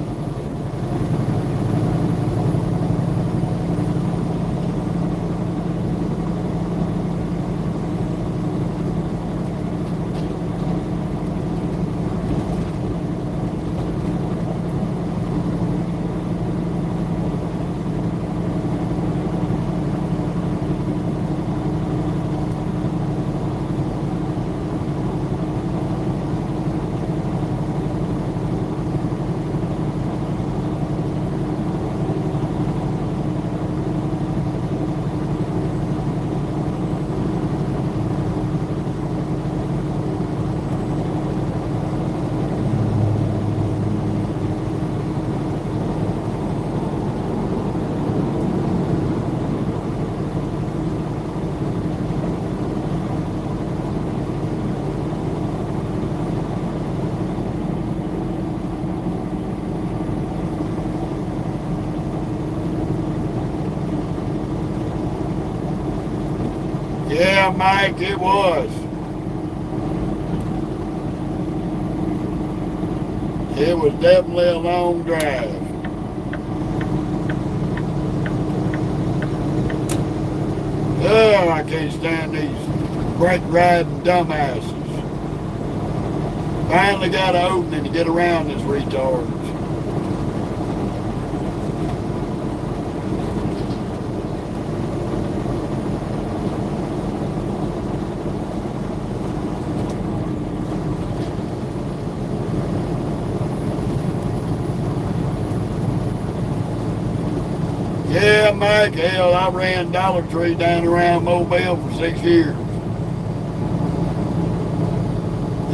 Yeah, Mike, it was. It was definitely a long drive. Oh, I can't stand these brake riding dumbasses. Finally got an opening to get around this retards. Yeah, Mike, hell, I ran Dollar Tree down around Mobile for 6 years.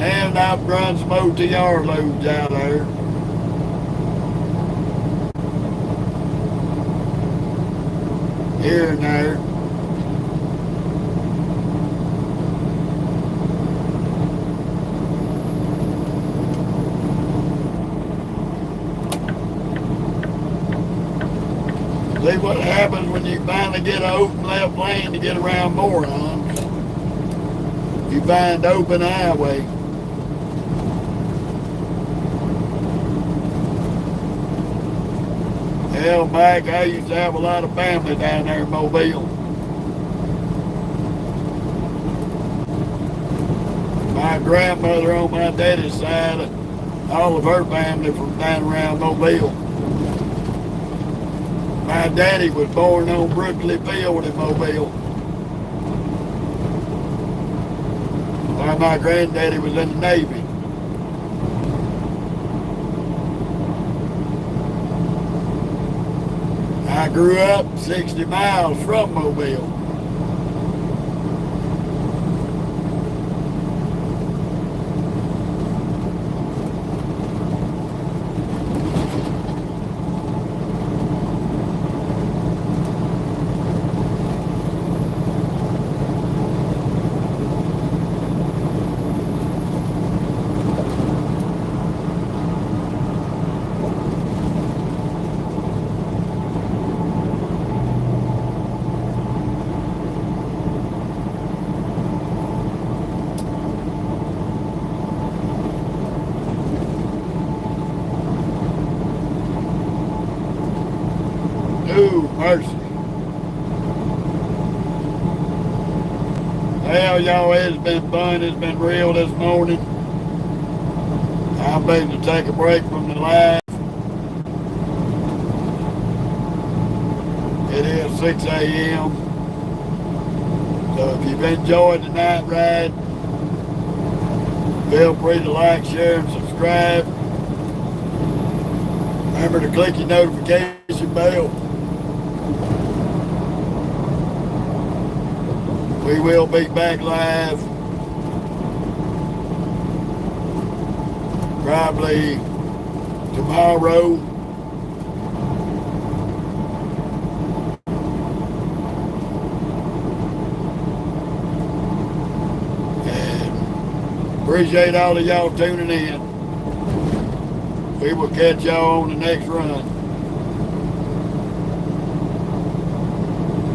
And I've run some OTR loads out there. Here and there. See what happens when you finally get an open left lane to get around morons. You find open highway. Hell, Mike, I used to have a lot of family down there in Mobile. My grandmother on my daddy's side, all of her family from down around Mobile. My daddy was born on Brooklyn Field in Mobile. While my granddaddy was in the Navy. I grew up 60 miles from Mobile. Ooh, mercy. Well, y'all, it's been fun. It's been real this morning. I'm ready to take a break from the live. It is 6 a.m. So if you've enjoyed the night ride, feel free to like, share, and subscribe. Remember to click your notification bell. We will be back live probably tomorrow. And appreciate all of y'all tuning in. We will catch y'all on the next run.